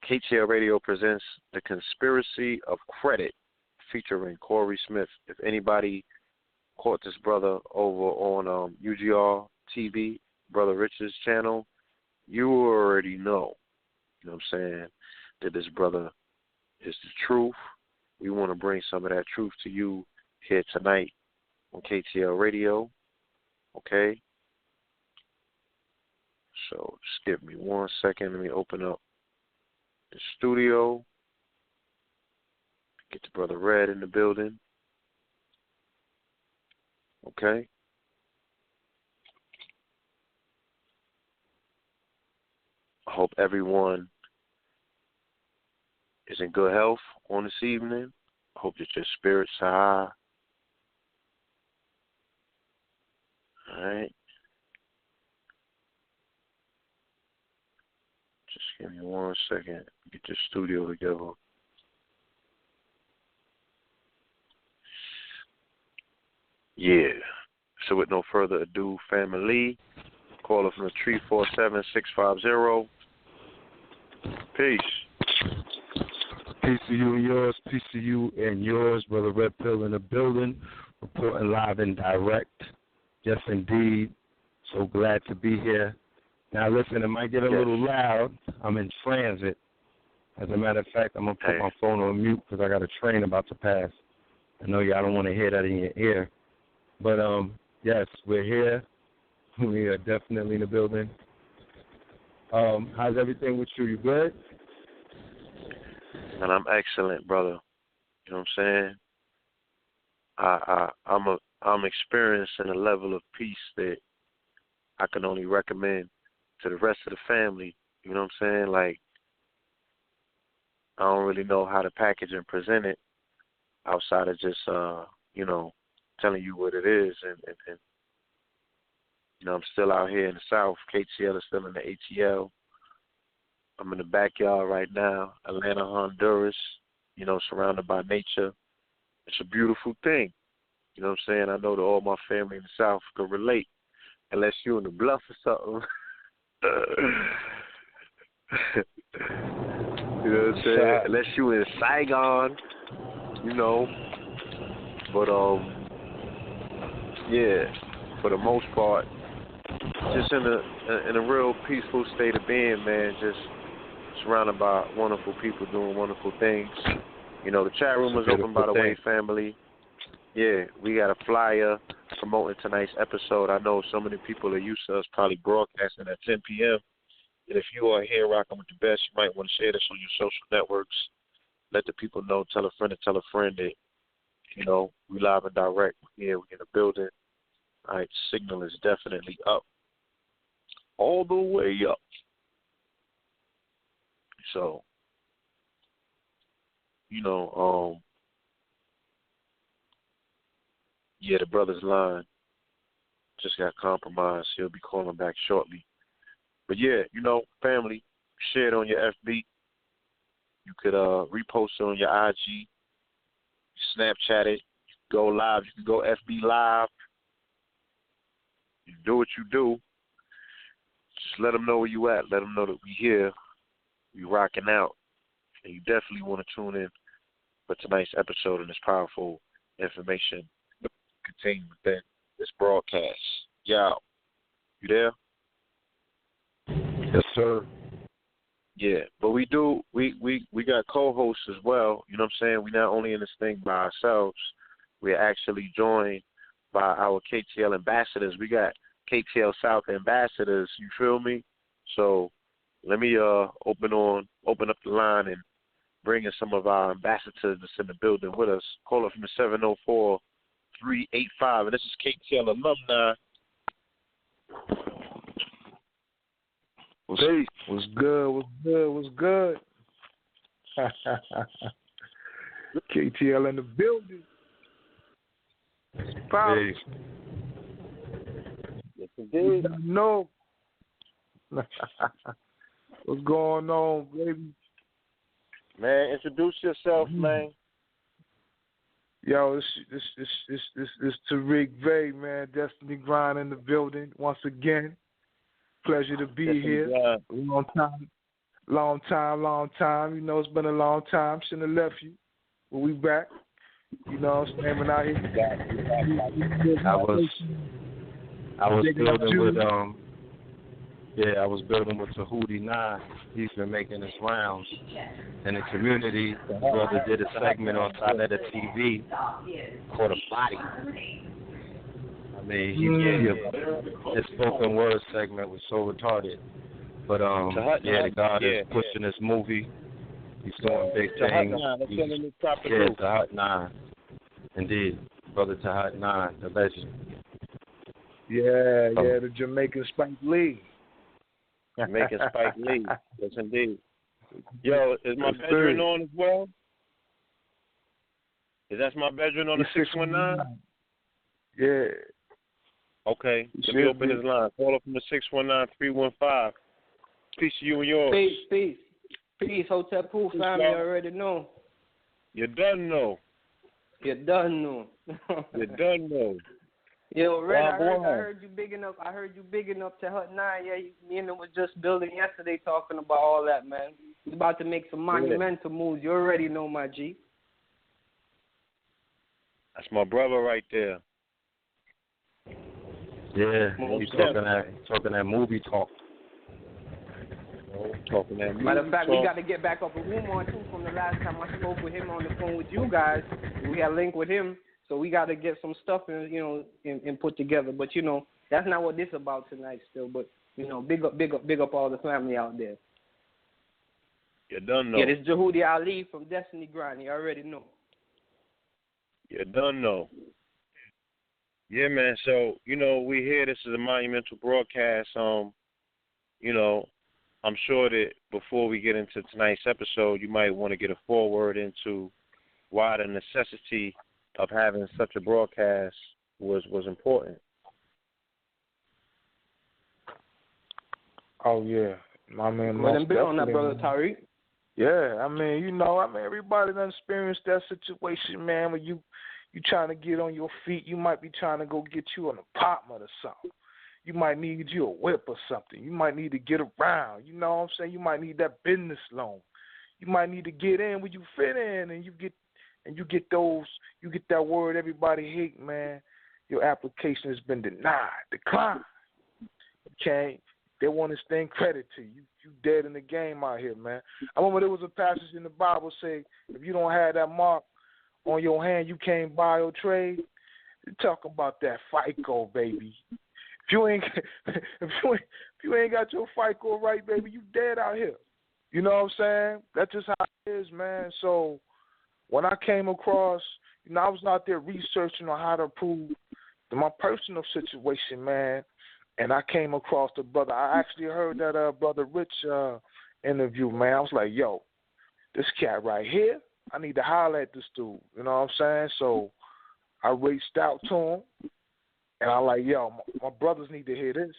KTL Radio presents The Conspiracy of Credit, featuring Corey Smith. If anybody caught this brother over on UGR TV, Brother Rich's channel, you already know, you know what I'm saying, that this brother is the truth. We want to bring some of that truth to you here tonight on KTL Radio, okay? So just give me 1 second. Let me open up the studio. Get the Brother Red in the building. Okay. I hope everyone is in good health on this evening. I hope that your spirits are high. All right. Just give me 1 second. Get the studio together. Yeah. So with no further ado, family, caller from the 347-650. Peace. Peace to you and yours. Peace to you and yours. Brother Red Pill in the building, reporting live and direct. Yes, indeed. So glad to be here. Now, listen, it might get a little loud. I'm in transit. As a matter of fact, I'm going to put my phone on mute because I got a train about to pass. I know y'all don't want to hear that in your ear. But, yes, we're here. We are definitely in the building. How's everything with you? You good? And I'm excellent, brother. You know what I'm saying? I'm experiencing a level of peace that I can only recommend to the rest of the family. You know what I'm saying? Like, I don't really know how to package and present it outside of just, you know, telling you what it is. And you know, I'm still out here in the South. KTL is still in the ATL. I'm in the backyard right now, Atlanta, Honduras, you know, surrounded by nature. It's a beautiful thing. You know what I'm saying? I know that all my family in the South can relate, unless you're in the Bluff or something. You know what I'm saying? Unless you're in Saigon, you know. But, yeah, for the most part, just in a real peaceful state of being, man, just surrounded by wonderful people doing wonderful things. You know, the chat room is open, by the way, family. Yeah, we got a flyer promoting tonight's episode. I know so many people are used to us probably broadcasting at 10 p.m. And if you are here rocking with the best, you might want to share this on your social networks. Let the people know, tell a friend that, you know, we live and direct. Yeah, we're in the building. All right, signal is definitely up. All the way up. So, you know, yeah, the brother's line just got compromised. He'll be calling back shortly. But yeah, you know, family, share it on your FB. You could repost it on your IG, Snapchat it, you can go live, you can go FB live. You do what you do. Just let them know where you at. Let them know that we here. We rocking out. And you definitely want to tune in for tonight's episode and this powerful information contained within this broadcast. Yo, you there? Yes, sir. Yeah, but we got co-hosts as well. You know what I'm saying? We're not only in this thing by ourselves. We're actually joined by our KTL ambassadors. We got KTL South ambassadors. You feel me? So let me open up the line and bring in some of our ambassadors that's in the building with us. Caller from the 704-385, and this is KTL alumni. What's good? KTL in the building. Hey. Yes, indeed. No. What's going on, baby? Man, introduce yourself, man. Yo, this Tariq Vay, man. Destiny Grind in the building once again. Pleasure to be here. Long Long time. You know, it's been a long time. Shouldn't have left you. But we back. You know what I'm saying? We're out here. I was building with I was building with Tahuti 9. He's been making his rounds in the community. The brother did a segment on side of the TV called A Body. I mean, his spoken word segment was so retarded. But the God is pushing this movie. He's doing big things. Tahat 9. Indeed. Brother Tahat 9, the legend. Yeah, the Jamaican Spike Lee. Jamaican Spike Lee. Yes, indeed. Yo, is my bedroom on as well? Is that my bedroom on the 619? Yeah. Okay. Let me open his line. Call up from the 619-315. Peace to you and yours. Peace. Hotel Pool family already know. You done know. You done know. You done know. Yo, Red, I heard you big enough. I heard you big enough to Hut 9. Yeah, me and him was just building yesterday talking about all that, man. He's about to make some monumental moves. You already know, my G. That's my brother right there. Yeah, he's talking that movie talk. Matter of fact, we got to get back up a room on too from the last time I spoke with him on the phone with you guys. We had a link with him. So we got to get some stuff and put together. But, you know, that's not what this is about tonight still. But, you know, big up all the family out there. You done know. Yeah, this Jahudi Ali from Destiny Grind. You already know. You done know. Yeah, man. So, you know, we here. This is a monumental broadcast. You know, I'm sure that before we get into tonight's episode, you might want to get a foreword into why the necessity of having such a broadcast was important. Oh yeah, my man. Well, then on that, brother Tariq. Yeah, I mean, everybody done experienced that situation, man. When you trying to get on your feet, you might be trying to go get you an apartment or something. You might need you a whip or something. You might need to get around. You know what I'm saying? You might need that business loan. You might need to get in where you fit in, and you get that word everybody hate, man. Your application has been declined. Okay, they want to extend credit to you. You dead in the game out here, man. I remember there was a passage in the Bible say if you don't have that mark on your hand, you can't buy or trade. They're talking about that FICO, baby. If you ain't got your FICO right, baby, you dead out here. You know what I'm saying? That's just how it is, man. So when I came across, I was out there researching on how to improve my personal situation, man, and I came across the brother. I actually heard that Brother Rich interview, man. I was like, yo, this cat right here, I need to holler at this dude. You know what I'm saying? So I reached out to him, and I like, yo, my brothers need to hear this.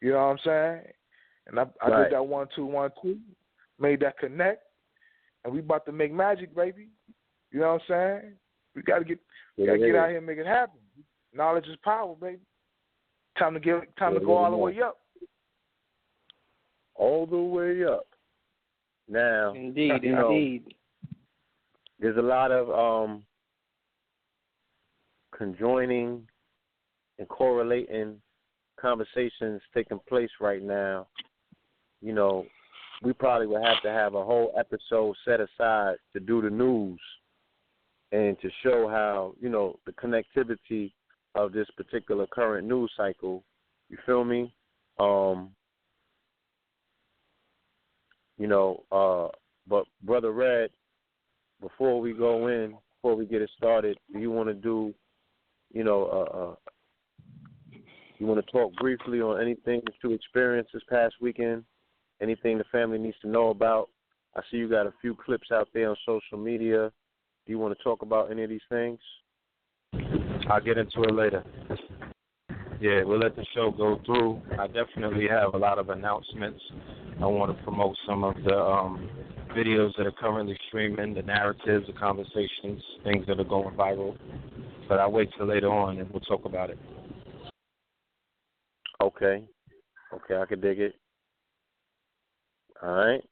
You know what I'm saying? And I did that 1-2-1-2, made that connect, and we about to make magic, baby. You know what I'm saying? We gotta get out here and make it happen. Knowledge is power, baby. Time to go all the way up. All the way up. Now, indeed. There's a lot of conjoining and correlating conversations taking place right now. You know, we probably would have to have a whole episode set aside to do the news and to show how, the connectivity of this particular current news cycle. You feel me? But Brother Red, before we get it started, do you want to do, you want to talk briefly on anything that you experienced this past weekend? Anything the family needs to know about? I see you got a few clips out there on social media. Do you want to talk about any of these things? I'll get into it later. Yeah, we'll let the show go through. I definitely have a lot of announcements. I want to promote some of the videos that are currently streaming, the narratives, the conversations, things that are going viral. But I'll wait till later on and we'll talk about it. Okay, I can dig it. All right.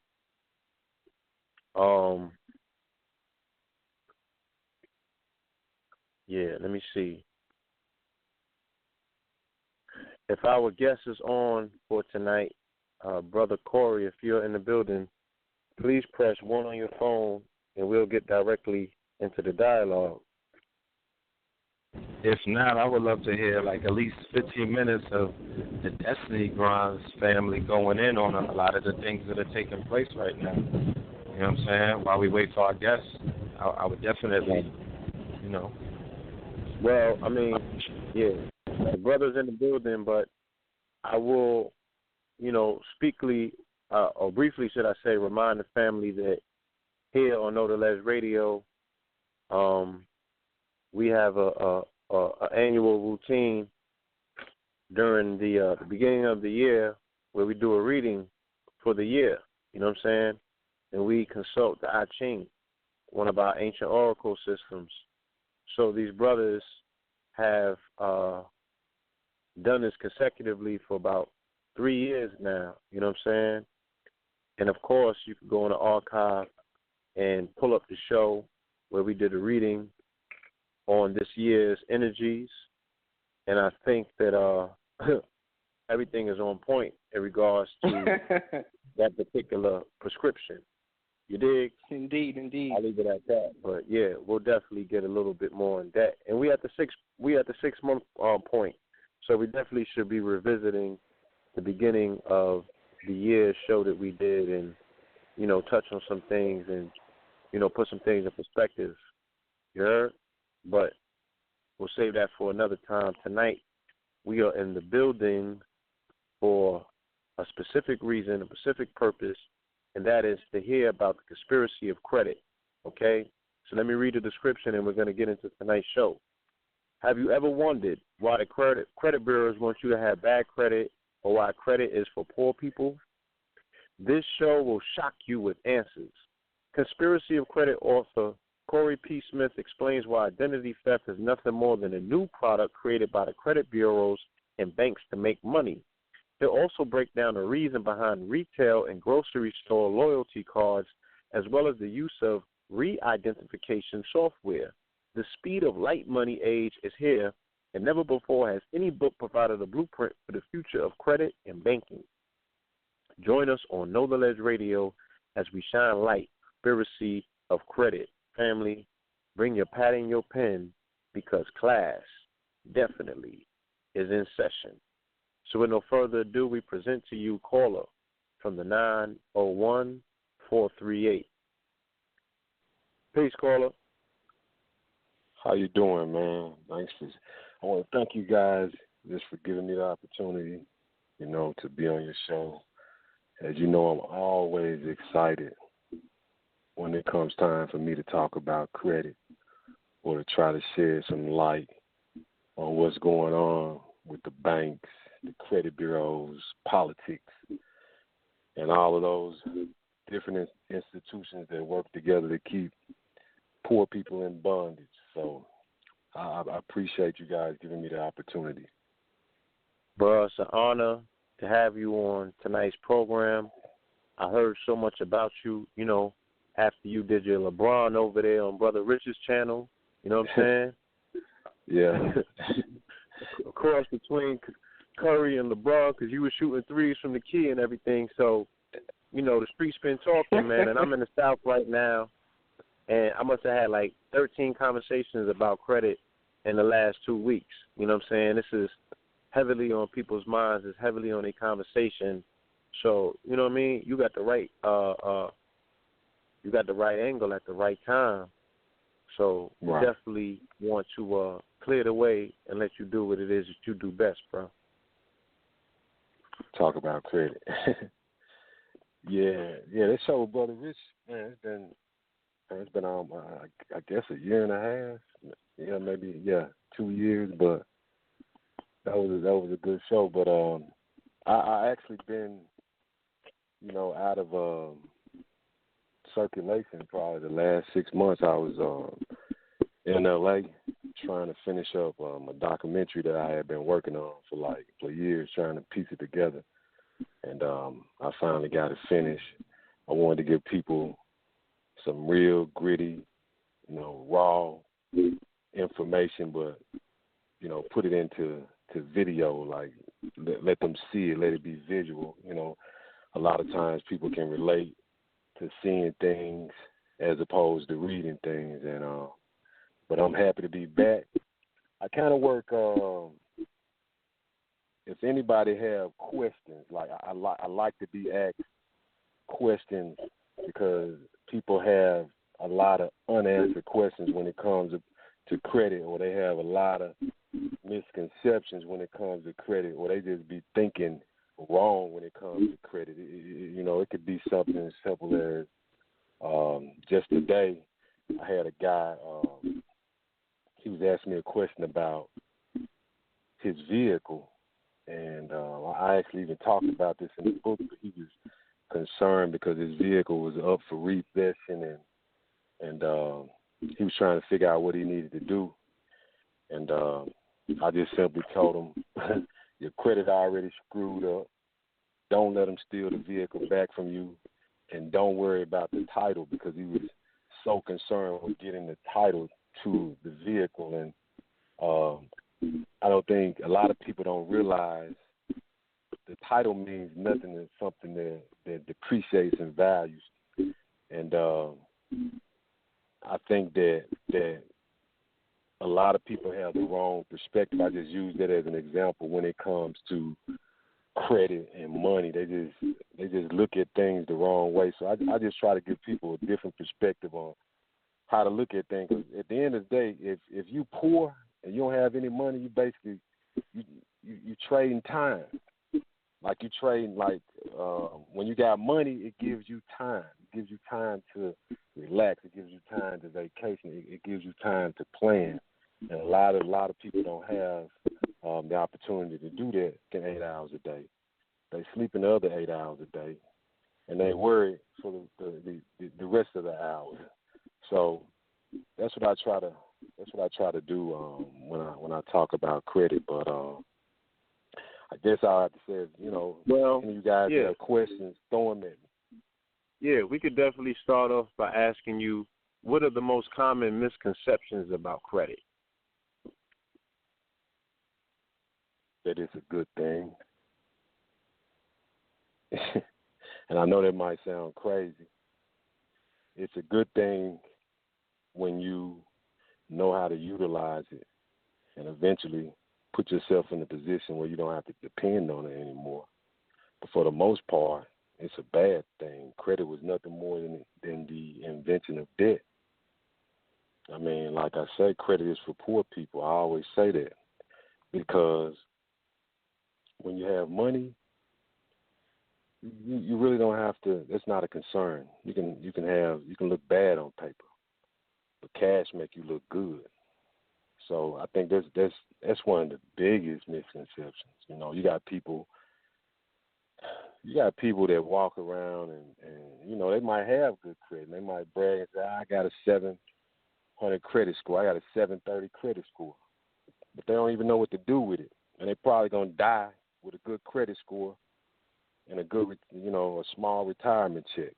Yeah, let me see. If our guest is on for tonight, Brother Corey, if you're in the building, please press 1 on your phone and we'll get directly into the dialogue. If not, I would love to hear like at least 15 minutes of the Destiny Grinds family going in on a lot of the things that are taking place right now. You know what I'm saying? While we wait for our guests, I would definitely, you know. Well, I mean, yeah, the brother's in the building, but I will, speakly, or briefly, should I say, remind the family that here on Know the Ledge Radio, we have a annual routine during the beginning of the year where we do a reading for the year. You know what I'm saying? And we consult the I Ching, one of our ancient oracle systems. So these brothers have done this consecutively for about 3 years now. You know what I'm saying? And of course, you can go in the archive and pull up the show where we did a reading on this year's energies, and I think that everything is on point in regards to that particular prescription. You dig? Indeed. I'll leave it at that. But yeah, we'll definitely get a little bit more in depth. And we at the 6 month point, so we definitely should be revisiting the beginning of the year's show that we did, and touch on some things and put some things in perspective. You heard? But we'll save that for another time. Tonight, we are in the building for a specific reason, a specific purpose, and that is to hear about the conspiracy of credit, okay? So let me read the description, and we're going to get into tonight's show. Have you ever wondered why the credit bureaus want you to have bad credit, or why credit is for poor people? This show will shock you with answers. Conspiracy of Credit author Corey P. Smith explains why identity theft is nothing more than a new product created by the credit bureaus and banks to make money. He'll also break down the reason behind retail and grocery store loyalty cards, as well as the use of re-identification software. The speed of light money age is here, and never before has any book provided a blueprint for the future of credit and banking. Join us on Know the Ledge Radio as we shine light, conspiracy of credit. Family, bring your pad and your pen, because class definitely is in session. So with no further ado, we present to you caller from the 901-438. Peace, caller. How you doing, man? Thanks for. I want to thank you guys just for giving me the opportunity, to be on your show. As you know, I'm always excited when it comes time for me to talk about credit or to try to shed some light on what's going on with the banks, the credit bureaus, politics, and all of those different institutions that work together to keep poor people in bondage. So I appreciate you guys giving me the opportunity. Bro, it's an honor to have you on tonight's program. I heard so much about you, after you did your LeBron over there on Brother Rich's channel. You know what I'm saying? Yeah. Of course, between Curry and LeBron, because you were shooting threes from the key and everything. So, the streets been talking, man. And I'm in the South right now, and I must have had like 13 conversations about credit in the last 2 weeks. You know what I'm saying? This is heavily on people's minds. It's heavily on a conversation. So, you know what I mean? You got the right angle at the right time. So we definitely want to clear the way and let you do what it is that you do best, bro. Talk about credit. Yeah, that show with Brother Rich, man, it's been I guess a year and a half. Yeah, maybe 2 years, but that was a good show. But I actually been, out of circulation probably the last 6 months. I was in LA trying to finish up a documentary that I had been working on for years, trying to piece it together. And I finally got it finished. I wanted to give people some real gritty, raw information, but put it into video, like let them see it, let it be visual. A lot of times people can relate to seeing things as opposed to reading things, and but I'm happy to be back. I kind of work. If anybody have questions, like I like to be asked questions because people have a lot of unanswered questions when it comes to credit, or they have a lot of misconceptions when it comes to credit, or they just be thinking wrong when it comes to credit. It could be something as simple as just today I had a guy, he was asking me a question about his vehicle, and I actually even talked about this in the book, but he was concerned because his vehicle was up for repossession, and he was trying to figure out what he needed to do. And I just simply told him, your credit already screwed up. Don't let them steal the vehicle back from you, and don't worry about the title, because he was so concerned with getting the title to the vehicle. And I don't think a lot of people don't realize the title means nothing. It's something that depreciates in values. And I think that a lot of people have the wrong perspective. I just use that as an example when it comes to credit and money. They just look at things the wrong way. So I just try to give people a different perspective on how to look at things. 'Cause at the end of the day, if you poor and you don't have any money, you basically you trading time. Like you trading, when you got money, it gives you time. It gives you time to relax. It gives you time to vacation. It gives you time to plan. And a lot of people don't have the opportunity to do that in 8 hours a day. They sleep in the other 8 hours a day, and they worry for the rest of the hours. So that's what I try to do when I talk about credit. But I guess all I have to say is, any of you guys have questions, throw them at me. Yeah, we could definitely start off by asking you, what are the most common misconceptions about credit? That it's a good thing. And I know that might sound crazy. It's a good thing when you know how to utilize it and eventually put yourself in a position where you don't have to depend on it anymore. But for the most part, it's a bad thing. Credit was nothing more than the invention of debt. I mean, like I say, credit is for poor people. I always say that because when you have money, you really don't have to. It's not a concern. You can look bad on paper, but cash make you look good. So I think that's one of the biggest misconceptions. You got people that walk around and they might have good credit. And they might brag and say, I got a 700 credit score. I got a 730 credit score. But they don't even know what to do with it. And they're probably going to die with a good credit score and a good, a small retirement check.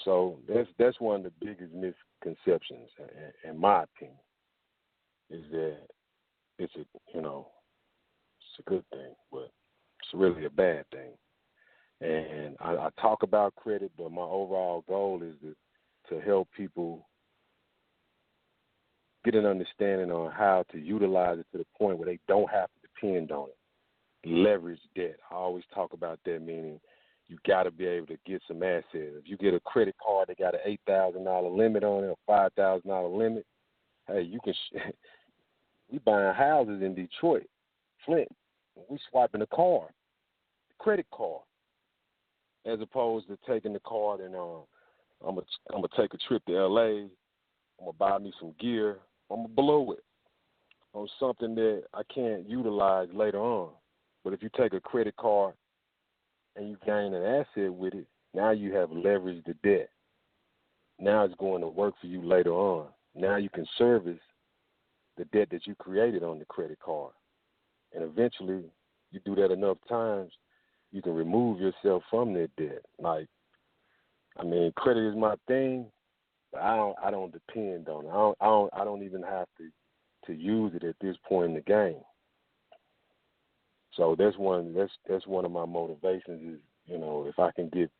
So that's one of the biggest misconceptions, in my opinion, is that it's a good thing, but it's really a bad thing. And I talk about credit, but my overall goal is to help people get an understanding on how to utilize it to the point where they don't have to depend on it. Leverage debt. I always talk about that, meaning you got to be able to get some assets. If you get a credit card that got an $8,000 limit on it, a $5,000 limit, hey, you can. We buying houses in Detroit, Flint. We swiping the card, the credit card, as opposed to taking the card and I'm gonna take a trip to LA. I'm gonna buy me some gear. I'm gonna blow it on something that I can't utilize later on. But if you take a credit card and you gain an asset with it, now you have leveraged the debt. Now it's going to work for you later on. Now you can service the debt that you created on the credit card. And eventually, you do that enough times, you can remove yourself from that debt. Like, I mean, credit is my thing, but I don't depend on it. I don't even have to use it at this point in the game. So that's one of my motivations is, if I can get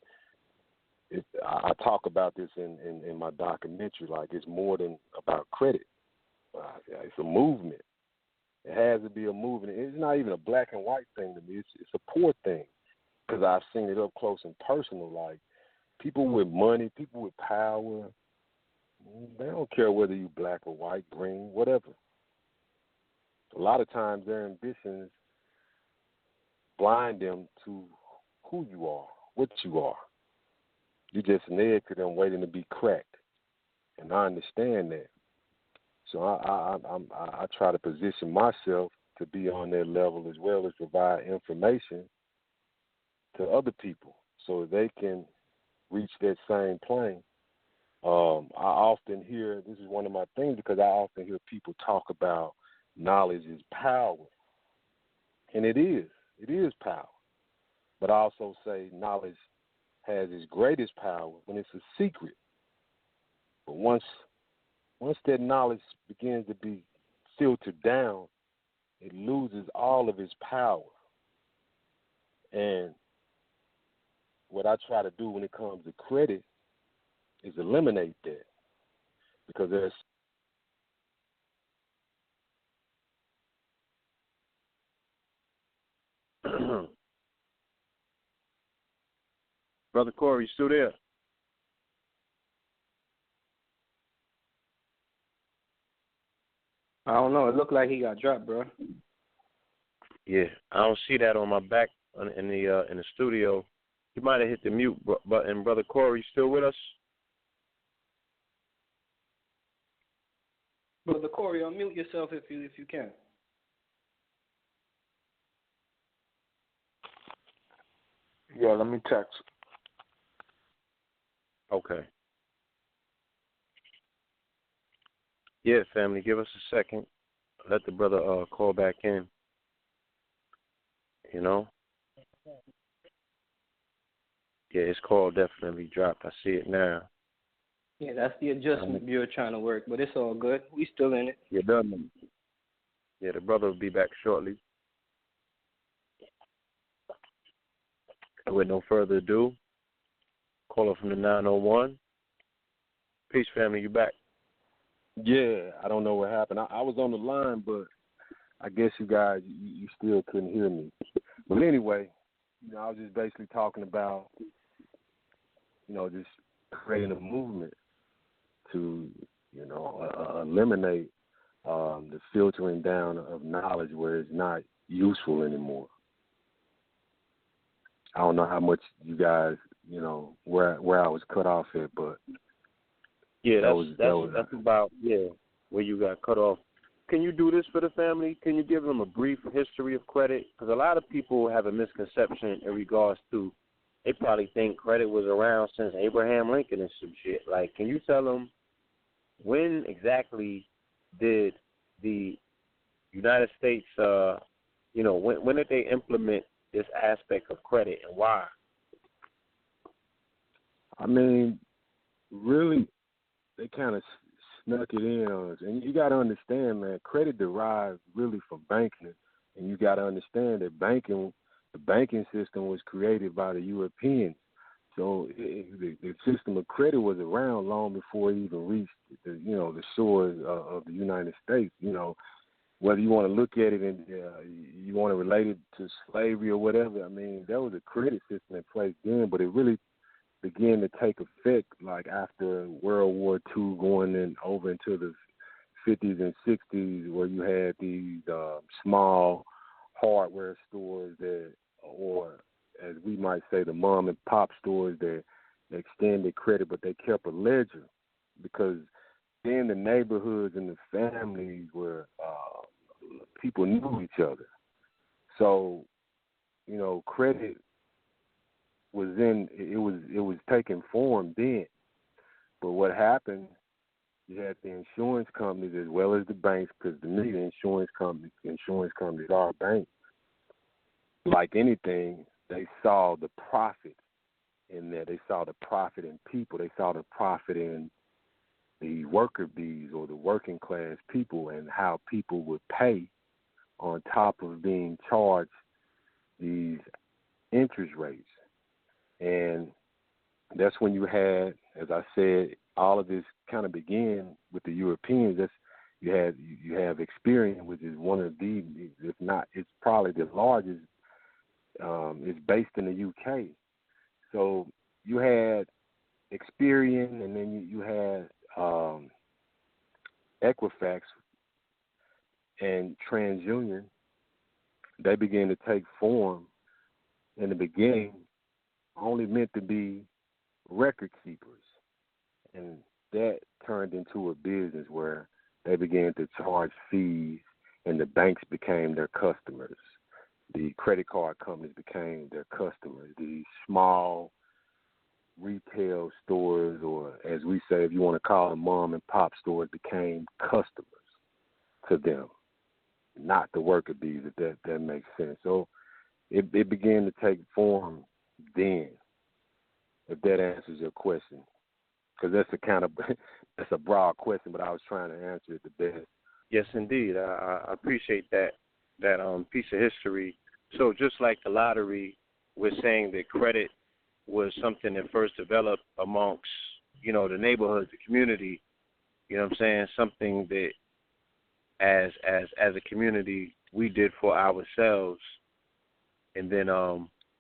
it. I talk about this in my documentary, like it's more than about credit. It's a movement. It has to be a movement. It's not even a black and white thing to me. It's a poor thing, because I've seen it up close and personal. Like, people with money, people with power, they don't care whether you black or white, green, whatever. A lot of times their ambitions blind them to who you are, what you are. You're just an egg to them waiting to be cracked. And I understand that. So I try to position myself to be on their level, as well as provide information to other people so they can reach that same plane. I often hear, this is one of my things, because I often hear people talk about knowledge is power. And it is power. But I also say knowledge has its greatest power when it's a secret. But once that knowledge begins to be filtered down, it loses all of its power. And what I try to do when it comes to credit is eliminate that. Because there's Brother Corey, you still there? I don't know. It looked like he got dropped, bro. Yeah, I don't see that on my back in the studio. You might have hit the mute button. Brother Corey, you still with us? Brother Corey, unmute yourself if you can. Yeah, let me text. Okay. Yeah, family, give us a second. Let the brother call back in. Yeah, his call definitely dropped. I see it now. Yeah, that's the adjustment bureau trying to work, but it's all good. We still in it. You're done. Yeah, the brother will be back shortly. With no further ado, caller from the 901. Peace, family, you back. Yeah, I don't know what happened. I was on the line, but I guess you guys, you still couldn't hear me. But anyway, I was just basically talking about, just creating a movement to, eliminate the filtering down of knowledge where it's not useful anymore. I don't know how much you guys, where I was cut off at, but yeah, that's about where you got cut off. Can you do this for the family? Can you give them a brief history of credit? Because a lot of people have a misconception in regards to, they probably think credit was around since Abraham Lincoln and some shit. Like, can you tell them when exactly did the United States, when did they implement this aspect of credit and why? I mean, really, they kind of snuck it in on us. And you got to understand, man, credit derives really from banking. And you got to understand that the banking system was created by the Europeans. So the system of credit was around long before it even reached the shores of the United States. Whether you want to look at it and you want to relate it to slavery or whatever, I mean, there was a credit system in place then, but it really began to take effect like after World War II, going in over into the 50s and 60s, where you had these small hardware stores that, or as we might say, the mom and pop stores that extended credit, but they kept a ledger, because then the neighborhoods and the families were people knew each other. So, credit was it was taking form then. But what happened, you had the insurance companies as well as the banks, because to me the insurance companies are banks. Like anything, they saw the profit in that they saw the profit in people. They saw the profit in the worker bees or the working class people and how people would pay on top of being charged these interest rates. And that's when you had, as I said, all of this kind of began with the Europeans. You have Experian, which is one of the, if not, it's probably the largest. It's based in the UK. So you had Experian, and then you had Equifax and TransUnion. They began to take form in the beginning, only meant to be record keepers, and that turned into a business where they began to charge fees, and the banks became their customers. The credit card companies became their customers. The small retail stores, or as we say, if you want to call them mom and pop stores, became customers to them, not the worker bees, if that makes sense. So it began to take form then, if that answers your question. Because that's a broad question, but I was trying to answer it the best. Yes, indeed. I appreciate that piece of history. So just like the lottery, we're saying that credit was something that first developed amongst, the neighborhoods, the community. You know what I'm saying? Something that as a community we did for ourselves, and then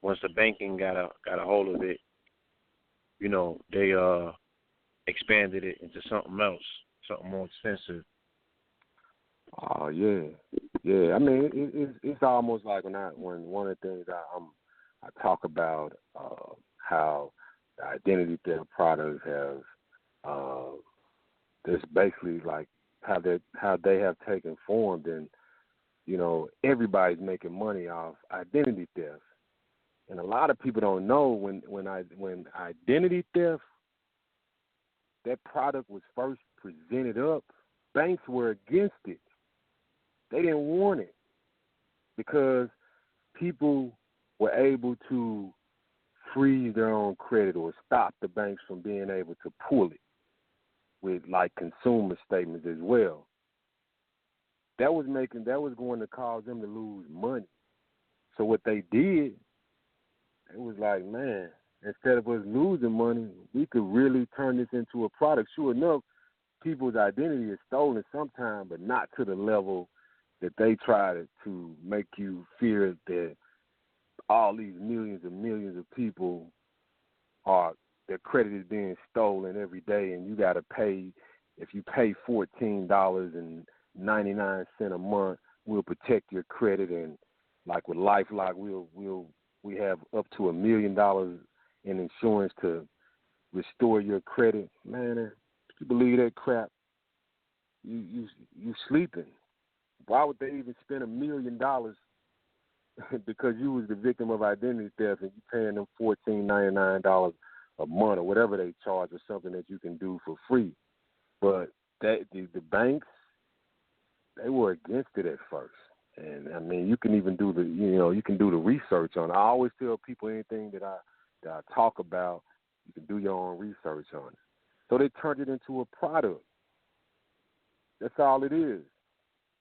once the banking got a hold of it, they expanded it into something else, something more expensive. Oh yeah. I mean, it's almost like when one of the things I talk about how the identity theft products have it's basically like how they have taken form. And everybody's making money off identity theft, and a lot of people don't know when identity theft, that product was first presented up, banks were against it. They didn't want it because people were able to freeze their own credit or stop the banks from being able to pull it with like consumer statements as well. That was going to cause them to lose money. So what they did, it was like, man, instead of us losing money, we could really turn this into a product. Sure enough, people's identity is stolen sometimes, but not to the level that they try to make you fear that all these millions and millions of people their credit is being stolen every day, and you got to pay. If you pay $14.99 a month, we'll protect your credit. And like with LifeLock, we have up to $1 million in insurance to restore your credit. Man, if you believe that crap, you sleeping. Why would they even spend $1 million because you was the victim of identity theft and you paying them $14.99 a month or whatever they charge, or something that you can do for free? But the banks, they were against it at first. And I mean, you can even do the research on it. I always tell people anything that I talk about, you can do your own research on it. So they turned it into a product. That's all it is.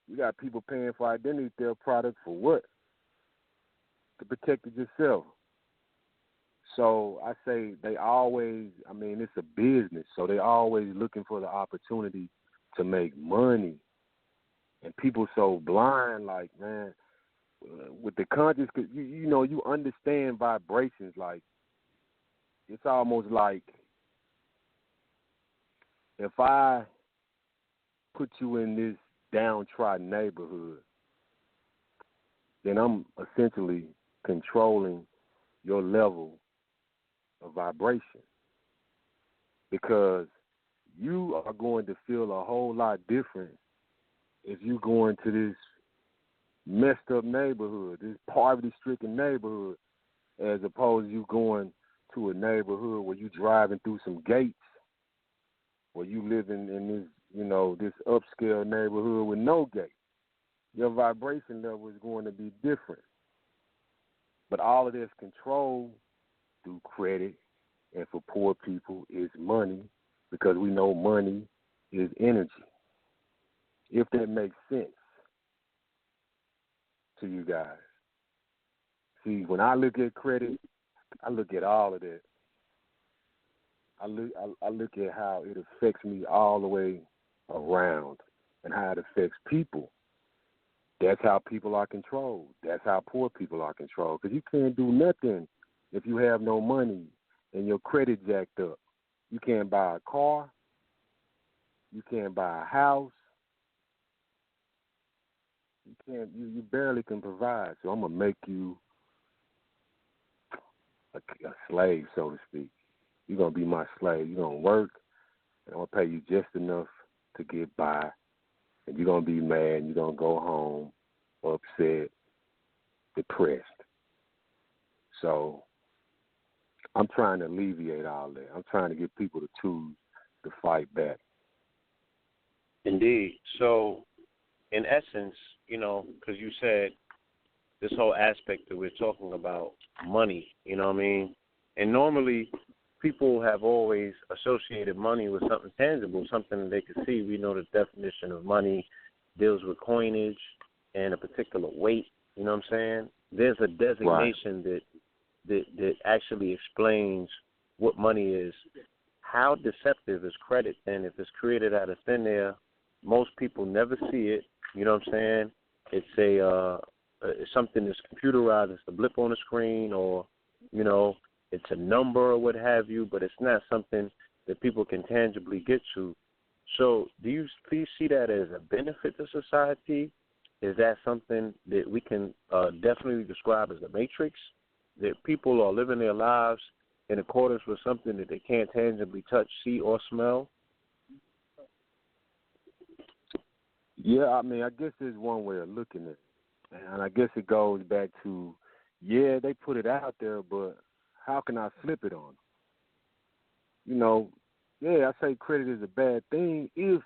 You got people paying for identity theft products for what? To protect it yourself. So I say it's a business, so they always looking for the opportunity to make money. And people so blind, like, man, with the conscious, cause you understand vibrations. Like, it's almost like if I put you in this downtrodden neighborhood, then I'm essentially controlling your level of vibration, because you are going to feel a whole lot different if you go into this messed up neighborhood, this poverty-stricken neighborhood, as opposed to you going to a neighborhood where you driving through some gates, where you live in this, this upscale neighborhood with no gates. Your vibration level is going to be different. But all of this control through credit, and for poor people is money, because we know money is energy. If that makes sense to you guys. See, when I look at credit, I look at all of that. I look at how it affects me all the way around and how it affects people. That's how people are controlled. That's how poor people are controlled. Because you can't do nothing if you have no money and your credit jacked up. You can't buy a car. You can't buy a house. You barely can provide. So I'm gonna make you a slave, so to speak. You're gonna be my slave. You're gonna work, and I'm gonna pay you just enough to get by. And you're gonna be mad. And you're gonna go home upset, depressed. So I'm trying to alleviate all that. I'm trying to give people the tools to fight back. Indeed. So, in essence, because you said this whole aspect that we're talking about, money, you know what I mean? And normally people have always associated money with something tangible, something that they can see. We know the definition of money deals with coinage and a particular weight, you know what I'm saying? There's a designation that actually explains what money is. How deceptive is credit then if it's created out of thin air? Most people never see it, you know what I'm saying? It's something that's computerized. It's a blip on the screen, or, it's a number or what have you, but it's not something that people can tangibly get to. So do you please see that as a benefit to society? Is that something that we can definitely describe as a matrix, that people are living their lives in accordance with something that they can't tangibly touch, see, or smell? Yeah, I mean, I guess there's one way of looking at it. And I guess it goes back to, they put it out there, but how can I flip it on them? I say credit is a bad thing if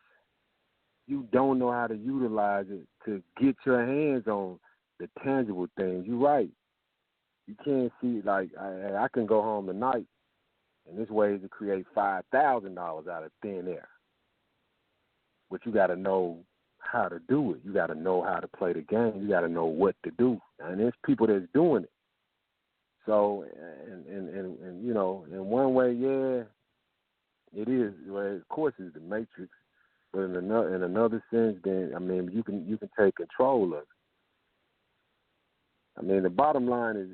you don't know how to utilize it to get your hands on the tangible things. You're right. You can't see, like, I can go home tonight, and there's ways to create $5,000 out of thin air. But you got to know how to do it. You got to know how to play the game. You got to know what to do. And there's people that's doing it. So, and in one way, it is. Well, of course, it's the matrix. But in another sense, then, I mean, you can take control of it. I mean, the bottom line is,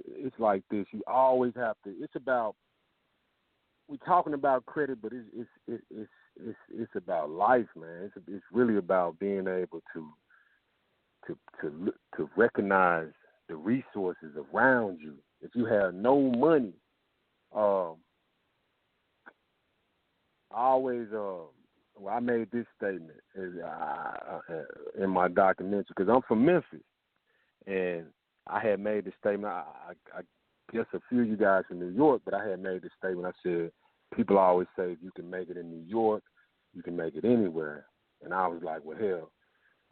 it's like this. You always have to. It's about. We're talking about credit, but it's about life, man. It's really about being able to recognize the resources around you. If you have no money, I made this statement in my documentary, because I'm from Memphis, and I had made this statement. I guess a few of you guys from New York, but I had made this statement. I said, people always say if you can make it in New York, you can make it anywhere. And I was like, well, hell,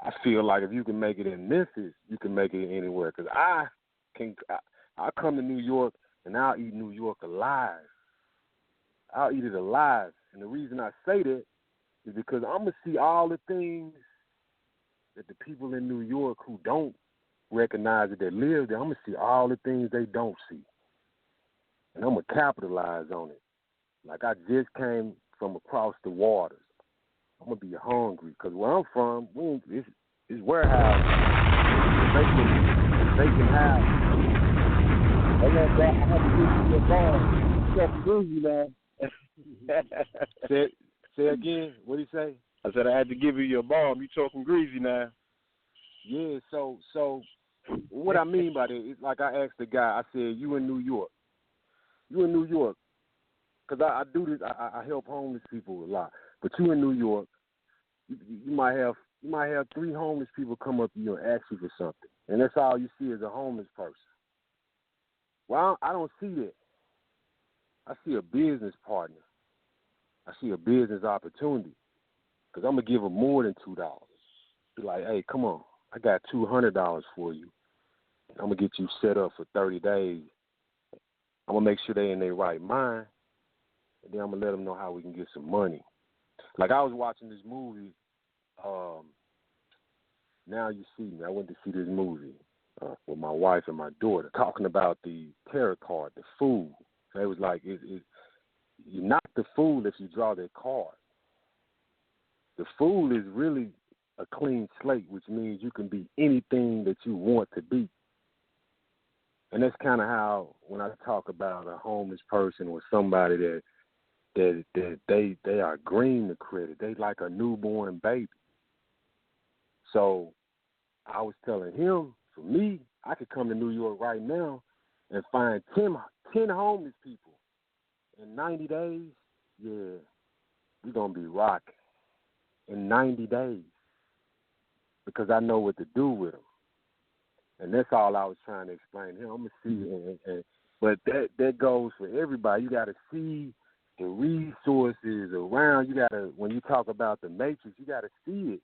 I feel like if you can make it in Memphis, you can make it anywhere. Because I come to New York, and I'll eat New York alive. I'll eat it alive. And the reason I say that is because I'm going to see all the things that the people in New York who don't recognize it, that live there, I'm going to see all the things they don't see. And I'm going to capitalize on it. Like I just came from across the waters. I'm going to be hungry because where I'm from, it's warehouse. They can have. I have to give you a bar. You talking say again. What did he say? I said I had to give you your bomb. You talking greasy now. Yeah, so what I mean by that is, like I asked the guy, I said, you in New York. You in New York. Because I do this, I help homeless people a lot. But you in New York, you might have 3 homeless people come up to you and ask you for something. And that's all you see is a homeless person. Well, I don't see that. I see a business partner. I see a business opportunity. Because I'm going to give them more than $2. Be like, hey, come on. I got $200 for you. I'm going to get you set up for 30 days. I'm going to make sure they in their right mind. then I'm gonna let them know how we can get some money. Like I was watching this movie. Now You See Me. I went to see this movie with my wife and my daughter, talking about the tarot card, the fool. They was like, you're not the fool if you draw that card. The fool is really a clean slate, which means you can be anything that you want to be. And that's kind of how, when I talk about a homeless person or somebody that they are green to credit, they like a newborn baby. So I was telling him, for me, I could come to New York right now and find 10 homeless people in 90 days. Yeah, we're going to be rocking in 90 days because I know what to do with them. And that's all I was trying to explain to him. I'm going to see, but that goes for everybody. You got to see the resources around. You got to, when you talk about the matrix, you got to see it.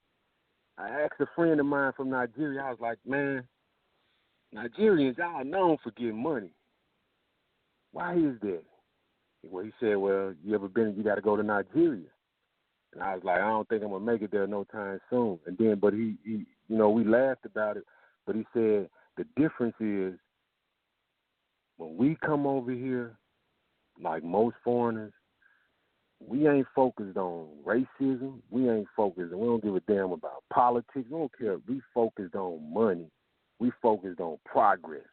I asked a friend of mine from Nigeria, I was like, man, Nigerians, y'all known for getting money. Why is that? Well, he said, well, you got to go to Nigeria. And I was like, I don't think I'm going to make it there no time soon. And then, but he we laughed about it, but he said the difference is when we come over here, like most foreigners, we ain't focused on racism. We don't give a damn about politics. We don't care. We focused on money. We focused on progress.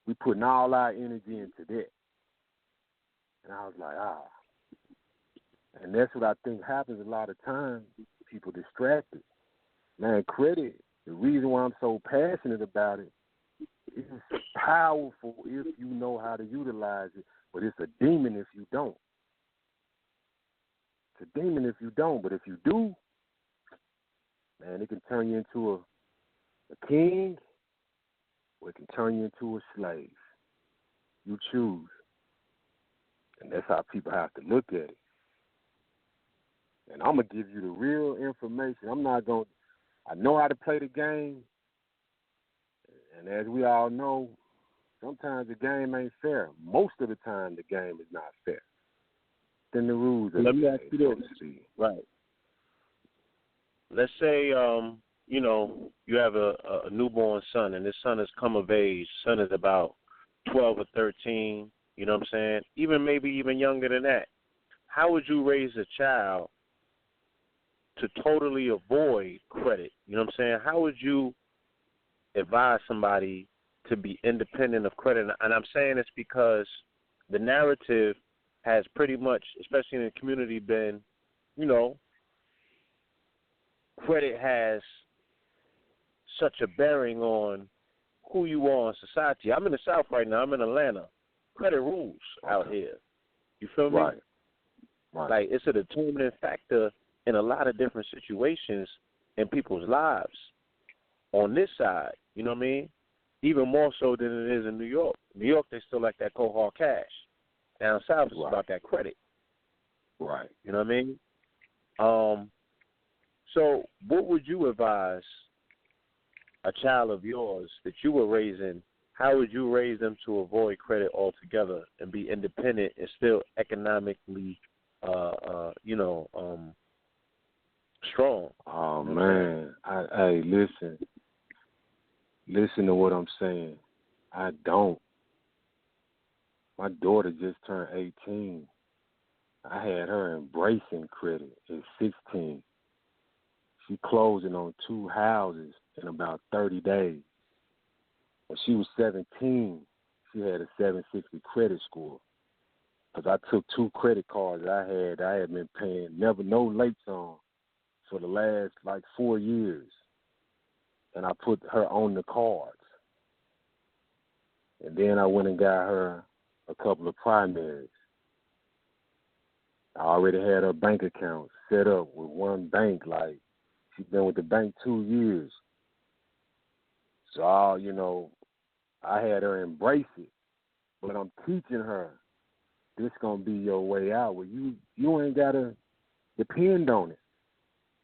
We putting all our energy into that. And I was like, And that's what I think happens a lot of times. People distracted. Man, credit, the reason why I'm so passionate about it, it's powerful if you know how to utilize it, but it's a demon if you don't. It's a demon if you don't, but if you do, man, it can turn you into a king, or it can turn you into a slave. You choose. And that's how people have to look at it. And I'm going to give you the real information. I know how to play the game. And as we all know, sometimes the game ain't fair. Most of the time, the game is not fair. Then the rules are. Let me ask you this. Right. Let's say, you have a newborn son, and this son has come of age. Son is about 12 or 13, you know what I'm saying? Maybe even younger than that. How would you raise a child to totally avoid credit? You know what I'm saying? How would you advise somebody to be independent of credit? And I'm saying this because the narrative has pretty much, especially in the community, been, credit has such a bearing on who you are in society. I'm in the South right now. I'm in Atlanta. Credit rules out here. You feel me? Right. Like, it's a determining factor in a lot of different situations in people's lives on this side, you know what I mean? Even more so than it is in New York. New York, they still like that cold hard cash. Down south, it's about that credit. Right. You know what I mean? So what would you advise a child of yours that you were raising? How would you raise them to avoid credit altogether and be independent and still economically, strong? Oh, man. Hey, listen. Listen to what I'm saying. I don't. My daughter just turned 18. I had her embracing credit at 16. She closing on 2 houses in about 30 days. When she was 17, she had a 760 credit score. Because I took 2 credit cards I had been paying no lates on for the last 4 years. And I put her on the cards. And then I went and got her a couple of primaries. I already had her bank account set up with one bank. She's been with the bank 2 years. So, I had her embrace it. But I'm teaching her this going to be your way out. Where you ain't got to depend on it.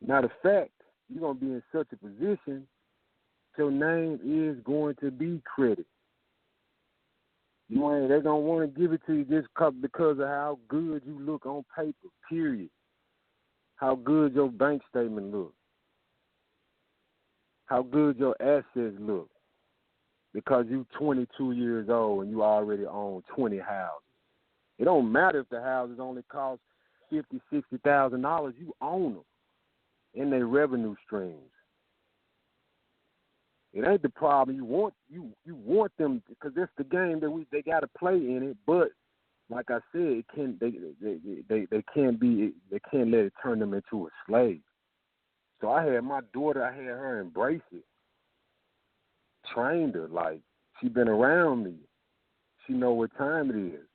Matter of fact, you're going to be in such a position, your name is going to be credit. You ain't. They don't want to give it to you just because of how good you look on paper. Period. How good your bank statement look. How good your assets look. Because you 22 years old and you already own 20 houses. It don't matter if the houses only cost $50,000, $60,000. You own them, and they revenue streams. It ain't the problem. You want them because that's the game that they got to play in it. But like I said, they can't let it turn them into a slave. So I had my daughter. I had her embrace it, trained her like she been around me. She know what time it is.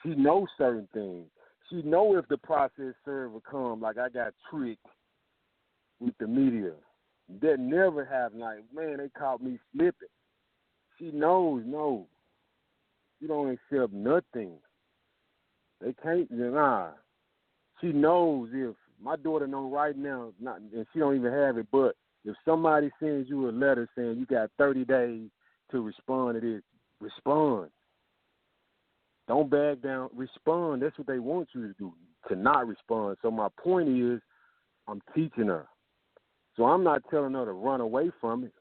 She knows certain things. She know if the process server come, like I got tricked with the media. That never happened. Like, man, they caught me slipping. She knows, no. You don't accept nothing. They can't, nah. She knows if, my daughter know right now, and she don't even have it, but if somebody sends you a letter saying you got 30 days to respond to this, respond. Don't back down. Respond. That's what they want you to do, to not respond. So my point is, I'm teaching her. So I'm not telling her to run away from it.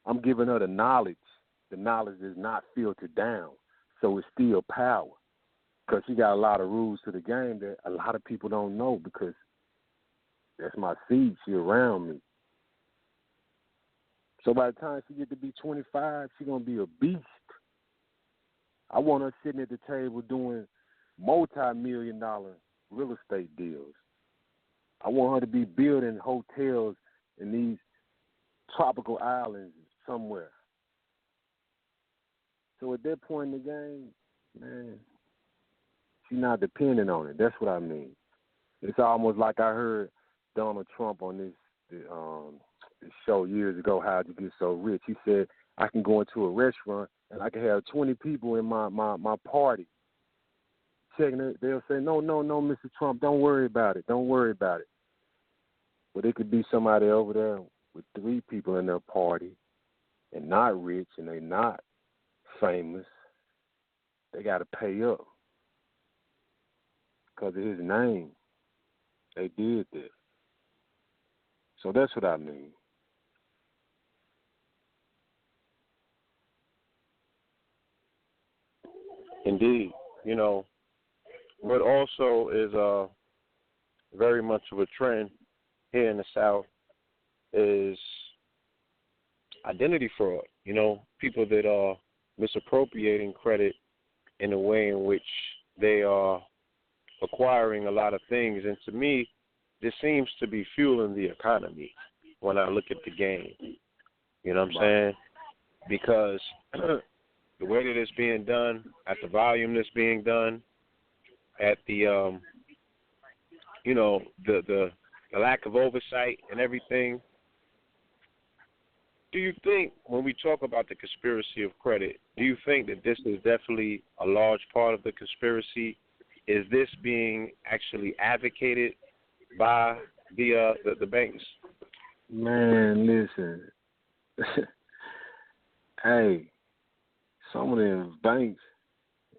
I'm giving her the knowledge. The knowledge is not filtered down, so it's still power. Because she got a lot of rules to the game that a lot of people don't know because that's my seed. She around me. So by the time she get to be 25, she's going to be a beast. I want her sitting at the table doing multi-million-dollar real estate deals. I want her to be building hotels in these tropical islands somewhere. So at that point in the game, man, she's not dependent on it. That's what I mean. It's almost like I heard Donald Trump on this show years ago, How'd You Get So Rich? He said, I can go into a restaurant and I can have 20 people in my party. Checking it, they'll say, no, Mr. Trump, don't worry about it. Don't worry about it. But it could be somebody over there with 3 people in their party and not rich and they not famous. They got to pay up because of his name. They did this. So that's what I mean. Indeed. You know, what also is very much of a trend here in the South is identity fraud. You know, people that are misappropriating credit in a way in which they are acquiring a lot of things. And to me, this seems to be fueling the economy when I look at the game. You know what I'm saying? Because the way that it's being done, at the volume that's being done, at the the lack of oversight and everything. Do you think, when we talk about the conspiracy of credit, do you think that this is definitely a large part of the conspiracy? Is this being actually advocated by the banks? Man, listen. Hey, some of them banks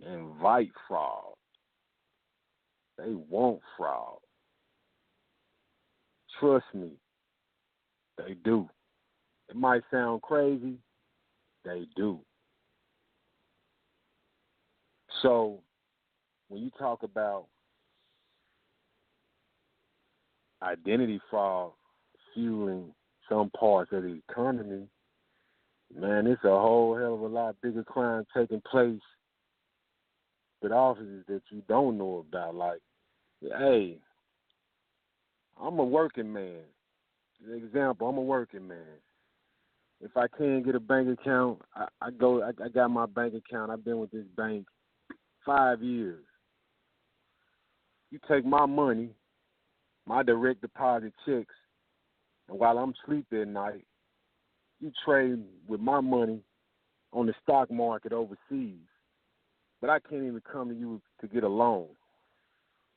invite fraud. They want fraud. Trust me, they do. It might sound crazy, they do. So, when you talk about identity fraud fueling some parts of the economy, man, it's a whole hell of a lot bigger crime taking place with offices that you don't know about. Like, hey, I'm a working man. An example, I'm a working man. If I can't get a bank account, I got my bank account. I've been with this bank 5 years. You take my money, my direct deposit checks, and while I'm sleeping at night, you trade with my money on the stock market overseas. But I can't even come to you to get a loan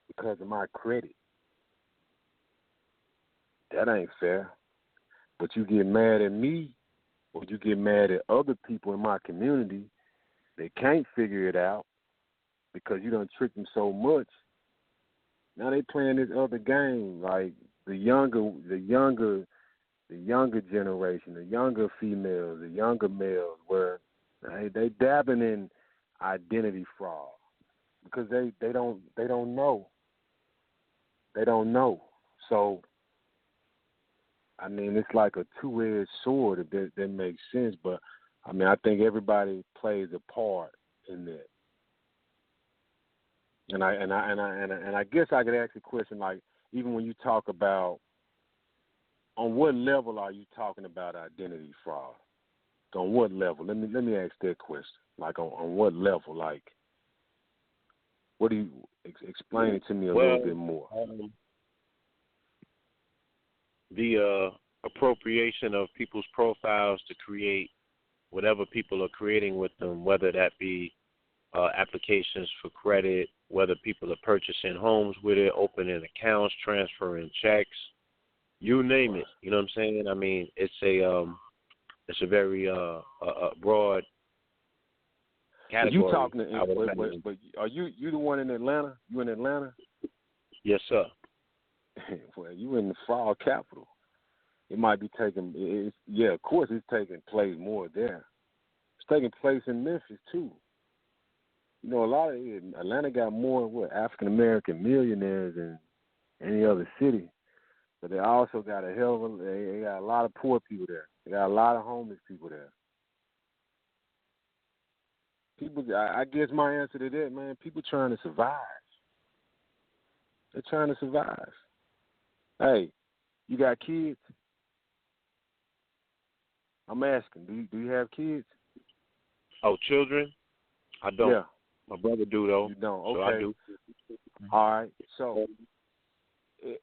because of my credit. That ain't fair. But you get mad at me, or you get mad at other people in my community They can't figure it out because you done tricked them so much. Now they playing this other game, like the younger generation, the younger females, the younger males, where they dabbing in identity fraud because they don't know. They don't know. So I mean, it's like a two-edged sword if that makes sense. But I mean, I think everybody plays a part in that. And I guess I could ask a question, like, even when you talk about, on what level are you talking about identity fraud? On what level? Let me ask that question. Like, on what level? Like, what do you explain it to me a little bit more? The appropriation of people's profiles to create whatever people are creating with them, whether that be applications for credit, whether people are purchasing homes with it, opening accounts, transferring checks, you name it. You know what I'm saying? I mean, it's a very broad category. You talking? But are you the one in Atlanta? You in Atlanta? Yes, sir. Well, you in the fraud capital. It might be taking. Yeah, of course, it's taking place more there. It's taking place in Memphis too. You know, a lot of Atlanta got more African American millionaires than any other city, but they also got they got a lot of poor people there. They got a lot of homeless people there. People, I guess my answer to that, man, people trying to survive. They're trying to survive. Hey, you got kids? I'm asking, do you have kids? Oh, children? I don't. Yeah. My brother do, though. You don't? Okay. So I do. All right. So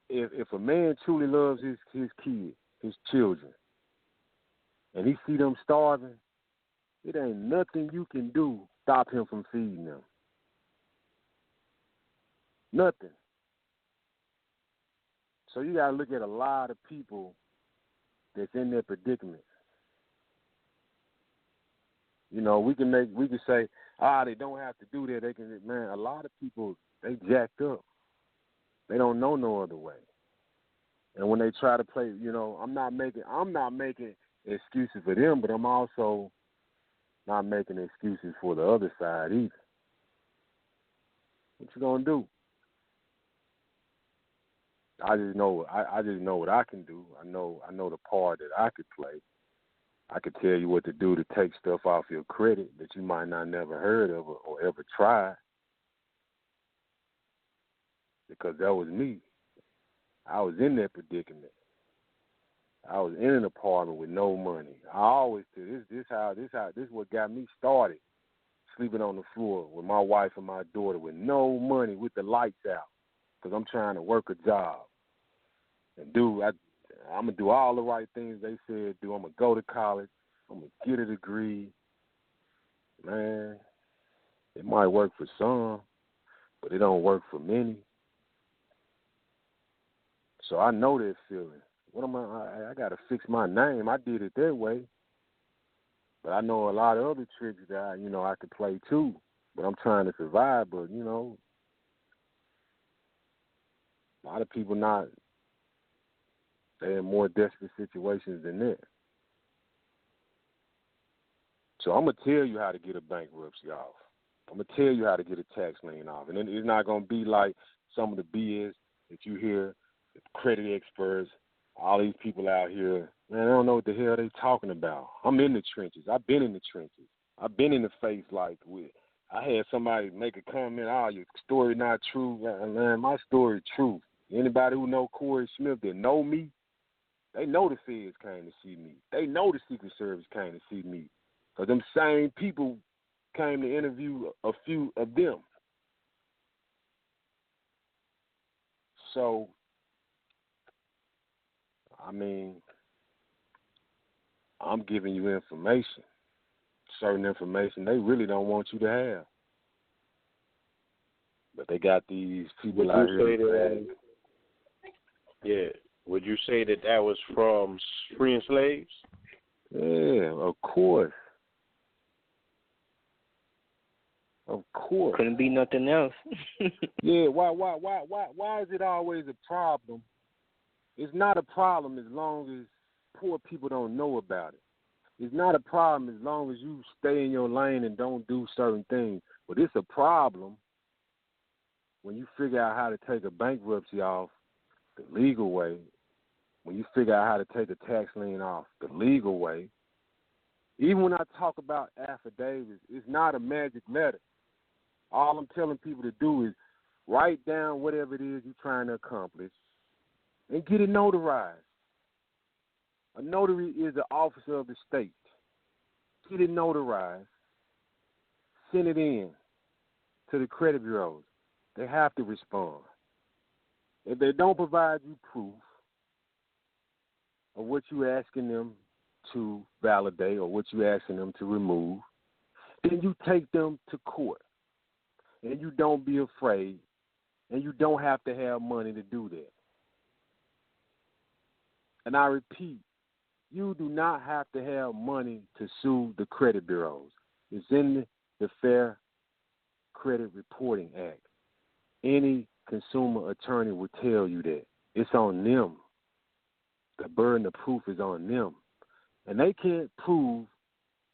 if a man truly loves his kids, his children, and he see them starving, it ain't nothing you can do stop him from feeding them. Nothing. So you got to look at a lot of people that's in their predicament. You know, we can say, they don't have to do that. They can, man. A lot of people, they jacked up. They don't know no other way. And when they try to play, you know, I'm not making excuses for them, but I'm also not making excuses for the other side either. What you gonna do? I just know what I can do. I know the part that I could play. I could tell you what to do to take stuff off your credit that you might not never heard of or ever tried. Because that was me. I was in that predicament. I was in an apartment with no money. I always do this is what got me started. Sleeping on the floor with my wife and my daughter with no money, with the lights out, because I'm trying to work a job. And I'm going to do all the right things they said do. I'm going to go to college. I'm going to get a degree. Man, it might work for some, but it don't work for many. So I know that feeling. I got to fix my name. I did it that way. But I know a lot of other tricks that, I could play too. But I'm trying to survive. But, a lot of people they're in more desperate situations than that. So I'm going to tell you how to get a bankruptcy off. I'm going to tell you how to get a tax lien off. And it's not going to be like some of the BS that you hear, the credit experts, all these people out here. Man, I don't know what the hell they talking about. I'm in the trenches. I've been in the trenches. I've been in the face I had somebody make a comment, your story not true. Man, my story true. Anybody who know Corey Smith that know me, they know the feds came to see me. They know the Secret Service came to see me. Because them same people came to interview a few of them. So, I mean, I'm giving you information, certain information they really don't want you to have. But they got these people out here. Yeah. Would you say that was from freeing slaves? Yeah, of course. Of course. Couldn't be nothing else. Yeah, why is it always a problem? It's not a problem as long as poor people don't know about it. It's not a problem as long as you stay in your lane and don't do certain things. But it's a problem when you figure out how to take a bankruptcy off the legal way, when you figure out how to take a tax lien off the legal way. Even when I talk about affidavits, it's not a magic letter. All I'm telling people to do is write down whatever it is you're trying to accomplish and get it notarized. A notary is the officer of the state. Get it notarized. Send it in to the credit bureaus. They have to respond. If they don't provide you proof of what you're asking them to validate or what you're asking them to remove, then you take them to court. And you don't be afraid, and you don't have to have money to do that. And I repeat, you do not have to have money to sue the credit bureaus. It's in the Fair Credit Reporting Act. Any consumer attorney will tell you that. It's on them. The burden of proof is on them. And they can't prove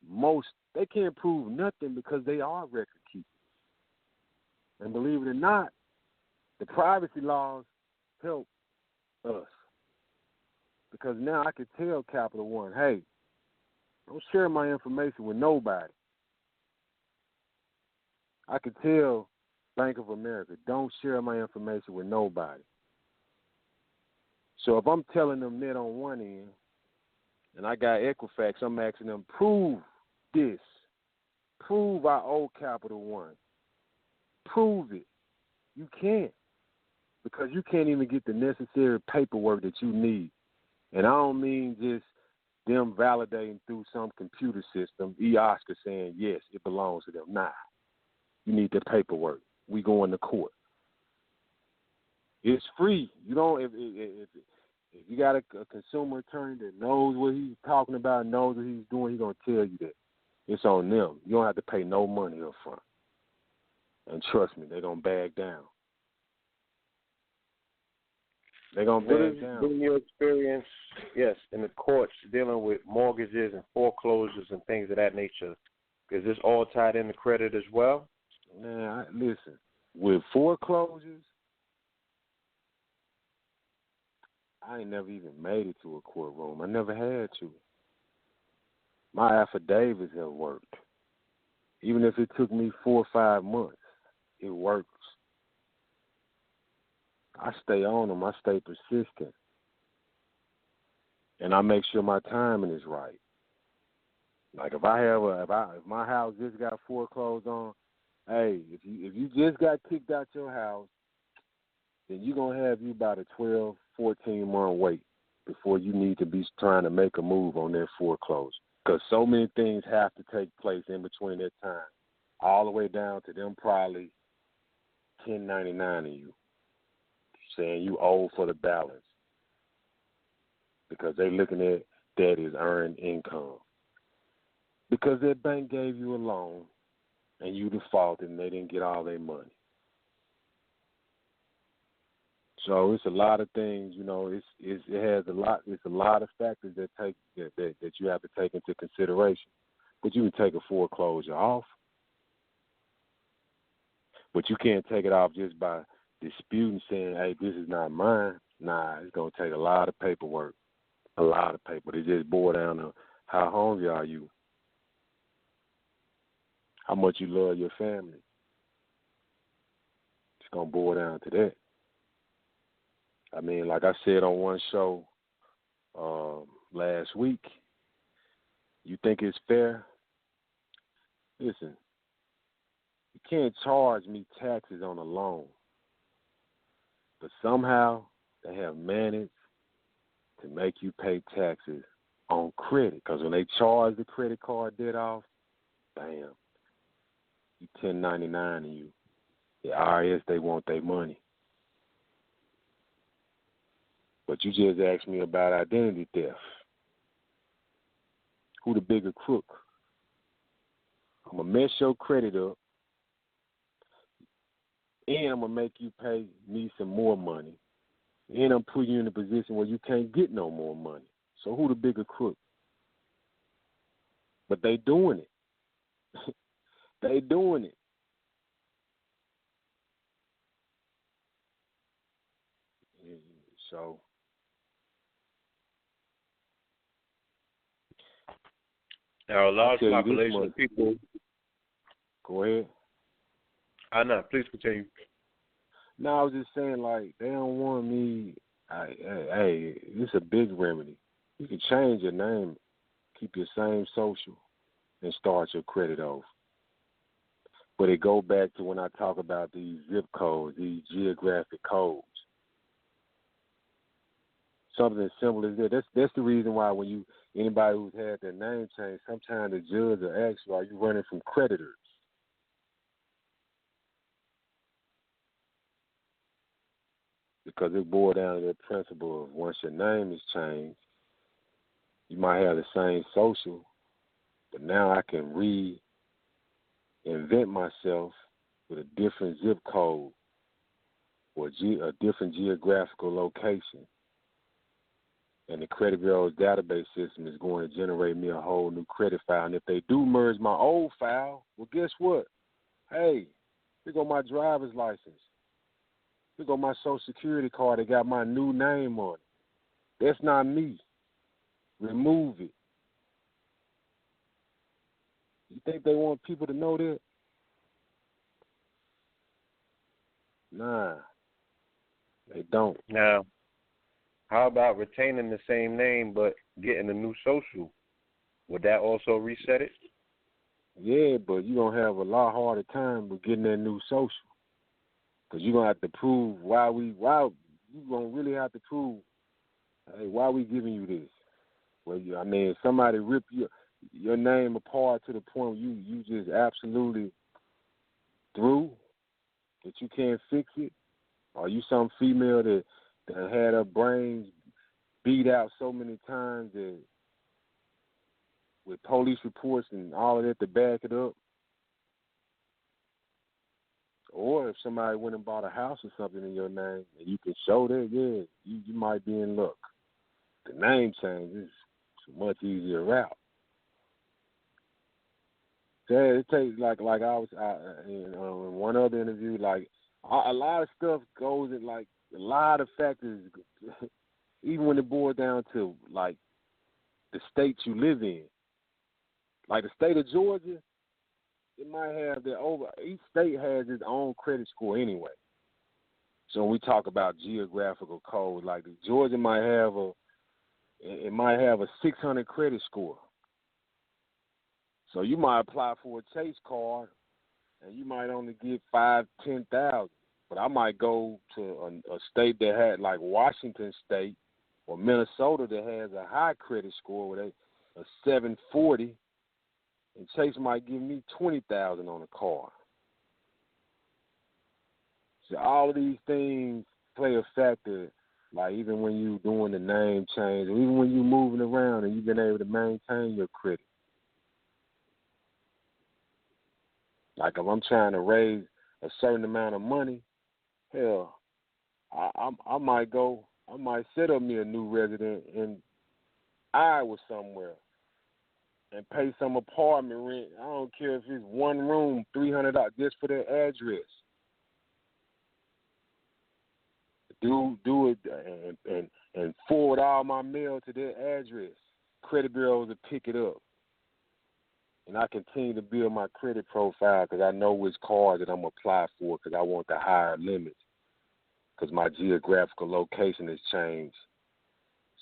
nothing because they are record keepers. And believe it or not, the privacy laws help us. Because now I can tell Capital One, hey, don't share my information with nobody. I can tell Bank of America, don't share my information with nobody. So if I'm telling them that on one end, and I got Equifax, I'm asking them, prove this. Prove I owe Capital One. Prove it. You can't. Because you can't even get the necessary paperwork that you need. And I don't mean just them validating through some computer system, Oscar saying, yes, it belongs to them. Nah. You need the paperwork. We going to court. It's free. You don't if you got a consumer attorney that knows what he's talking about, knows what he's doing, he's gonna tell you that. It's on them. You don't have to pay no money up front. And trust me, they're gonna bag down. They're gonna bag down. What is your experience, yes, in the courts dealing with mortgages and foreclosures and things of that nature? Is this all tied into credit as well? Man, listen, with foreclosures, I ain't never even made it to a courtroom. I never had to. My affidavits have worked. Even if it took me 4 or 5 months, it works. I stay on them. I stay persistent. And I make sure my timing is right. Like if my house just got foreclosed on, hey, if you just got kicked out your house, then you're going to have you about a 12, 14-month wait before you need to be trying to make a move on that foreclosure. Because so many things have to take place in between that time, all the way down to them probably 1099ing you, saying you owe for the balance because they're looking at that as earned income. Because that bank gave you a loan and you defaulted and they didn't get all their money. So it's a lot of things, you know. It has a lot. It's a lot of factors that you have to take into consideration. But you can take a foreclosure off, but you can't take it off just by disputing, saying, "Hey, this is not mine." Nah, it's gonna take a lot of paperwork, a lot of paper. It just boils down to how hungry are you, how much you love your family. It's gonna boil down to that. I mean, like I said on one show last week, you think it's fair? Listen, you can't charge me taxes on a loan, but somehow they have managed to make you pay taxes on credit. Because when they charge the credit card debt off, bam, you 1099 and you, the IRS, they want their money. But you just asked me about identity theft. Who the bigger crook? I'm going to mess your credit up and I'm going to make you pay me some more money, and I'm putting you in a position where you can't get no more money. So who the bigger crook? But they doing it. They doing it. So There are a large population of people. Go ahead. I know. Please continue. No, I was just saying, like, they don't want me. Hey, it's a big remedy. You can change your name, keep your same social, and start your credit off. But it go back to when I talk about these zip codes, these geographic codes. Something as simple as that. That's the reason why when anybody who's had their name changed, sometimes the judge will ask you, are you running from creditors? Because it boils down to the principle of once your name is changed, you might have the same social, but now I can reinvent myself with a different zip code or a different geographical location. And the credit bureau's database system is going to generate me a whole new credit file. And if they do merge my old file, well, guess what? Hey, here go my driver's license. Here go my social security card that got my new name on it. That's not me. Remove it. You think they want people to know that? Nah, they don't. Now, how about retaining the same name but getting a new social? Would that also reset it? Yeah, but you're going to have a lot harder time with getting that new social. Because you're going to have to prove why you're going to really have to prove, hey, why we giving you this? Well, if somebody rip your name apart to the point where you just absolutely through, that you can't fix it, or you some female that had her brains beat out so many times that with police reports and all of that to back it up, or if somebody went and bought a house or something in your name and you can show that, yeah, you might be in luck. The name change is a much easier route. Yeah, it takes like I was in one other interview, like a lot of stuff goes in, like a lot of factors, even when it boils down to like the state you live in. Like the state of Georgia, it might have each state has its own credit score anyway. So when we talk about geographical code, like Georgia might have a 600 credit score. So you might apply for a Chase card, and you might only get 5,000-10,000. But I might go to a state that had like Washington State or Minnesota that has a high credit score with a 740, and Chase might give me 20,000 on a card. So all of these things play a factor. Like even when you doing the name change, or even when you moving around and you've been able to maintain your credit. Like if I'm trying to raise a certain amount of money, hell, I might set up me a new resident in Iowa somewhere and pay some apartment rent. I don't care if it's one room, $300 just for their address. Do it and forward all my mail to their address. Credit bureaus will pick it up. And I continue to build my credit profile because I know which card that I'm going to apply for because I want the higher limit because my geographical location has changed.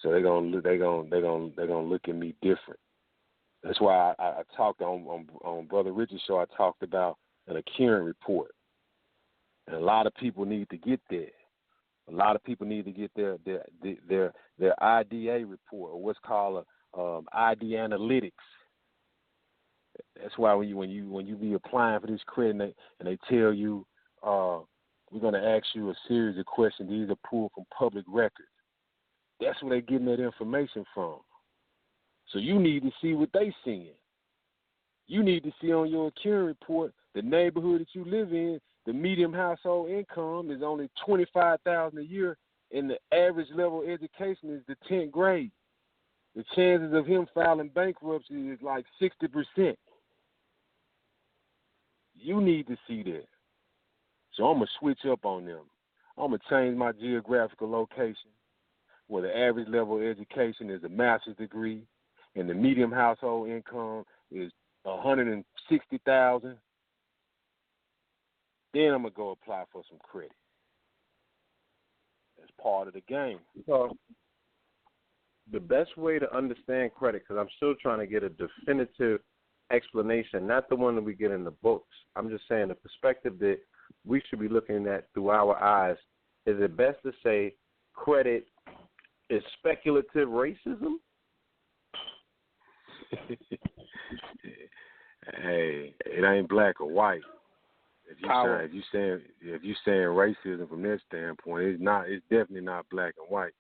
So they're gonna look at me different. That's why I talked on Brother Richard's show. I talked about an Kindred report, and a lot of people need to get that. A lot of people need to get their IDA report, or what's called ID analytics. That's why when you be applying for this credit and they tell you we're going to ask you a series of questions. These are pulled from public records. That's where they're getting that information from. So you need to see what they seeing. You need to see on your Kindred report the neighborhood that you live in. the median household income is only $25,000 a year, and the average level of education is the 10th grade. The chances of him filing bankruptcy is like 60%. You need to see that. So I'm going to switch up on them. I'm going to change my geographical location where the average level of education is a master's degree and the median household income is $160,000. Then I'm going to go apply for some credit. That's part of the game. So the best way to understand credit, because I'm still trying to get a definitive explanation, not the one that we get in the books. I'm just saying the perspective that we should be looking at through our eyes. Is it best to say credit is speculative racism? Hey, it ain't black or white. If you saying racism from that standpoint, it's not. It's definitely not black and white.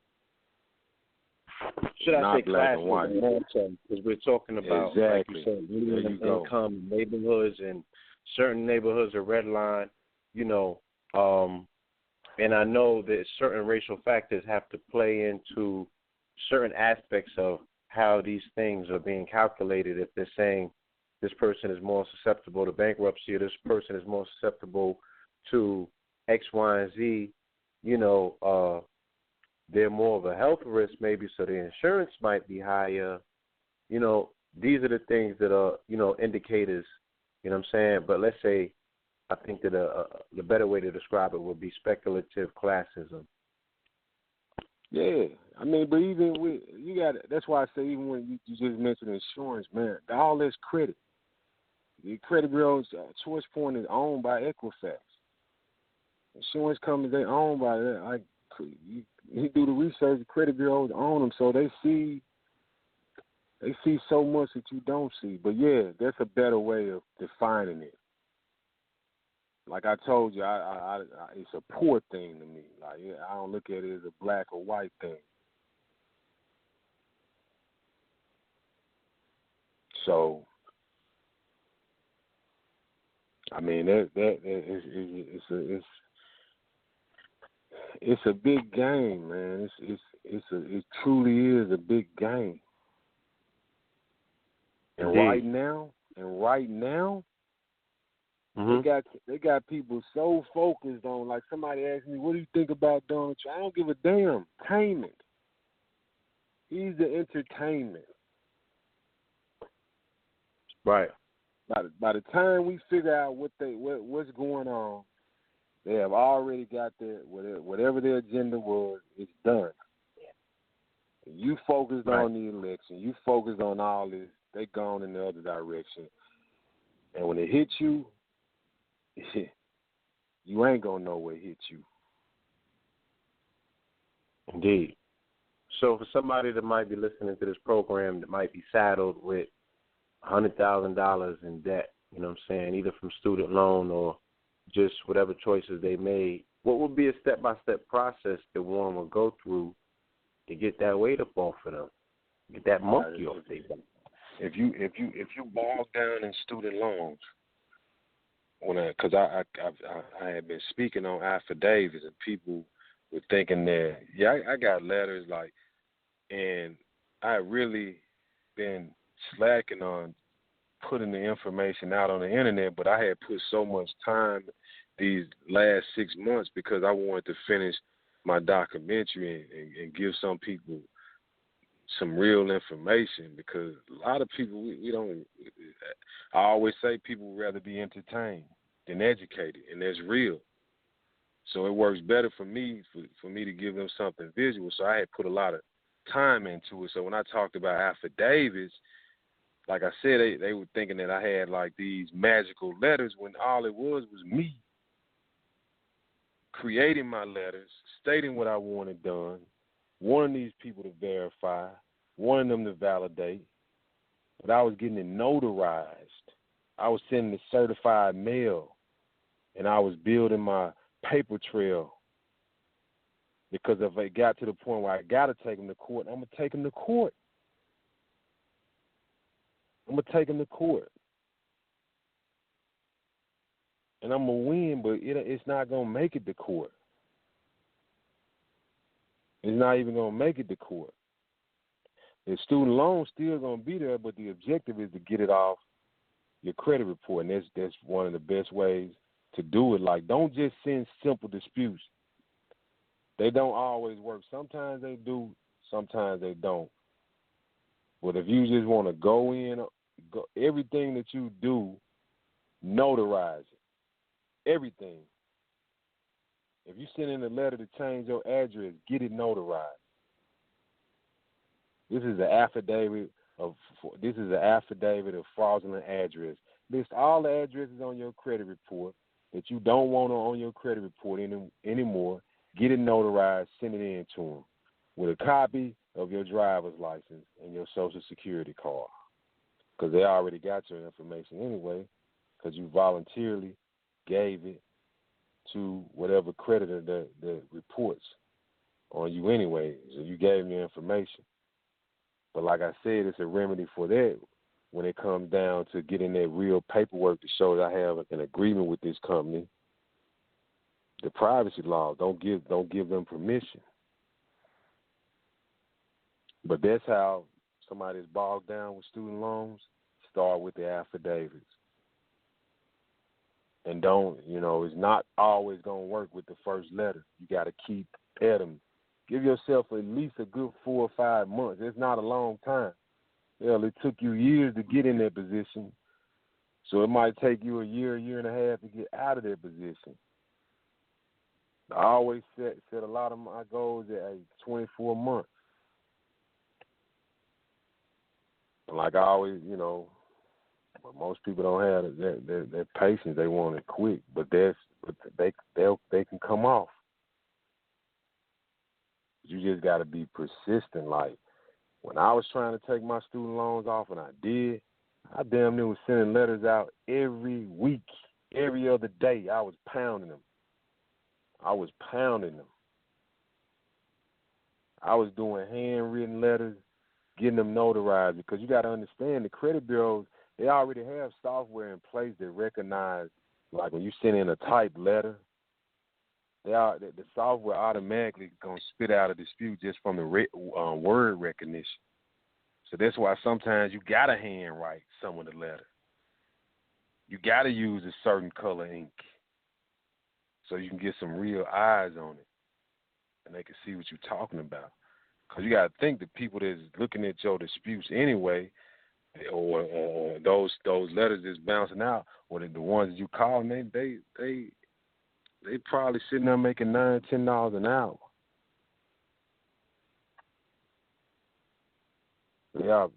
Should I say black and white? Because we're talking about, like you said, minimum income neighborhoods, and certain neighborhoods are redlined, and I know that certain racial factors have to play into certain aspects of how these things are being calculated. If they're saying this person is more susceptible to bankruptcy, or this person is more susceptible to X, Y, and Z, they're more of a health risk maybe, so the insurance might be higher. These are the things that are, indicators, you know what I'm saying? But let's say, I think that the better way to describe it would be speculative classism. Yeah, I mean, but even with, that's why I say even when you just mentioned insurance, man, all this credit. The credit bureau's Choice Point is owned by Equifax. Insurance companies, they owned by that. Like, you do the research, the credit bureaus own them, so they see so much that you don't see. But yeah, that's a better way of defining it. Like I told you, I it's a poor thing to me. Like, I don't look at it as a black or white thing. So, I mean, it's a big game, man. It truly is a big game. And right now, they got people so focused on, like somebody asked me, what do you think about Donald Trump? I don't give a damn. Entertainment. He's the entertainment. Right. By the time we figure out what's going on, they have already got whatever their agenda was, it's done. Yeah. You focused on the election. You focused on all this. They gone in the other direction. And when it hits you, you ain't going to know where it hit you. Indeed. So for somebody that might be listening to this program that might be saddled with $100,000 in debt, you know what I'm saying, either from student loan or just whatever choices they made, what would be a step-by-step process that one would go through to get that weight up off of them, get that monkey off their back? If you bog down in student loans, because I had been speaking on affidavits, and people were thinking that, I got letters like, and I really been slacking on putting the information out on the internet, but I had put so much time these last 6 months because I wanted to finish my documentary and give some people some real information, because a lot of people, we don't, I always say people would rather be entertained than educated, and that's real. So it works better for me to give them something visual. So I had put a lot of time into it. So when I talked about affidavits, like I said, they were thinking that I had like these magical letters, when all it was me creating my letters, stating what I wanted done, wanting these people to verify, wanting them to validate, but I was getting it notarized. I was sending the certified mail, and I was building my paper trail, because if it got to the point where I got to take them to court, I'm going to take them to court. and I'm going to win, but it's not going to make it to court. It's not even going to make it to court. The student loan's still going to be there, but the objective is to get it off your credit report, and that's one of the best ways to do it. Like, don't just send simple disputes. They don't always work. Sometimes they do, sometimes they don't. But if you just want to go in, everything that you do, notarize it. Everything. If you send in a letter to change your address, get it notarized. This is an affidavit of fraudulent address. List all the addresses on your credit report that you don't want on your credit report anymore. Get it notarized, send it in to them with a copy of your driver's license and your Social Security card, because they already got your information anyway, because you voluntarily gave it to whatever creditor that reports on you anyway. So you gave them your information. But like I said, it's a remedy for that when it comes down to getting that real paperwork to show that I have an agreement with this company. The privacy laws, don't give them permission. But that's how somebody's bogged down with student loans. Start with the affidavits. And it's not always going to work with the first letter. You got to keep at them. Give yourself at least a good 4 or 5 months. It's not a long time. Hell, it took you years to get in that position. So it might take you a year and a half to get out of that position. I always set a lot of my goals at 24 months. Like I always, but most people don't have that patience. They want it quick, but they can come off. You just got to be persistent. Like when I was trying to take my student loans off, and I did, I damn near was sending letters out every week, every other day. I was pounding them. I was doing handwritten letters, getting them notarized, because you got to understand the credit bureaus, they already have software in place that recognize, like when you send in a typed letter, the software automatically going to spit out a dispute just from the word recognition. So that's why sometimes you got to handwrite some of the letter. You got to use a certain color ink so you can get some real eyes on it and they can see what you're talking about. Because you got to think the people that's looking at your disputes anyway, or those letters that's bouncing out, or the ones you call, they probably sitting there making $9, $10 an hour.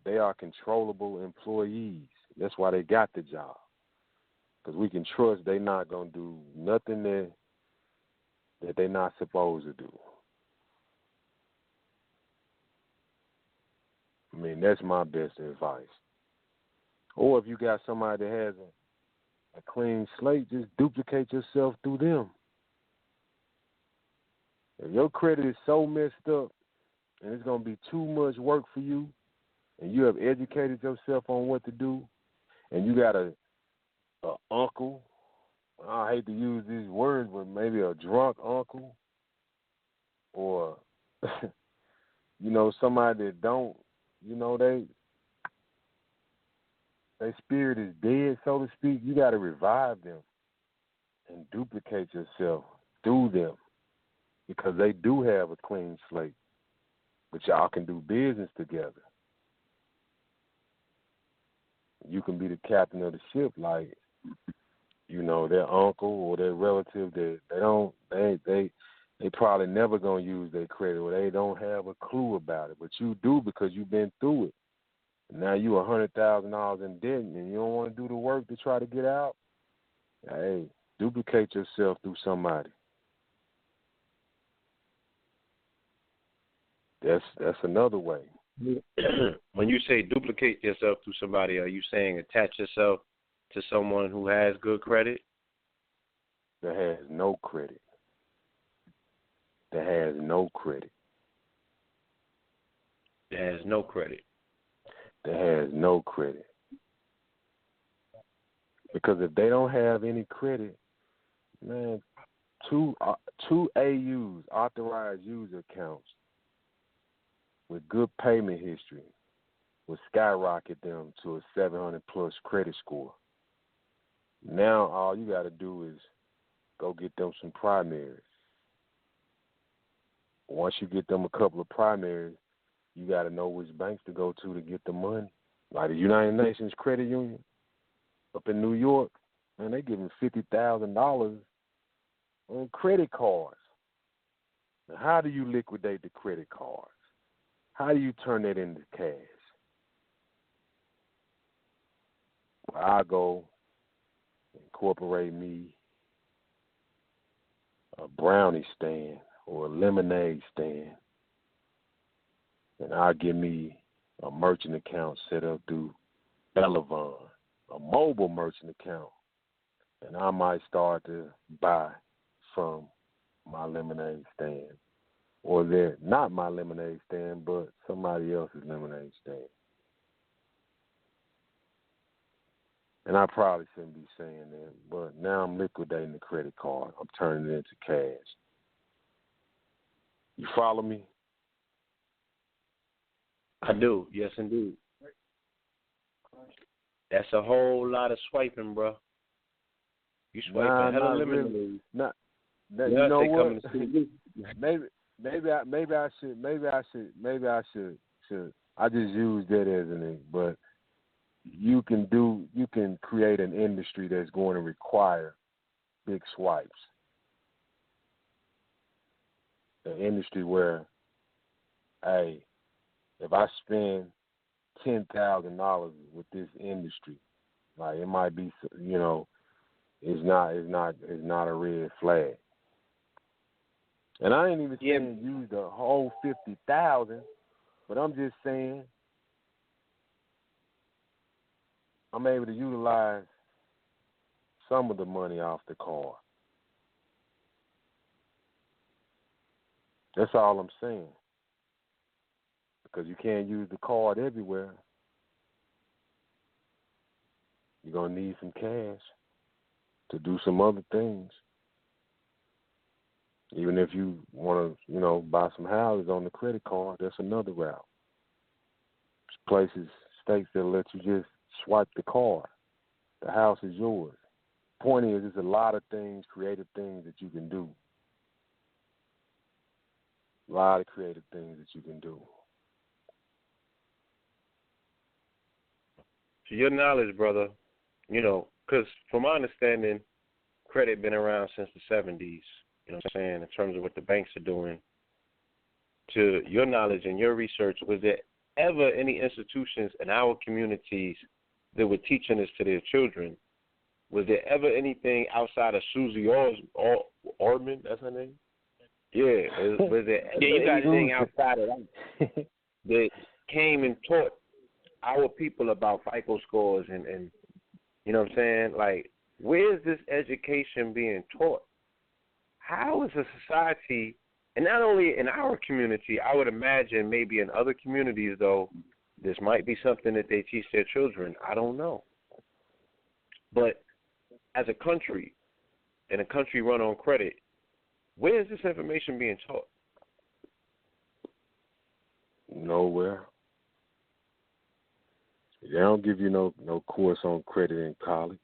They are controllable employees. That's why they got the job, because we can trust they're not gonna do nothing that they're not supposed to do. I mean, that's my best advice. Or if you got somebody that has a clean slate, just duplicate yourself through them. If your credit is so messed up and it's going to be too much work for you, and you have educated yourself on what to do, and you got a uncle, I hate to use these words, but maybe a drunk uncle, or, somebody that don't, their spirit is dead, so to speak, you got to revive them and duplicate yourself through them, because they do have a clean slate, but y'all can do business together. You can be the captain of the ship, like, their uncle or their relative that they probably never gonna use their credit, or they don't have a clue about it, but you do because you've been through it. And now you $100,000 in debt, and you don't want to do the work to try to get out. Hey, duplicate yourself through somebody. That's another way. When you say duplicate yourself through somebody, are you saying attach yourself to someone who has good credit? That has no credit. That has no credit. That has no credit. That has no credit. Because if they don't have any credit, man, two AUs, authorized user accounts, with good payment history would skyrocket them to a 700 plus credit score. Now all you got to do is go get them some primaries. Once you get them a couple of primaries, you got to know which banks to go to get the money. Like the United Nations Credit Union up in New York, man, they giving $50,000 on credit cards. Now, how do you liquidate the credit cards? How do you turn that into cash? Well, I go incorporate me a brownie stand or a lemonade stand, and I'll give me a merchant account set up through Elavon, a mobile merchant account, and I might start to buy from my lemonade stand, or they're not my lemonade stand, but somebody else's lemonade stand. And I probably shouldn't be saying that, but now I'm liquidating the credit card. I'm turning it into cash. You follow me? I do, yes indeed. That's a whole lot of swiping, bro. You swiping hella lemonade. Really. You know what? maybe I should. I just use that as an, but you can create an industry that's going to require big swipes. An industry where, hey, if I spend $10,000 with this industry, like it might be, it's not a red flag. And I ain't even saying use the whole 50,000, but I'm just saying I'm able to utilize some of the money off the card. That's all I'm saying. Because you can't use the card everywhere. You're going to need some cash to do some other things. Even if you want to, buy some houses on the credit card, that's another route. There's places, states that let you just swipe the card. The house is yours. Point is, there's a lot of things, creative things that you can do. A lot of creative things that you can do. To your knowledge, brother, because from my understanding, credit been around since the 70s, you know what I'm saying, in terms of what the banks are doing. To your knowledge and your research, was there ever any institutions in our communities that were teaching this to their children? Was there ever anything outside of Susie Orman, that's her name? Yeah. Was there ever anything outside of that that came and taught our people about FICO scores and you know what I'm saying? Like, where is this education being taught? How is a society, and not only in our community, I would imagine maybe in other communities, though, this might be something that they teach their children. I don't know. But as a country, in a country run on credit, where is this information being taught? Nowhere. They don't give you no course on credit in college.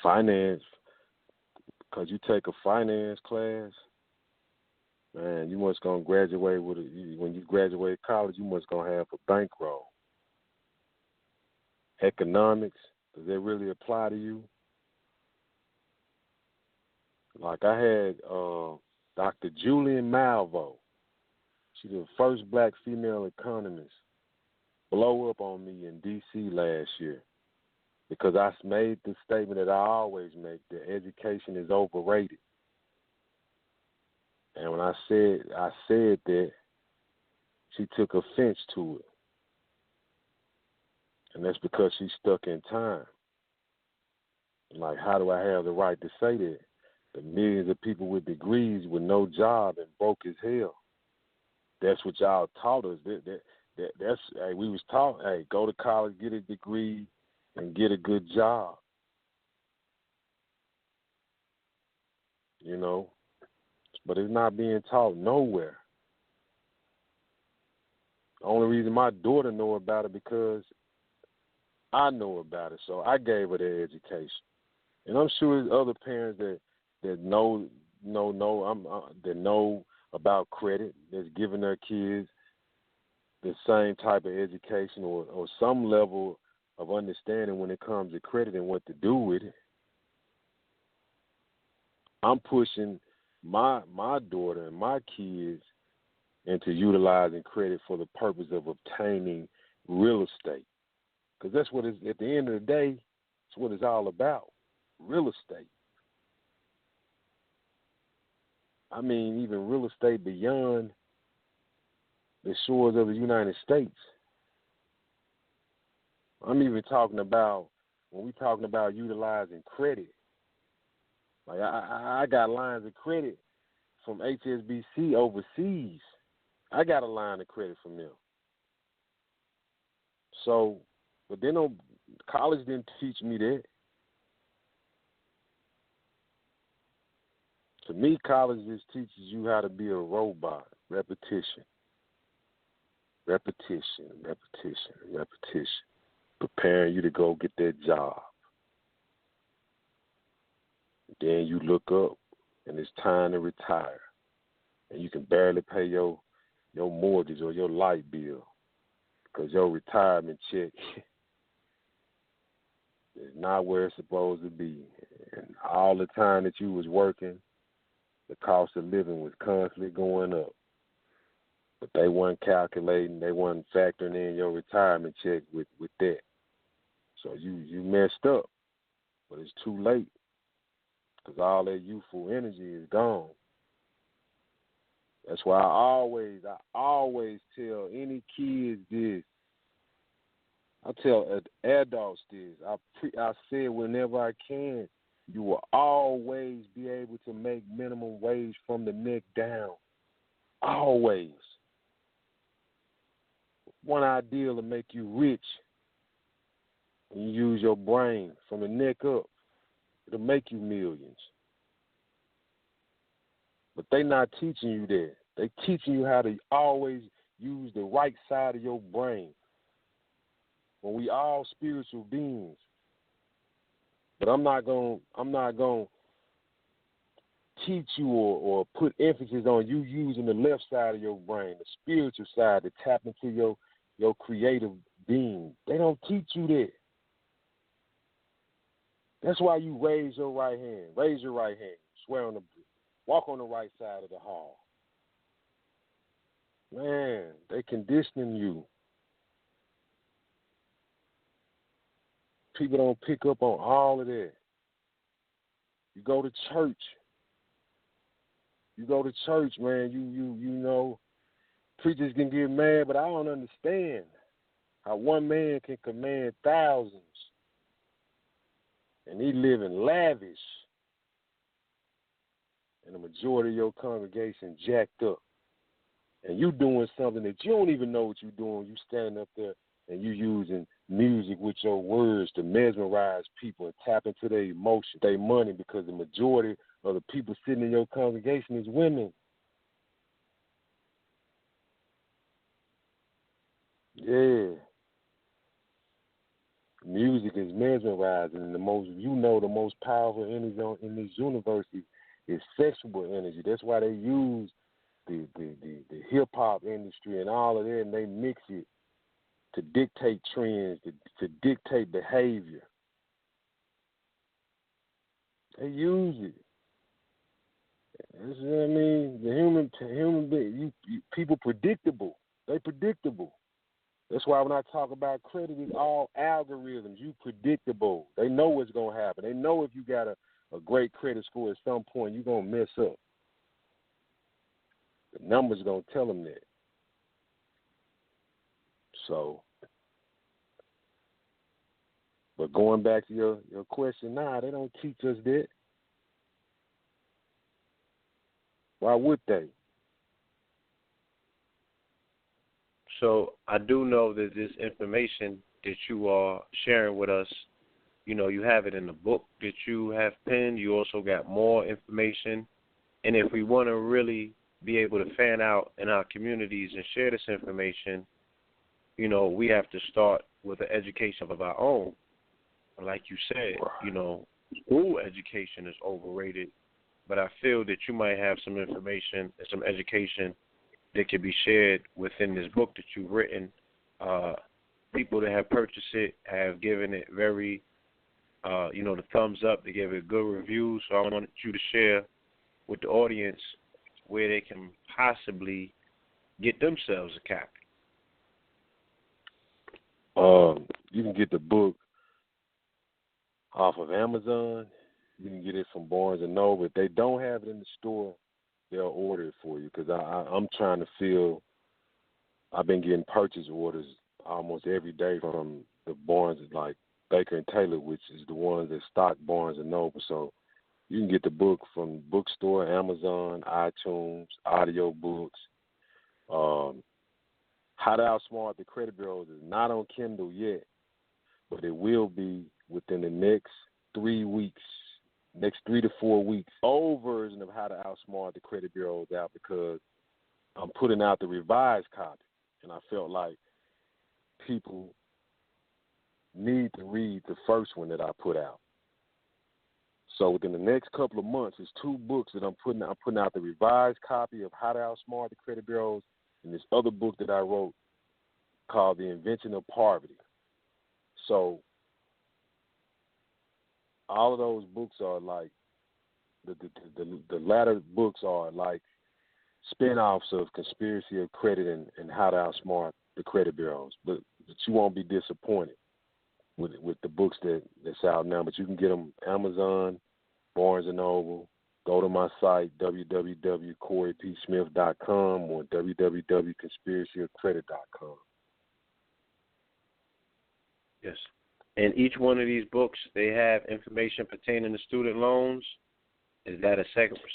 Finance, because you take a finance class, man, you must gonna graduate with it. When you graduate college, you must gonna have a bankroll. Economics, does that really apply to you? Like I had Dr. Julian Malvo. She's the first black female economist blow up on me in D.C. last year because I made the statement that I always make, that education is overrated. And when I said that, she took offense to it. And that's because she's stuck in time. Like, how do I have the right to say that? The millions of people with degrees with no job and broke as hell. That's what y'all taught us. That's hey, we was taught, hey, go to college, get a degree, and get a good job. you know, but it's not being taught nowhere. The only reason my daughter know about it because I know about it, so I gave her the education. And I'm sure there's other parents that know about credit, that's giving their kids the same type of education or some level of understanding when it comes to credit and what to do with it. I'm pushing my daughter and my kids into utilizing credit for the purpose of obtaining real estate. Because that's what it's, at the end of the day, it's what it's all about, real estate. I mean, even real estate beyond the shores of the United States. I'm even talking about, when we're talking about utilizing credit, like I got lines of credit from HSBC overseas. I got a line of credit from them. So, but then college didn't teach me that. To me, college just teaches you how to be a robot. Repetition. Preparing you to go get that job. Then you look up and it's time to retire. And you can barely pay your mortgage or your light bill because your retirement check is not where it's supposed to be. And all the time that you was working, the cost of living was constantly going up. But they weren't calculating, they weren't factoring in your retirement check with that. So you messed up. But it's too late because all that youthful energy is gone. That's why I always tell any kids this. I tell adults this. I say whenever I can, you will always be able to make minimum wage from the neck down. Always. One idea to make you rich. When you use your brain from the neck up, it'll make you millions. But they not teaching you that. They teaching you how to always use the right side of your brain. When we all spiritual beings. But I'm not gonna teach you or put emphasis on you using the left side of your brain, the spiritual side, to tap into your creative being. They don't teach you that. That's why you raise your right hand. Raise your right hand. Swear on the walk on the right side of the hall. Man, they conditioning you. People don't pick up on all of that. You go to church. Man. You know, preachers can get mad, but I don't understand how one man can command thousands, and he living lavish, and the majority of your congregation jacked up, and you doing something that you don't even know what you're doing. You standing up there and you using music with your words to mesmerize people and tap into their emotion, their money, because the majority of the people sitting in your congregation is women. Yeah. Music is mesmerizing, and the most powerful energy in this universe is sexual energy. That's why they use the hip hop industry and all of that, and they mix it to dictate trends, to dictate behavior. They use it. That's what I mean. The human being, people predictable. They predictable. That's why when I talk about credit, it's all algorithms. You predictable. They know what's going to happen. They know if you got a great credit score at some point, you're going to mess up. The numbers are going to tell them that. So, but going back to your question, they don't teach us that. Why would they? So I do know that this information that you are sharing with us, you know, you have it in the book that you have penned. You also got more information And if we want to really be able to fan out in our communities and share this information, you know, we have to start with an education of our own. Like you said, you know, school education is overrated, but I feel that you might have some information and some education that can be shared within this book that you've written. People that have purchased it have given it very, you know, the thumbs up. They gave it good reviews. So I wanted you to share with the audience where they can possibly get themselves a copy. You can get the book off of Amazon. You can get it from Barnes and Noble. If they don't have it in the store, they'll order it for you, because I'm trying to fill. I've been getting purchase orders almost every day from the Barnes, like Baker and Taylor, which is the ones that stock Barnes and Noble. So you can get the book from bookstore, Amazon, iTunes, audio books. How to Outsmart the Credit Bureaus is not on Kindle yet, but it will be within the next 3 weeks, next 3 to 4 weeks. Old version of How to Outsmart the Credit Bureaus out, because I'm putting out the revised copy, and I felt like people need to read the first one that I put out. So within the next couple of months, there's 2 books that I'm putting out the revised copy of How to Outsmart the Credit Bureaus, and this other book that I wrote called The Invention of Poverty. So all of those books are like, the latter books are like spin-offs of Conspiracy of Credit and How to Outsmart the Credit Bureaus. But you won't be disappointed with the books that's out now. But you can get them Amazon, Barnes & Noble. Go to my site, www.coreypsmith.com or www.conspiracyofcredit.com. Yes. And each one of these books, they have information pertaining to student loans. Is that a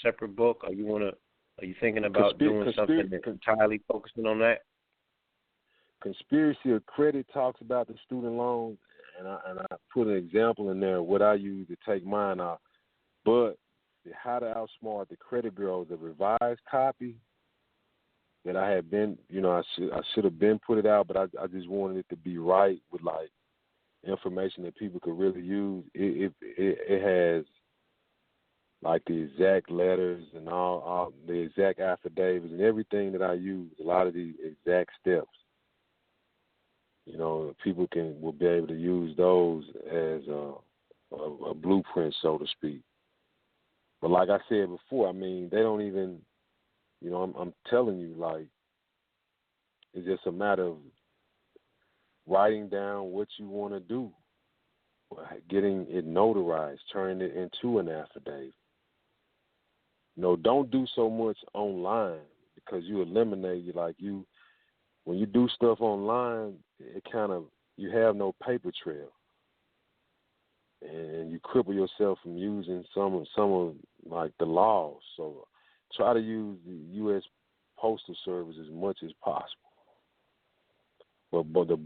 separate book? Are you thinking about doing something that's entirely focusing on that? Conspiracy of Credit talks about the student loans, and I put an example in there of what I use to take mine out. But the How to Outsmart the Credit Bureau, the revised copy that I had been, I should have been put it out, but I just wanted it to be right with like information that people could really use. It has like the exact letters and all the exact affidavits and everything that I use. A lot of the exact steps. People will be able to use those as a blueprint, so to speak. But like I said before, I mean, they don't even, I'm telling you, like, it's just a matter of writing down what you want to do, getting it notarized, turning it into an affidavit. Don't do so much online, because you eliminate, when you do stuff online, you have no paper trail. And you cripple yourself from using some of like the laws. So try to use the U.S. Postal Service as much as possible. But the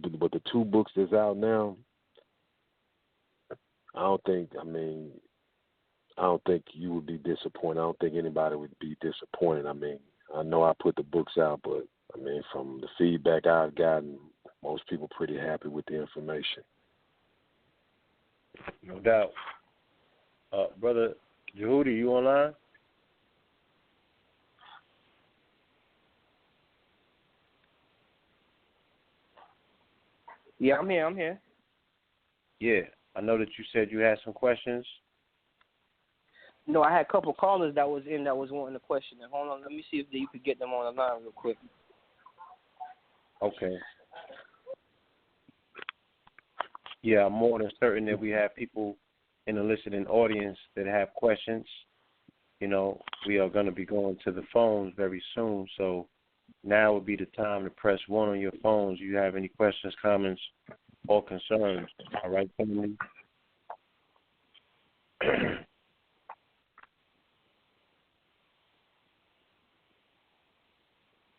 2 books that's out now, I don't think you would be disappointed. I don't think anybody would be disappointed. I mean, I know I put the books out, but I mean, from the feedback I've gotten, most people pretty happy with the information. No doubt. Brother Jehudi, you online? Yeah, I'm here. Yeah. I know that you said you had some questions. No, I had a couple callers that was wanting a question. Hold on, let me see if you could get them on the line real quick. Okay. Yeah, I'm more than certain that we have people in the listening audience that have questions. We are going to be going to the phones very soon, so now would be the time to press 1 on your phones. You have any questions, comments, or concerns? All right, family?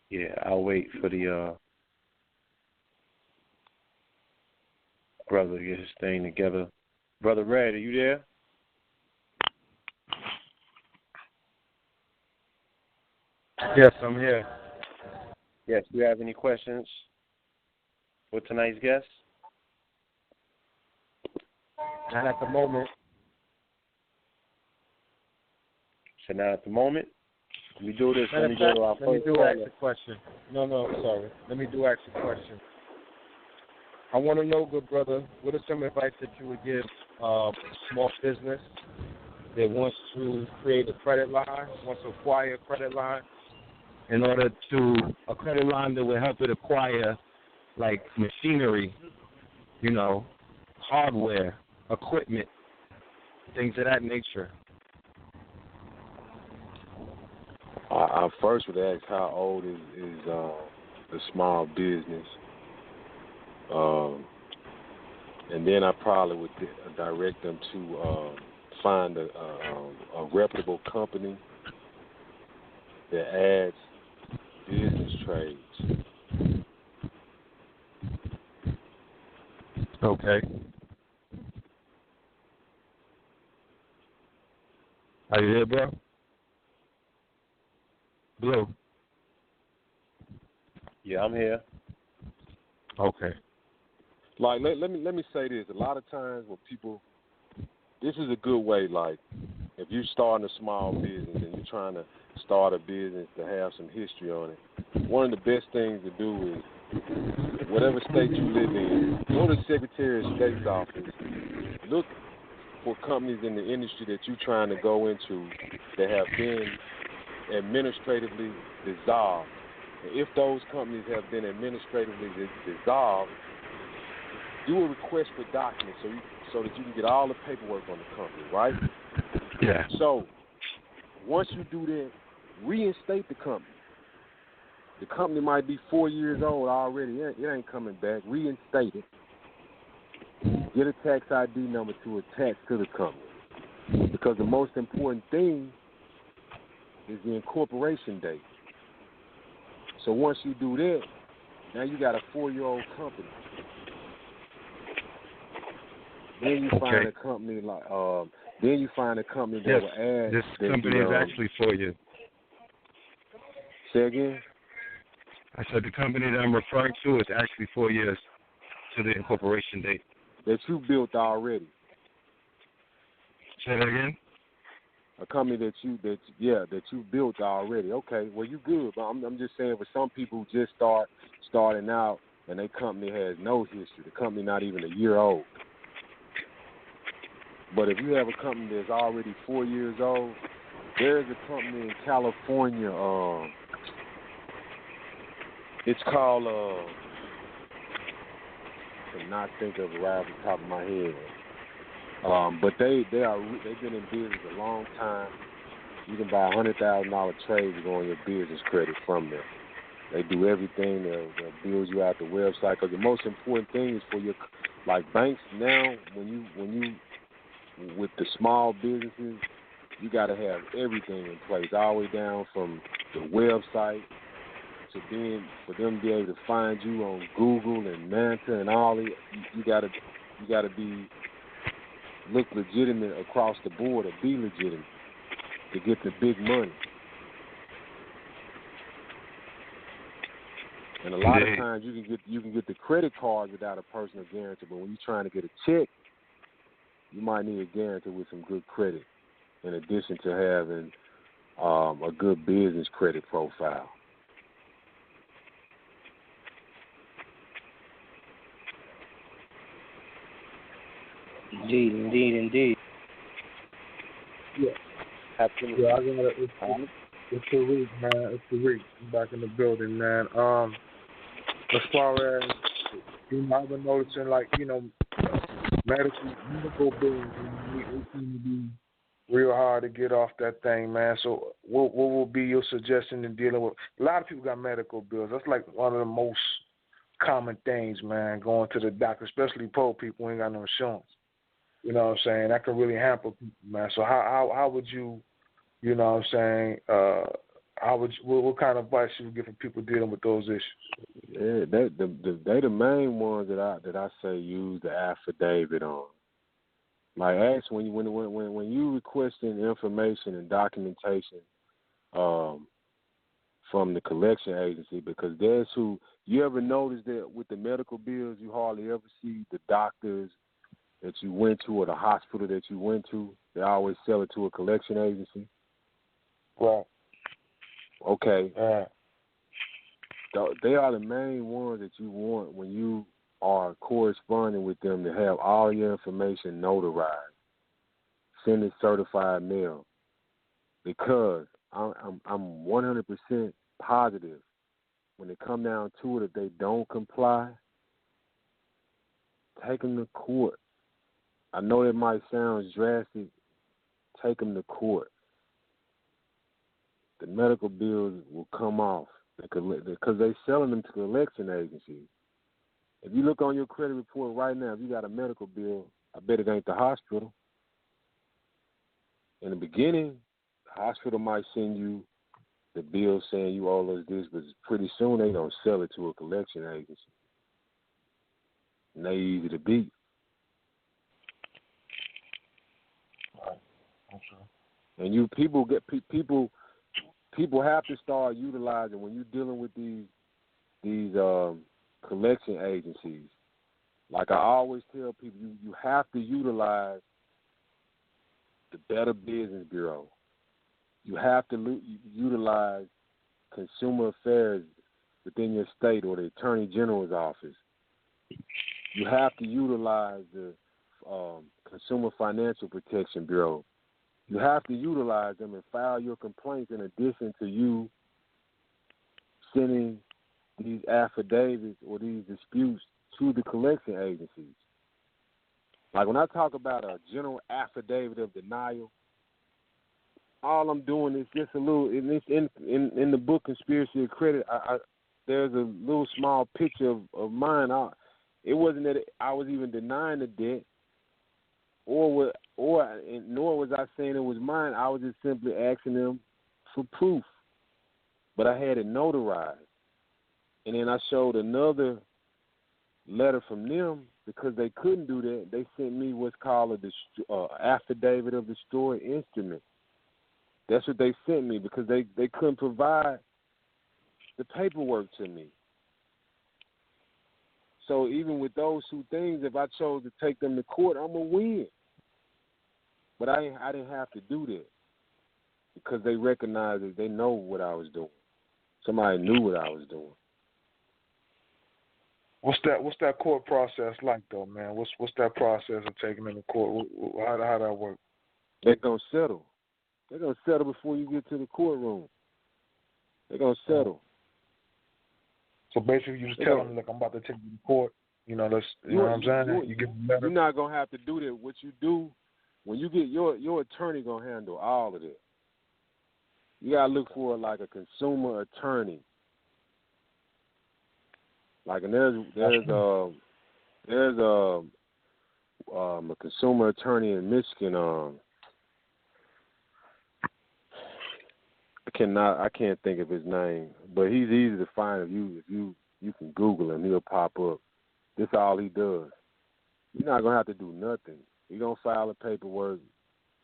Yeah, I'll wait for the brother to get his thing together. Brother Red, are you there? Yes, I'm here. Yes, do you have any questions for tonight's guest? Not at the moment. So now at the moment, we do this. Let me ask a question. No, sorry. Let me ask a question. I want to know, good brother, what is some advice that you would give small business that wants to create a credit line, wants to acquire a credit line, in order to a credit line that will help it acquire, like, machinery, hardware, equipment, things of that nature? I first would ask how old is the small business, and then I probably would direct them to find a reputable company that adds business trades. Okay. Are you there, bro? Blue. Yeah, I'm here. Okay. Like, let me say this. A lot of times when people, this is a good way, like, if you're starting a small business and you're trying to start a business to have some history on it, one of the best things to do is, whatever state you live in, go to the Secretary of State's office, look for companies in the industry that you're trying to go into that have been administratively dissolved. And if those companies have been administratively dissolved, do a request for documents so that you can get all the paperwork on the company, right? Yeah. So once you do that, reinstate the company. The company might be 4 years old already. It ain't coming back. Reinstate it. Get a tax ID number to attach to the company. Because the most important thing is the incorporation date. So once you do that, now you got a 4-year-old company. Then you find a company like then you find a company that will add. This company is actually 4 years. Say again? I said the company that I'm referring to is actually 4 years to the incorporation date. That you built already. Say that again? A company that you built already. Okay, well you good, but I'm just saying for some people who just starting out and their company has no history, the company not even a year old. But if you have a company that's already 4 years old, there's a company in California. It's called. I cannot think of it right off the top of my head. But they've been in business a long time. You can buy $100,000 trades to go on your business credit from them. They do everything. They'll build you out the website. Because the most important thing is for your, like banks now, when you with the small businesses, you got to have everything in place, all the way down from the website to for them to be able to find you on Google and Manta and all it. You got to look legitimate across the board or be legitimate to get the big money. And a lot of times you can get the credit card without a personal guarantee, but when you're trying to get a check, you might need a guarantee with some good credit, in addition to having a good business credit profile. Indeed. Yeah. Absolutely. Yeah, it's Tariq, man. It's Tariq. I'm back in the building, man. As far as, I've been noticing, like, medical bills, it seem to be real hard to get off that thing, man. So what will be your suggestion in dealing with, a lot of people got medical bills. That's like one of the most common things, man, going to the doctor, especially poor people who ain't got no insurance. You know what I'm saying? That can really hamper people, man. So how would you, you know what I'm saying, what kind of advice should you give for people dealing with those issues? Yeah, they the main ones that I say use the affidavit on. Like, ask when you requesting information and documentation from the collection agency, because there's who you ever notice that with the medical bills, you hardly ever see the doctors that you went to or the hospital that you went to. They always sell it to a collection agency. Right. Okay. Yeah. They are the main ones that you want when you are corresponding with them, to have all your information notarized. Send it certified mail, because I'm 100% positive when it come down to it, if they don't comply, take them to court. I know it might sound drastic. Take them to court. The medical bills will come off because they're selling them to collection agencies. If you look on your credit report right now, if you got a medical bill, I bet it ain't the hospital. In the beginning, the hospital might send you the bill saying you owe us this, but pretty soon they gonna sell it to a collection agency. And they easy to beat. Right. I'm sure. And people have to start utilizing, when you're dealing with these collection agencies. Like I always tell people, you have to utilize the Better Business Bureau. You have to utilize consumer affairs within your state or the Attorney General's office. You have to utilize the Consumer Financial Protection Bureau. You have to utilize them and file your complaints, in addition to you sending these affidavits or these disputes to the collection agencies. Like when I talk about a general affidavit of denial, all I'm doing is just a little, in the book Conspiracy of Credit, there's a little small picture of mine. It wasn't that I was even denying the debt, nor was I saying it was mine. I was just simply asking them for proof. But I had it notarized. And then I showed another letter from them, because they couldn't do that. They sent me what's called a affidavit of destroyed instrument. That's what they sent me, because they couldn't provide the paperwork to me. So even with those two things, if I chose to take them to court, I'm going to win. But I didn't have to do that, because they recognized that they know what I was doing. Somebody knew what I was doing. What's that court process like, though, man? What's that process of taking them to court? How that work? They're going to settle. They're going to settle before you get to the courtroom. They're going to settle. So basically, you just tell them, look, I'm about to take you to court. You know what I'm saying? You get the letter. You're not going to have to do that. What you do, when you get your attorney going to handle all of that. You got to look for like a consumer attorney. Like, and there's a consumer attorney in Michigan. I can't think of his name, but he's easy to find. If you can Google him, he'll pop up. This is all he does. You're not gonna have to do nothing. You're gonna file the paperwork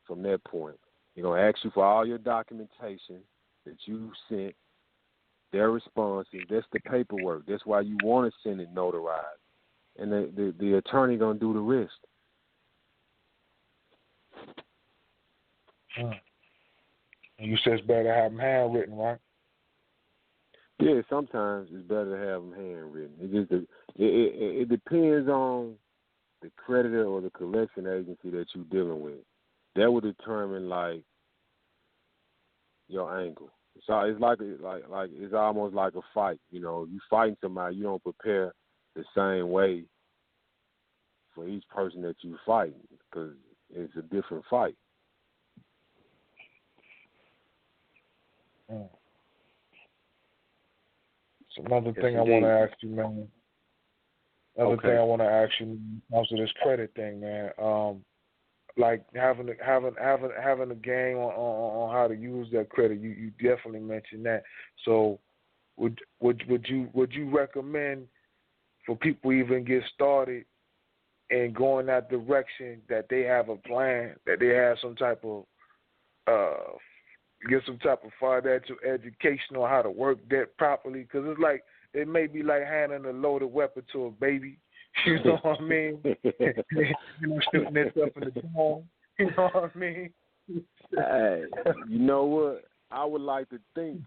from that point. He's gonna ask you for all your documentation that you sent. Their responses. That's the paperwork. That's why you want to send it notarized, and the attorney gonna do the rest. And you said it's better to have them handwritten, right? Yeah, sometimes it's better to have them handwritten. It depends on the creditor or the collection agency that you're dealing with. That will determine like your angle. So it's like it's almost like a fight. You know, you fighting somebody, you don't prepare the same way for each person that you fighting, because it's a different fight. So another thing I want to ask you, man. Thing I want to ask you also this credit thing, man. Like having a game on how to use that credit. You definitely mentioned that. So would you recommend for people even get started and go in that direction, that they have a plan, that they have some type of get some type of financial education on how to work debt properly, because it's like it may be like handing a loaded weapon to a baby. You know what I mean? Shooting itself in the dome. You know what I mean? Hey, you know what? I would like to think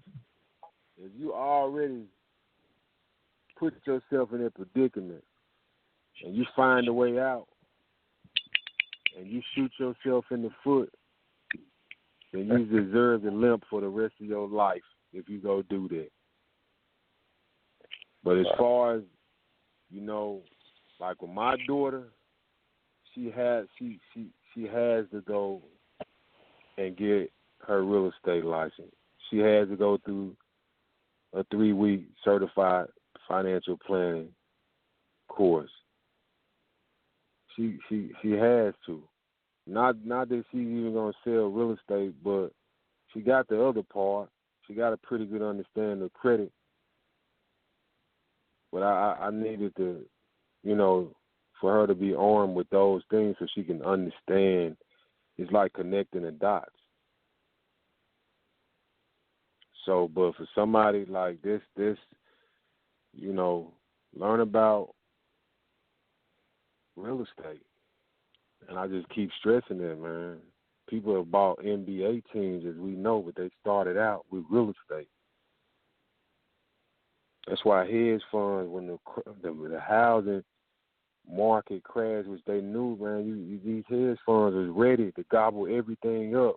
if you already put yourself in a predicament and you find a way out and you shoot yourself in the foot, then you deserve to limp for the rest of your life if you go do that. But as far as, you know, like with my daughter, she has to go and get her real estate license. She has to go through a 3-week certified financial planning course. She has to. Not that she's even gonna sell real estate, but she got the other part. She got a pretty good understanding of credit. But I needed to, you know, for her to be armed with those things so she can understand. It's like connecting the dots. So, but for somebody like this, you know, learn about real estate. And I just keep stressing that, man. People have bought NBA teams, as we know, but they started out with real estate. That's why hedge funds, when the housing market crashed, which they knew, man, these hedge funds was ready to gobble everything up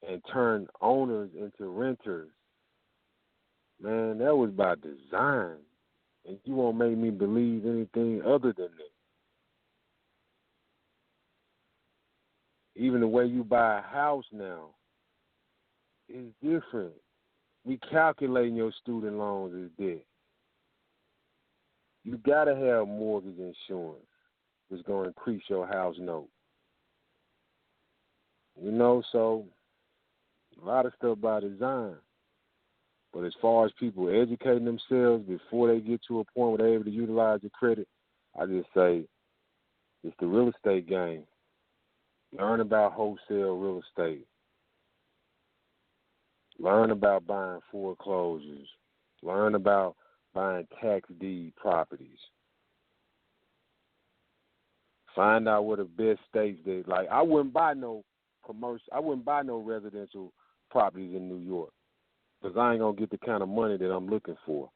and turn owners into renters. Man, that was by design. And you won't make me believe anything other than that. Even the way you buy a house now is different. We calculating your student loans as debt. You got to have mortgage insurance that's going to increase your house note. You know, so a lot of stuff by design. But as far as people educating themselves before they get to a point where they're able to utilize the credit, I just say it's the real estate game. Learn about wholesale real estate. Learn about buying foreclosures. Learn about buying tax deed properties. Find out what the best states they like. I wouldn't buy no residential properties in New York because I ain't gonna get the kind of money that I'm looking for.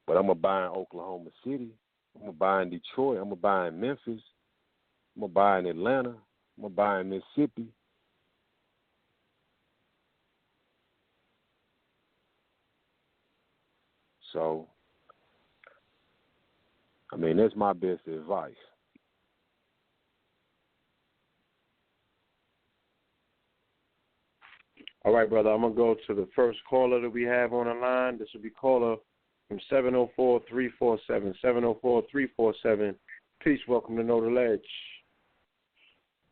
But I'm gonna buy in Oklahoma City. I'm gonna buy in Detroit. I'm gonna buy in Memphis. I'm gonna buy in Atlanta. I'm gonna buy in Mississippi. So, I mean, that's my best advice. All right, brother, I'm going to go to the first caller that we have on the line. This will be caller from 704-347. 704-347. Peace, welcome to Know the Ledge.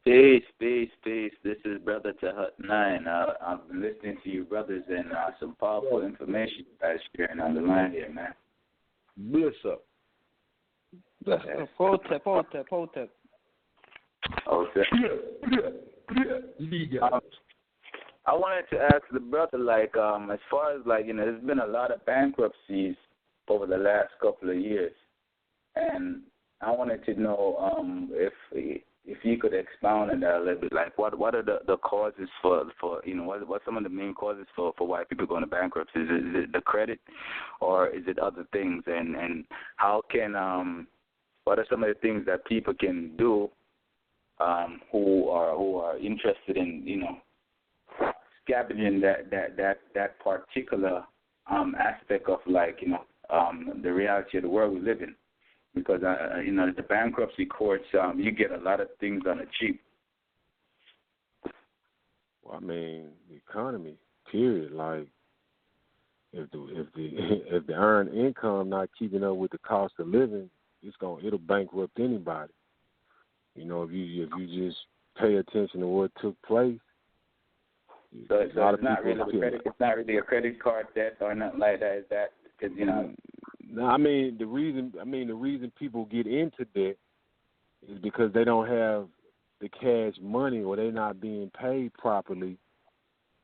Peace. This is Brother Tahat 9. I've been listening to you, brothers, and some powerful information you guys sharing on the line here, man. Bless up. Hotep. I wanted to ask the brother, like, as far as, like, you know, there's been a lot of bankruptcies over the last couple of years, and I wanted to know if you could expound on that a little bit, like what are the causes for you know, what some of the main causes for why people go into bankruptcy? Is it the credit, or is it other things? And how can what are some of the things that people can do who are interested in, you know, scavenging that particular aspect of, like, you know, the reality of the world we live in? Because, you know, the bankruptcy courts, you get a lot of things on the cheap. Well, I mean, the economy, period. Like, if the earned income not keeping up with the cost of living, it'll bankrupt anybody. You know, if you just pay attention to what took place. So it's not really a credit card debt or nothing like that. Is that because, you know? No, I mean the reason people get into debt is because they don't have the cash money, or they're not being paid properly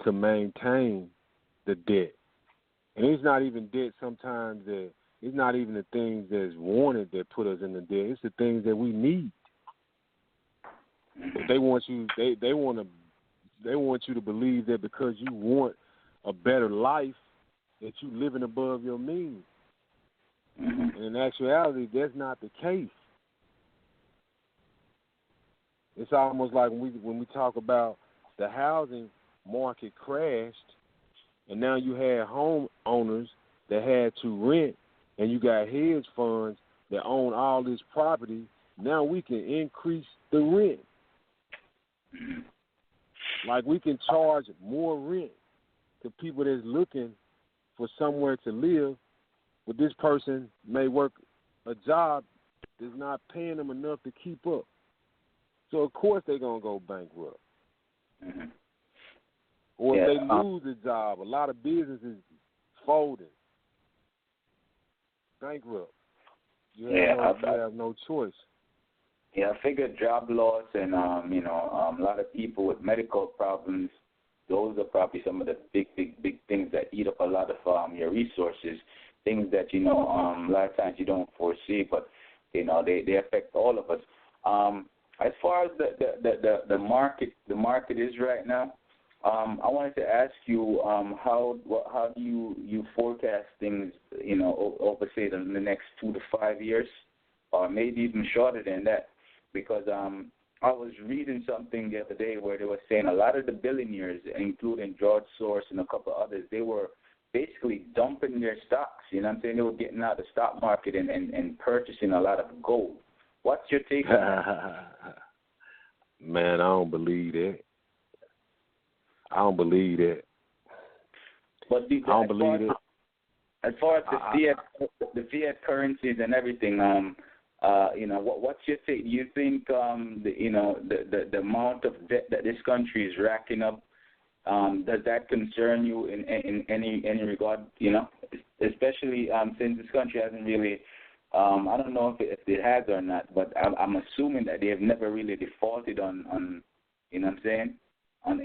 to maintain the debt. And it's not even debt sometimes that it's not even the things that's wanted that put us in the debt. It's the things that we need. But they want you they want you to believe that because you want a better life that you living above your means. And in actuality, that's not the case. It's almost like when we talk about the housing market crashed, and now you had homeowners that had to rent, and you got hedge funds that own all this property. Now we can increase the rent. Like we can charge more rent to people that's looking for somewhere to live, but this person may work a job that's not paying them enough to keep up. So of course they're gonna go bankrupt. Or if they lose a job, a lot of businesses folding, bankrupt. You have no choice. Yeah, I figured job loss and a lot of people with medical problems. Those are probably some of the big things that eat up a lot of your resources. Things that a lot of times you don't foresee, but they affect all of us. As far as the market is right now, I wanted to ask you how do you forecast things over say the next 2 to 5 years, or maybe even shorter than that, because I was reading something the other day where they were saying a lot of the billionaires, including George Soros and a couple of others, they were basically dumping their stocks. You know what I'm saying? They were getting out of the stock market and purchasing a lot of gold. What's your take on that? Man, I don't believe that. I don't believe that. But I don't believe it. As far as the fiat currencies and everything, what's your take? Do you think the amount of debt that this country is racking up, does that concern you in any regard? Especially since this country hasn't really, I don't know if it has or not, but I'm assuming that they have never really defaulted on you know what I'm saying, on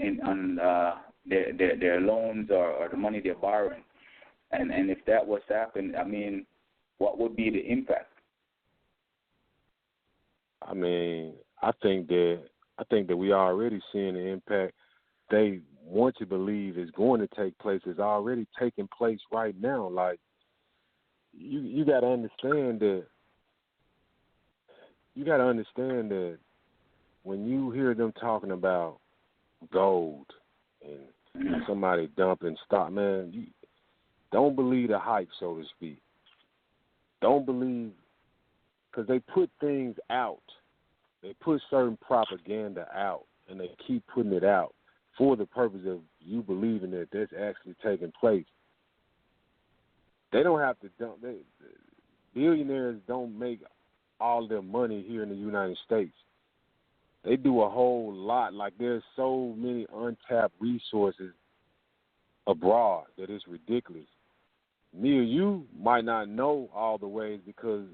their loans or the money they're borrowing. And if that was to happen, I mean, what would be the impact? I mean, I think that we are already seeing the impact. They want to believe is going to take place. It's already taking place right now. Like you got to understand that. You got to understand that when you hear them talking about gold and somebody dumping stock, man, you don't believe the hype, so to speak. Don't believe, because they put things out. They put certain propaganda out, and they keep putting it out for the purpose of you believing that that's actually taking place. They don't have to dump. Billionaires don't make all their money here in the United States. They do a whole lot. Like there's so many untapped resources abroad that it's ridiculous. Me or you might not know all the ways because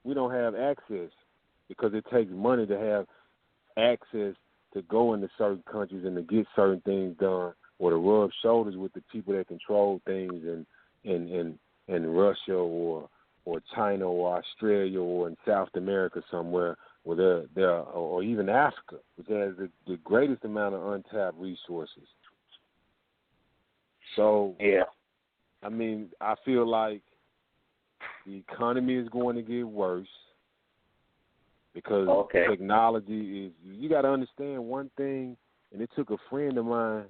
we don't have access, because it takes money to have access to go into certain countries and to get certain things done, or to rub shoulders with the people that control things in Russia or China or Australia or in South America somewhere, where they're or even Africa, which has the greatest amount of untapped resources. So, yeah, I mean, I feel like the economy is going to get worse because technology is, you got to understand one thing, and it took a friend of mine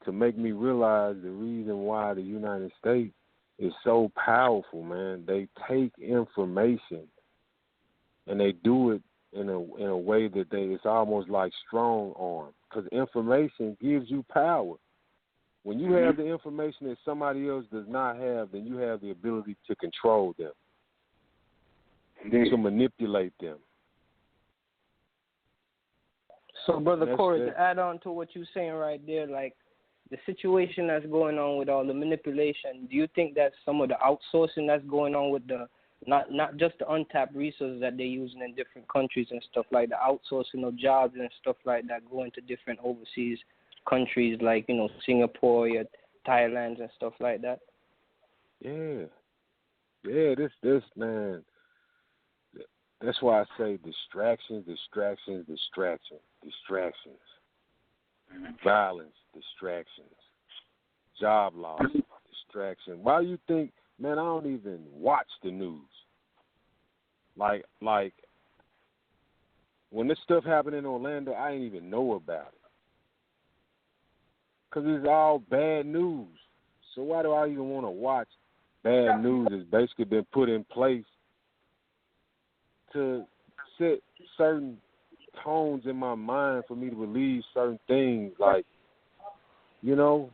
to make me realize the reason why the United States is so powerful, man. They take information and they do it in a way that it's almost like strong arm, because information gives you power. When you have the information that somebody else does not have, then you have the ability to control them, to manipulate them. So, Brother Corey, to add on to what you're saying right there, like the situation that's going on with all the manipulation, do you think that some of the outsourcing that's going on with the, not just the untapped resources that they're using in different countries and stuff like the outsourcing of jobs and stuff like that going to different overseas countries like, you know, Singapore, your Thailand and stuff like that. Yeah. Yeah, this man, that's why I say distractions. Violence, distractions. Job loss, distraction. Why you think, man, I don't even watch the news. Like when this stuff happened in Orlando, I didn't even know about it. Because it's all bad news. So why do I even want to watch bad news? It's basically been put in place to set certain tones in my mind for me to believe certain things. Like, you know,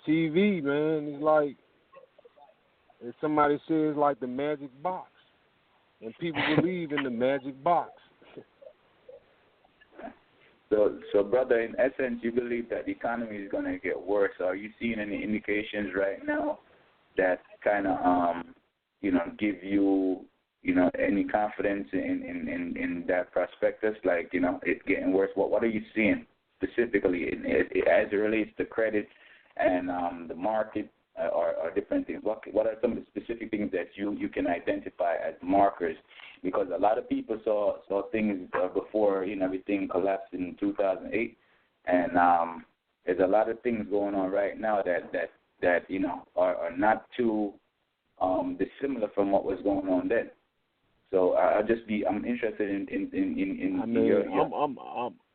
TV, man, it's like, as somebody says, like the magic box. And people believe in the magic box. So, brother, in essence, you believe that the economy is going to get worse. Are you seeing any indications right now that kind of, give you, any confidence in that prospectus? Like, it's getting worse. What are you seeing specifically as it relates to credit and the market or different things? What are some of the specific things that you can identify as markers? Because a lot of people saw things before everything collapsed in 2008, and there's a lot of things going on right now that are not too dissimilar from what was going on then. So I'm interested in. I mean,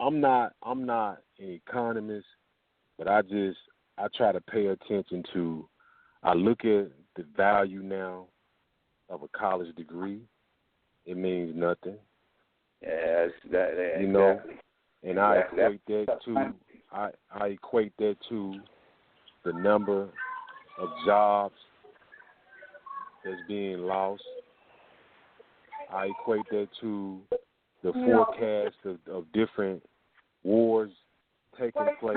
I'm not an economist, but I try to pay attention to. I look at the value now of a college degree. It means nothing. Yes, exactly. And I equate that to I equate that to the number of jobs that's being lost. I equate that to the forecast of different wars taking place.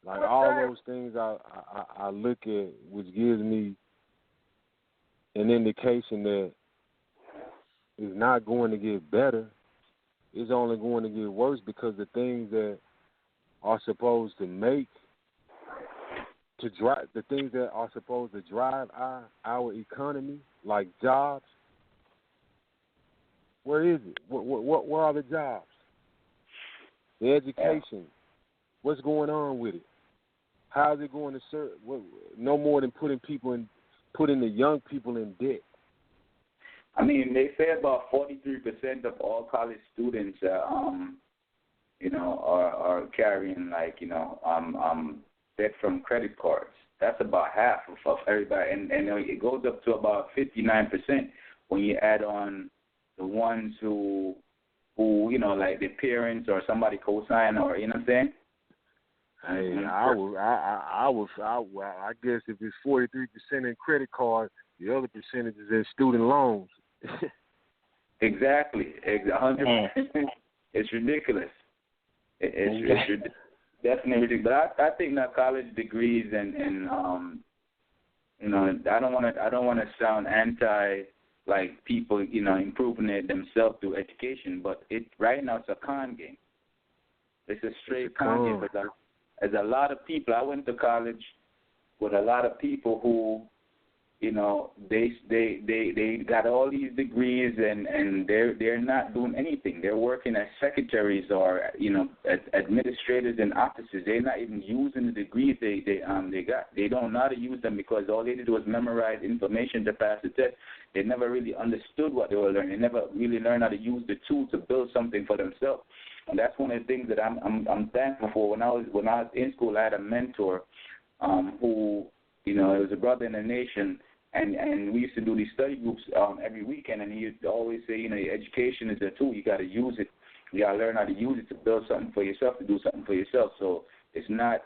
Like all those things I look at, which gives me an indication that it's not going to get better. It's only going to get worse because the things that are supposed to drive the things that are supposed to drive our economy, like jobs. Where is it? Where are the jobs? The education. What's going on with it? How is it going to serve? No more than putting the young people in debt. I mean, they say about 43% of all college students, are carrying debt from credit cards. That's about half of everybody, and it goes up to about 59% when you add on the ones who like their parents or somebody co-sign, or you know what I'm saying. Hey, I guess if it's 43% in credit cards, the other percentage is in student loans. Exactly, 100%. It's ridiculous. It's definitely ridiculous. But I think that college degrees and I don't want to sound anti like people improving it themselves through education, but right now it's a con game. It's a straight con game. But there's a lot of people. I went to college with a lot of people who, they got all these degrees and they're not doing anything. They're working as secretaries or as administrators in offices. They're not even using the degrees they got. They don't know how to use them because all they did was memorize information to pass the test. They never really understood what they were learning. They never really learned how to use the tool to build something for themselves. And that's one of the things that I'm thankful for. When I was in school, I had a mentor who, it was a brother in the nation, and we used to do these study groups every weekend, and he used to always say, education is a tool. You got to use it. You got to learn how to use it to build something for yourself, to do something for yourself. So that's not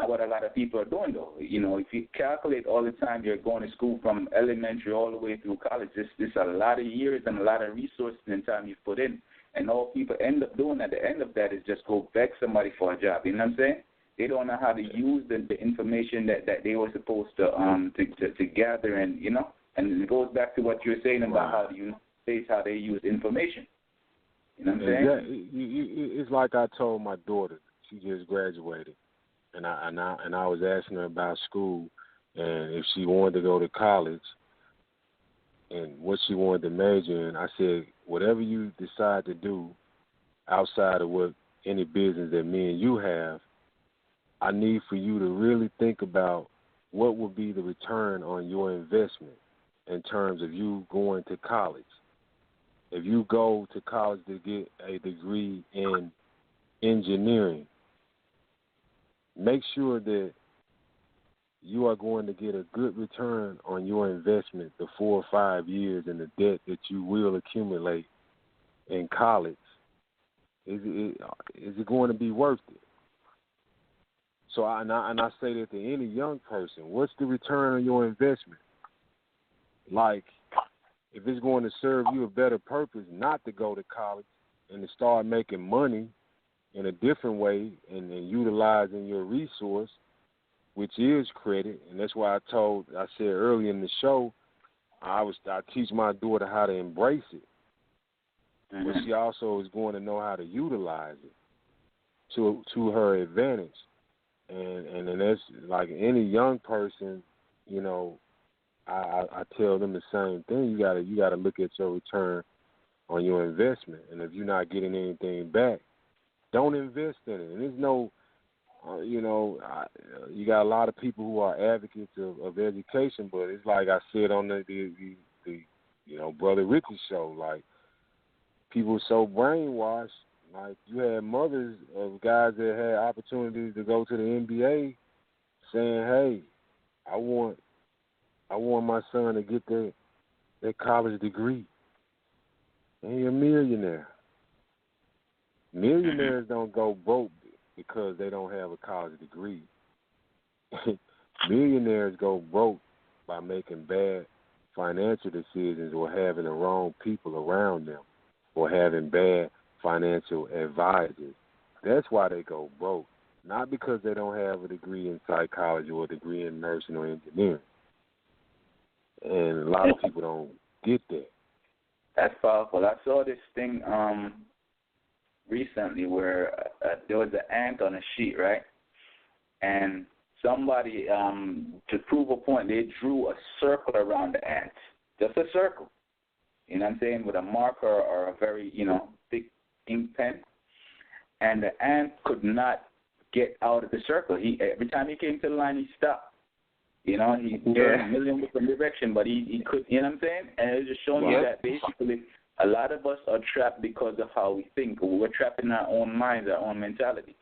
what a lot of people are doing, though. If you calculate all the time you're going to school from elementary all the way through college, it's a lot of years and a lot of resources and time you've put in. And all people end up doing at the end of that is just go beg somebody for a job. You know what I'm saying? They don't know how to use the information that they were supposed to gather, and and it goes back to what you were saying about how the United States, how they use information. You know what I'm saying? It's like I told my daughter. She just graduated, and I was asking her about school and if she wanted to go to college and what she wanted to major in. I said, whatever you decide to do outside of what any business that me and you have, I need for you to really think about what would be the return on your investment in terms of you going to college. If you go to college to get a degree in engineering, make sure that you are going to get a good return on your investment the 4 or 5 years in the debt that you will accumulate in college. Is it going to be worth it? So I say that to any young person, what's the return on your investment? Like, if it's going to serve you a better purpose not to go to college and to start making money in a different way and utilizing your resource, which is credit, and that's why I said earlier in the show, I teach my daughter how to embrace it, but she also is going to know how to utilize it to her advantage. And that's like any young person, you know, I tell them the same thing. You gotta look at your return on your investment, and if you're not getting anything back, don't invest in it. And there's no, you got a lot of people who are advocates of education, but it's like I said on the Brother Rich's show, like people are so brainwashed. Like you had mothers of guys that had opportunities to go to the NBA saying, "Hey, I want my son to get that college degree." And you're a millionaire. Millionaires don't go broke because they don't have a college degree. Millionaires go broke by making bad financial decisions or having the wrong people around them or having bad financial advisors. That's why they go broke, not because they don't have a degree in psychology or a degree in nursing or engineering. And a lot of people don't get that. That's powerful. I saw this thing recently where there was an ant on a sheet, right? And somebody, to prove a point, they drew a circle around the ant, just a circle. You know what I'm saying, with a marker or a very, thick ink pen. And the ant could not get out of the circle. Every time he came to the line, he stopped. He turned a million different direction, but he could, you know what I'm saying? And it's just showing you that basically a lot of us are trapped because of how we think. We're trapped in our own minds, our own mentality.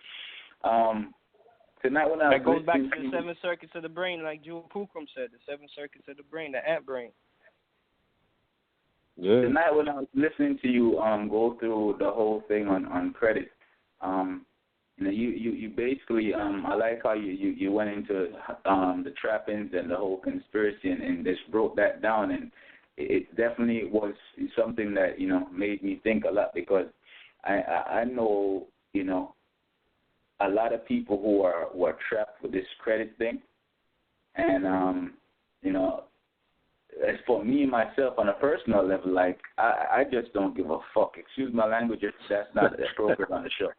Tonight when that goes back to the 7 circuits of the brain, like Jewel Pookrum said, the 7 circuits of the brain, the ant brain. Yeah. Tonight when I was listening to you go through the whole thing on credit, you basically, I like how you went into the trappings and the whole conspiracy and just broke that down, and it definitely was something that, made me think a lot, because I know, a lot of people who are trapped with this credit thing, and, as for me, myself, on a personal level, like, I just don't give a fuck. Excuse my language if that's not appropriate on the show.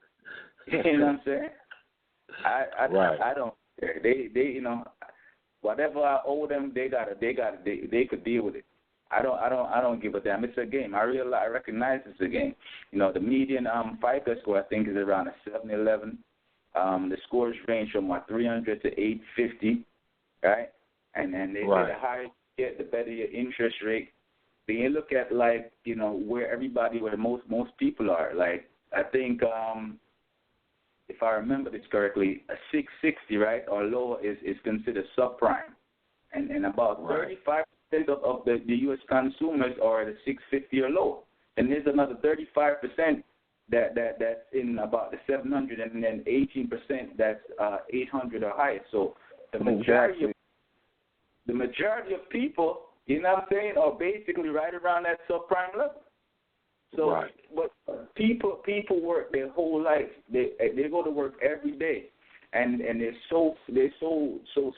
You know what I'm saying? I don't care. They whatever I owe them, they could deal with it. I don't give a damn. It's a game. I recognize it's a game. The median FICO score, I think, is around a 711. The scores range from 300 to 850, right? And then the higher you get, the better your interest rate. Then you look at where most people are. Like, I think if I remember this correctly, a 660, right, or lower is considered subprime, and about 35% of the U.S. consumers are at a 650 or lower, and there's another 35% that's in about the 700, and then 18% that's 800 or higher. So the majority of people, you know what I'm saying, are basically right around that subprime level. So, but people work their whole life. They go to work every day, and they're so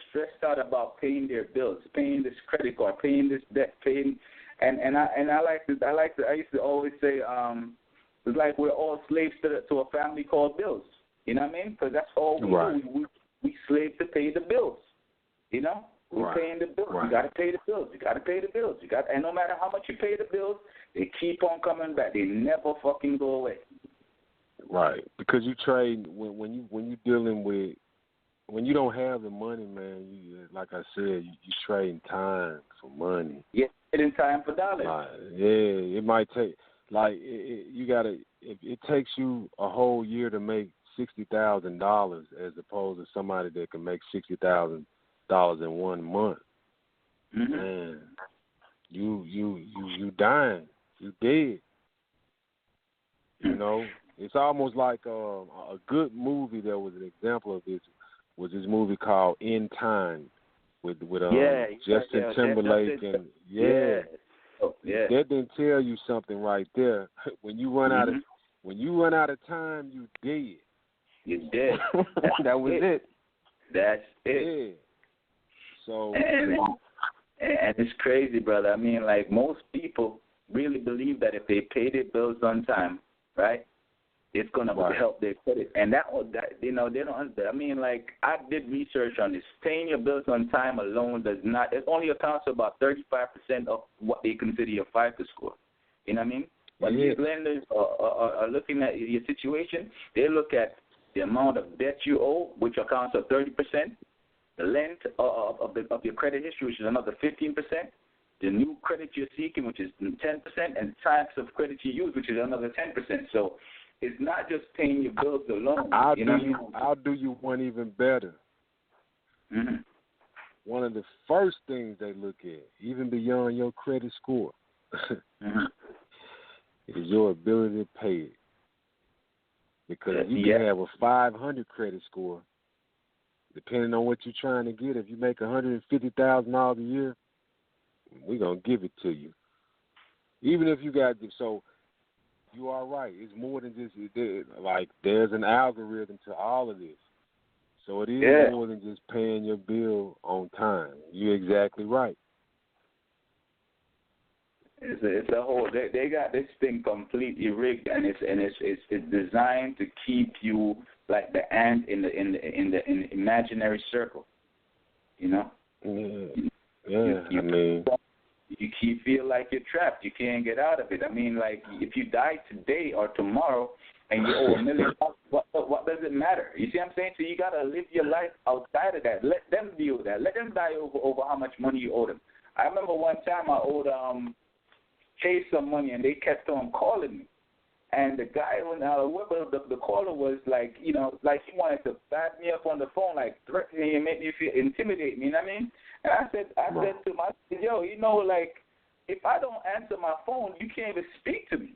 stressed out about paying their bills, paying this credit card, paying this debt, paying. And I used to always say, It's like we're all slaves to a family called bills. You know what I mean? Because that's all we do. We slave to pay the bills. You know? We're paying the bills. You got to pay the bills. You got to pay the bills. And no matter how much you pay the bills, they keep on coming back. They never fucking go away. Right, because you trade when you dealing with, when you don't have the money, man. You, like I said, you trading time for money. Yeah, trading time for dollars. Like, yeah, it might take you gotta. It takes you a whole year to make $60,000 as opposed to somebody that can make $60,000 in 1 month. Mm-hmm. Man, you dying, you dead. You know, it's almost like a good movie that was an example of this was this movie called In Time with Justin Timberlake and Oh, yeah. That didn't tell you something right there. When you run out of time, you dead. You're dead. That was it. That's it. Yeah. So and it's crazy, brother. I mean, like, most people really believe that if they pay their bills on time, right, it's gonna help their credit. And that they don't understand. I mean, like, I did research on this. Paying your bills on time alone does not. It only accounts for about 35% of what they consider your FICO score. You know what I mean? When these lenders are looking at your situation, they look at the amount of debt you owe, which accounts for 30%, the length of your credit history, which is another 15%, the new credit you're seeking, which is 10%, and types of credit you use, which is another 10%. So it's not just paying your bills alone. I'll do you one even better. Mm-hmm. One of the first things they look at, even beyond your credit score, is your ability to pay it. Because you can have a 500 credit score, depending on what you're trying to get. If you make $150,000 a year, we're going to give it to you. Even if you got, so you are right. It's more than just, like, there's an algorithm to all of this. So it is more than just paying your bill on time. You're exactly right. It's a whole. They got this thing completely rigged, and it's designed to keep you like the ant in the imaginary circle. You know. You feel like you're trapped. You can't get out of it. I mean, like, if you die today or tomorrow and you owe $1 million, what does it matter? You see what I'm saying? So you gotta live your life outside of that. Let them deal with that. Let them die over how much money you owe them. I remember one time I owed Chase some money, and they kept on calling me. And the guy, whoever the caller was, like, you know, like he wanted to bat me up on the phone, like threaten me and make me feel, intimidate me. You know what I mean? And I said to him, I said, yo, you know, like, if I don't answer my phone, you can't even speak to me.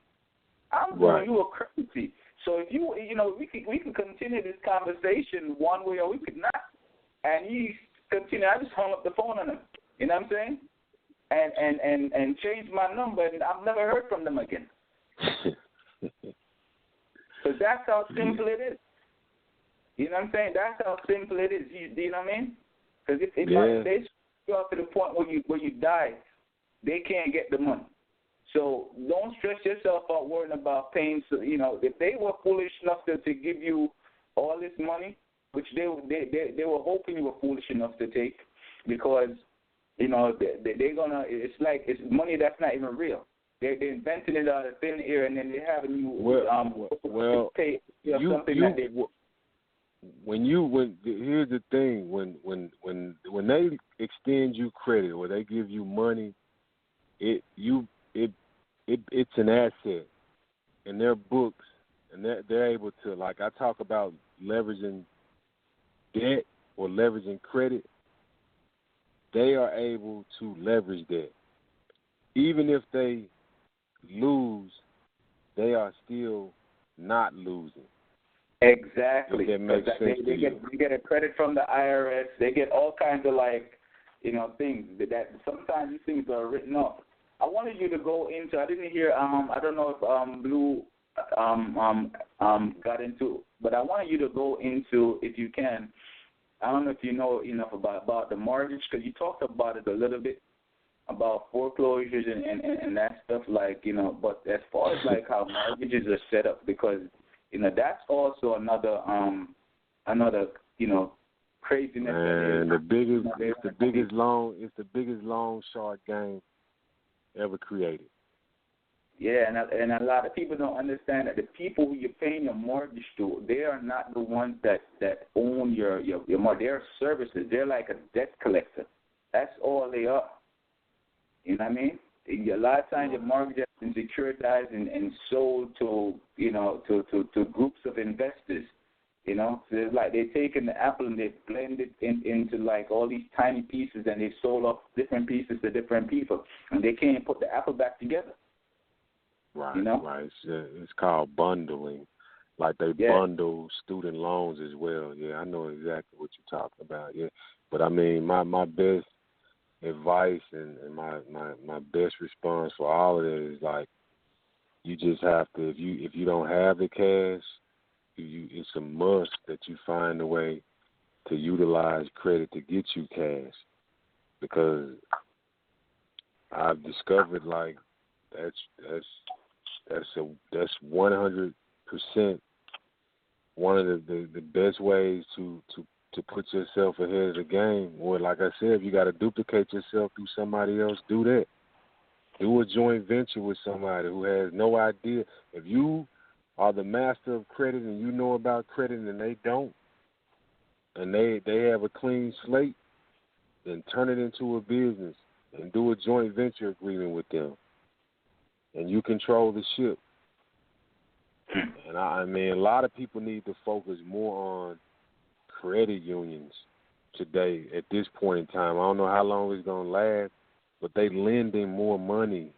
I'm doing you a courtesy. So if you know, we could continue this conversation one way or we could not. And he continued. I just hung up the phone on him. You know what I'm saying? And changed my number, and I've never heard from them again. So that's how simple it is. You know what I'm saying? That's how simple it is. You know what I mean? Because if they go up to the point where you die, they can't get the money. So don't stress yourself out worrying about paying. So, you know, if they were foolish enough to give you all this money, which they were hoping you were foolish enough to take, because, you know, they're gonna. It's like it's money that's not even real. They're inventing it out of thin air, and then they're having you pay something that they. Here's the thing, when they extend you credit or they give you money, it's an asset in their books, and they're able to, like, I talk about leveraging debt or leveraging credit. They are able to leverage that. Even if they lose, they are still not losing. Exactly. If that makes sense to you. They get a credit from the IRS. They get all kinds of, like, you know, things that sometimes these things are written off. I wanted you to go into. I didn't hear. I don't know if Blue got into, but I wanted you to go into, if you can. I don't know if you know enough about the mortgage, because you talked about it a little bit. about foreclosures and that stuff, like, but as far as like how mortgages are set up, because that's also another craziness. Man, it's the biggest long short game ever created. Yeah, and a lot of people don't understand that the people who you're paying your mortgage to, they are not the ones that own your mortgage. They're services. They're like a debt collector. That's all they are. You know what I mean? A lot of times your mortgage has been securitized and sold to groups of investors. So it's like they've taken the apple and they've blended it into like all these tiny pieces, and they've sold off different pieces to different people, and they can't put the apple back together. Right, right. It's called bundling. Like they bundle student loans as well. Yeah, I know exactly what you're talking about. Yeah, but I mean, my best advice and my best response for all of it is like, you just have to, if you don't have the cash, it's a must that you find a way to utilize credit to get you cash, because I've discovered like that's 100% one of the best ways to put yourself ahead of the game. Or like I said, if you got to duplicate yourself through somebody else, do that. Do a joint venture with somebody who has no idea. If you are the master of credit and you know about credit and they don't, and they have a clean slate, then turn it into a business and do a joint venture agreement with them. And you control the ship. And I mean, a lot of people need to focus more on credit unions today at this point in time. I don't know how long it's going to last, but they lending more money.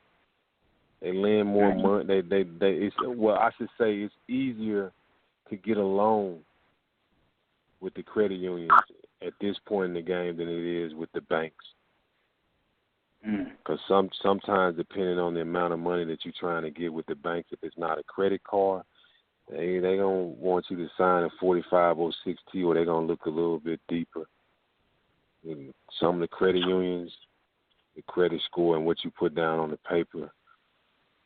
They lend more money. I should say it's easier to get a loan with the credit unions at this point in the game than it is with the banks. Because sometimes, depending on the amount of money that you're trying to get with the banks, if it's not a credit card, they gonna want you to sign a 4506T, or they're gonna look a little bit deeper. And some of the credit unions, the credit score and what you put down on the paper,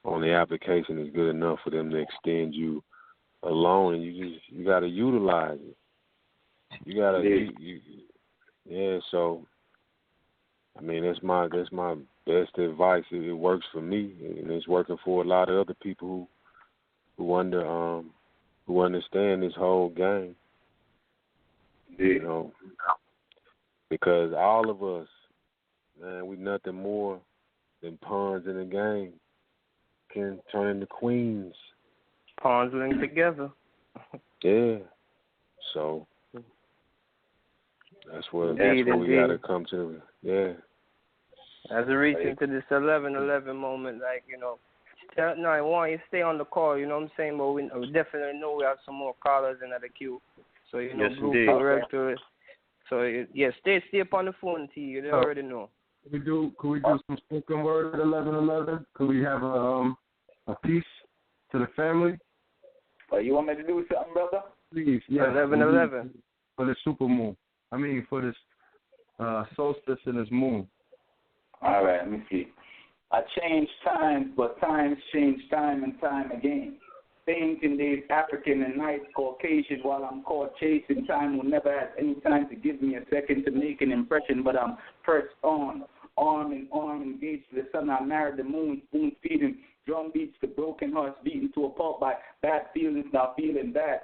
on the application, is good enough for them to extend you a loan, and you got to utilize it. You gotta, So, I mean, that's my best advice. It works for me, and it's working for a lot of other people who understand this whole game. Because all of us, man, we nothing more than pawns in the game. Can turn into queens. Pawns linked together. Yeah. So that's where we got to come to. Yeah. As we reach into this 11:11 moment, I want you to stay on the call. You know what I'm saying? But we definitely know we have some more callers in the queue. So yes, indeed. So stay up on the phone, T. You already know. Could we do some spoken word at 11:11? Could we have a piece to the family? You want me to do something, brother? Please, yeah. 11:11 for the super moon. I mean, for this solstice and this moon. All right, let me see. I change times, but times change time and time again. Painting days African and nights Caucasian, while I'm caught chasing time will never have any time to give me a second to make an impression, but I'm pressed on, arm in arm, engaged to the sun. I married the moon, spoon feeding, drum beats to broken hearts beaten to a pulp by bad feelings, now feeling bad.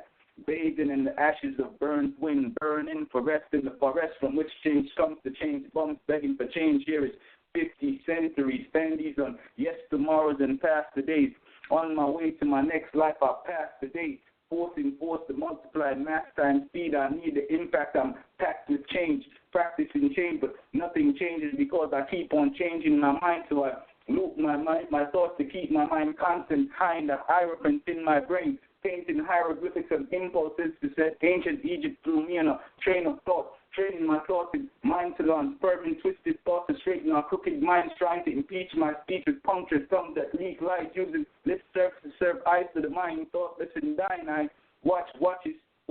Bathing in the ashes of burned wind, burning for rest in the forest from which change comes to change bums, begging for change. Here is 50 centuries, standees on yes tomorrows and past the days. On my way to my next life, I pass the day, forcing force to multiply mass times speed. I need the impact. I'm packed with change, practicing change, but nothing changes because I keep on changing my mind. So I loop my thoughts to keep my mind constant, high the hierophant in my brain, painting hieroglyphics and impulses to set ancient Egypt through me in a train of thought. Training my thoughts in mind to learn, spurring twisted thoughts to straighten our crooked minds, trying to impeach my speech with punctured tongues that leak lies, using lip service to serve eyes to the mind, thoughtless and dying eyes. Watch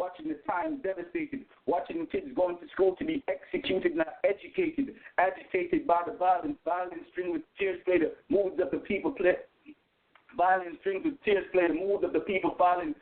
watching the time devastated, watching kids going to school to be executed, not educated, agitated by the violence string with tears play the moods of the people play. Violent strings with tears play the moods of the people filing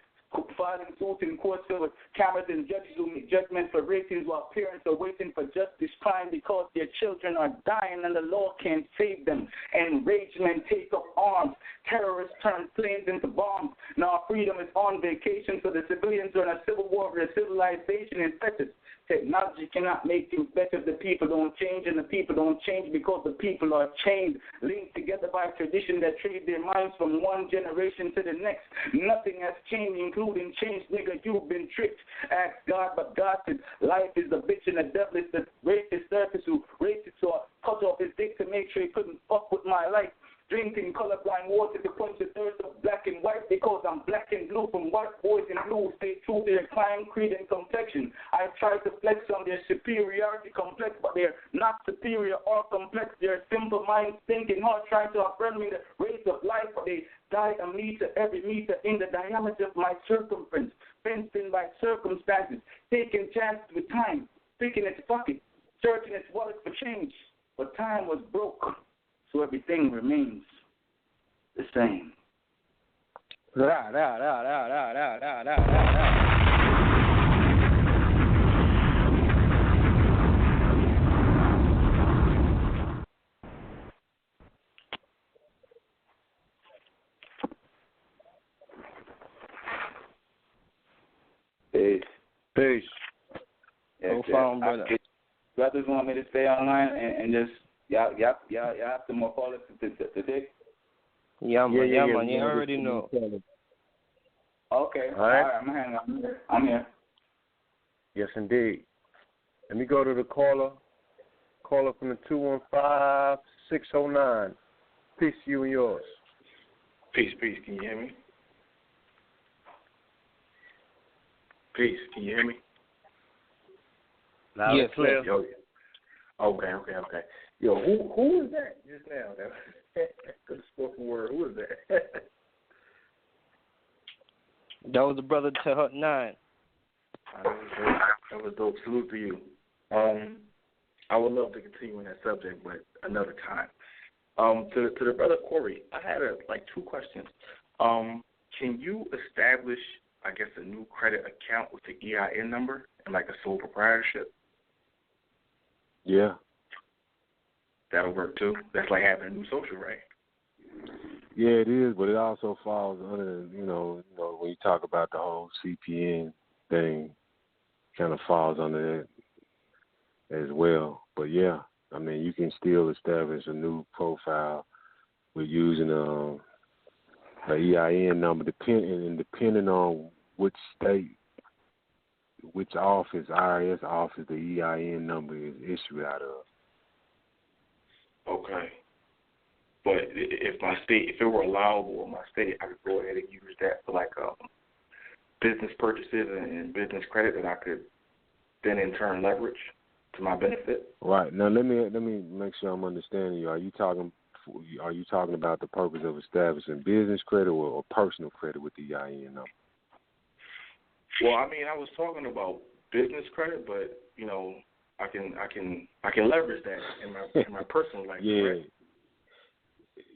suits in courts with cameras and judges who make judgments for ratings while parents are waiting for justice crying because their children are dying and the law can't save them. Enraged men take up arms. Terrorists turn planes into bombs. Now freedom is on vacation, so the civilians are in a civil war where civilization is fettered. Technology cannot make things better if the people don't change, and the people don't change because the people are chained, linked together by tradition that trade their minds from one generation to the next. Nothing has changed, including change, nigga, you've been tricked. Ask God, but God said, life is the bitch and the devil is the racist surface who racist, so I cut off his dick to make sure he couldn't fuck with my life. Drinking colorblind water to quench the thirst of black and white because I'm black and blue from white boys and blue. Stay true to their clan, creed, and complexion. I try to flex on their superiority complex, but they're not superior or complex. They're simple minds thinking hard, trying to affirm me the race of life, but they die a meter, every meter in the diameter of my circumference, fenced in by circumstances, taking chances with time, picking its pocket, searching its wallet for change. But time was broke. So everything remains the same. Peace. Peace. Yes, brother. Brothers want me to stay online and just y'all have to more call it today. Yeah, man. You already know. Okay. All right. I'm here. Yes, indeed. Let me go to the caller. Caller from the 215-609. Peace to you and yours. Peace. Can you hear me? Peace. Can you hear me? Loud and clear. Yo. Okay. Yo, who is that just now? Good spoken word. Who is that? That was the brother to her 9. That was dope. Salute to you. I would love to continue on that subject, but another time. To the brother Corey, I had two questions. Can you establish, I guess, a new credit account with the EIN number and like a sole proprietorship? Yeah. That'll work too. That's like having a new social, right? Yeah, it is, but it also falls under, when you talk about the whole CPN thing, kind of falls under that as well. But yeah, I mean, you can still establish a new profile with using a EIN number, depending on which state, which office, IRS office, the EIN number is issued out of. Okay. But if it were allowable in my state, I could go ahead and use that for business purchases and business credit that I could then in turn leverage to my benefit. Right. Now let me make sure I'm understanding you. Are you talking about the purpose of establishing business credit or personal credit with the EIN number? Well, I mean, I was talking about business credit, but I can leverage that in my personal life. Yeah. Right?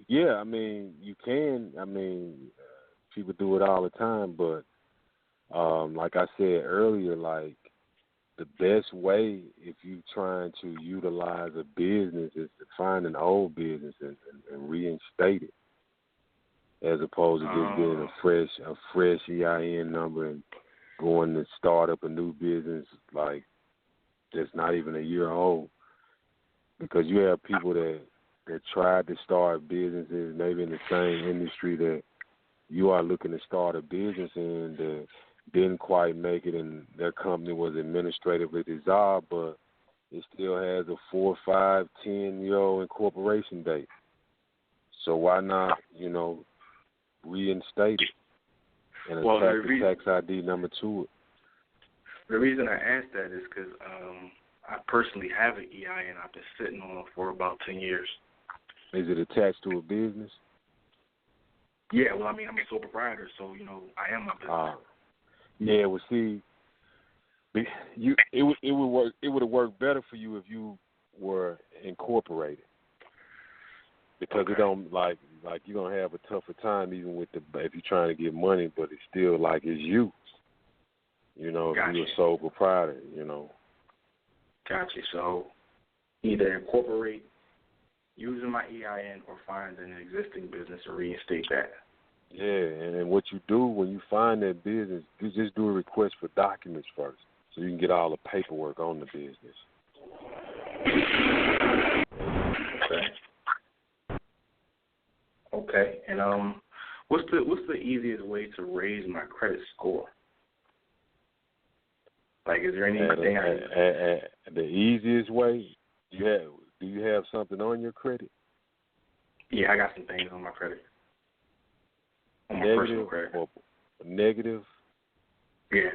Yeah, I mean, you can. I mean, people do it all the time, but like I said earlier, like the best way if you're trying to utilize a business is to find an old business and reinstate it, as opposed to just getting a fresh EIN number and going to start up a new business like that's not even a year old. Because you have people that tried to start businesses maybe in the same industry that you are looking to start a business in that didn't quite make it, and their company was administratively dissolved, but it still has a 4, 5, 10-year-old incorporation date. So why not, reinstate it and attach the tax ID number to it? The reason I asked that is because I personally have an EIN I've been sitting on for about 10 years. Is it attached to a business? Yeah, well, I mean, I'm a sole proprietor, so, I am a business. Yeah, well, see, It would have worked better for you if you were incorporated, because it don't like you're gonna have a tougher time even with if you're trying to get money, but it's still like it's you. You know, Gotcha. if you're a sole proprietor, you know. Gotcha. So either incorporate using my EIN or find an existing business and reinstate that. Yeah, and then what you do when you find that business, you just do a request for documents first, so you can get all the paperwork on the business. Okay. And what's the easiest way to raise my credit score? Like, is there anything the easiest way? Do you have something on your credit? Yeah, I got some things on my credit. On my negative personal credit. Or negative? Yeah.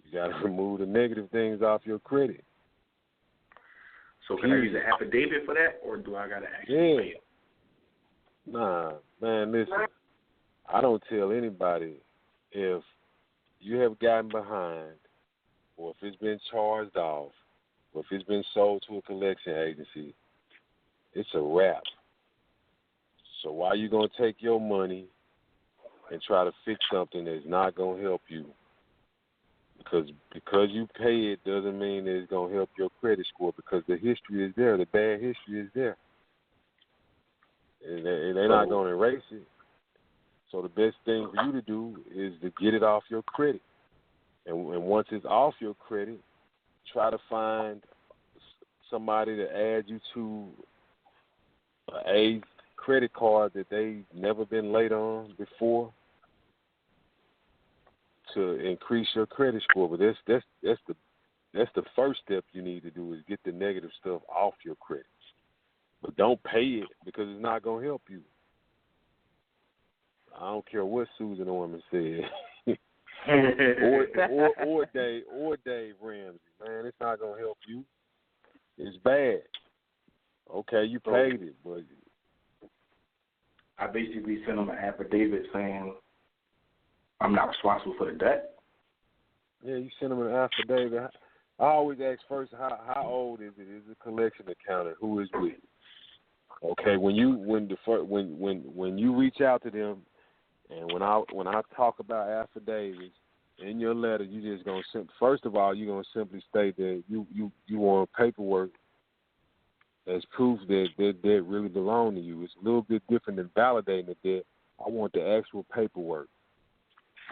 You got to remove the negative things off your credit. So can I use an affidavit for that, or do I got to actually pay it? Nah, man, listen. I don't tell anybody if you have gotten behind, or if it's been charged off, or if it's been sold to a collection agency, it's a wrap. So why are you going to take your money and try to fix something that's not going to help you? Because you pay it doesn't mean that it's going to help your credit score, because the history is there. The bad history is there. And they're not going to erase it. So the best thing for you to do is to get it off your credit. And once it's off your credit, try to find somebody to add you to a credit card that they've never been late on before, to increase your credit score. But that's the first step you need to do, is get the negative stuff off your credit. But don't pay it, because it's not going to help you. I don't care what Susan Orman said. or Dave Ramsey, man, it's not gonna help you. It's bad. Okay, you paid it, but I basically sent them an affidavit saying I'm not responsible for the debt. Yeah, you send them an affidavit. I always ask first, how old is it? Is it a collection accountant? Who is with? Okay, when you reach out to them, and when I talk about affidavits in your letter, you just gonna first of all, you're gonna simply state that you want paperwork as proof that that debt really belongs to you. It's a little bit different than validating the debt. I want the actual paperwork.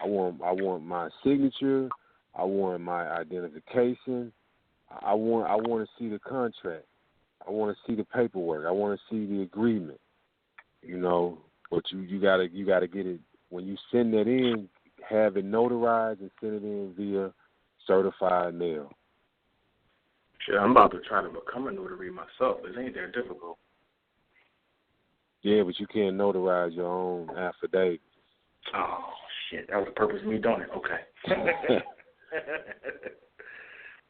I want my signature. I want my identification. I want to see the contract. I want to see the paperwork. I want to see the agreement. You know, but you gotta get it when you send that in. Have it notarized and send it in via certified mail. Shit, I'm about to try to become a notary myself. It ain't that difficult. Yeah, but you can't notarize your own affidavit. Oh shit, that was the purpose of me doing it. Okay.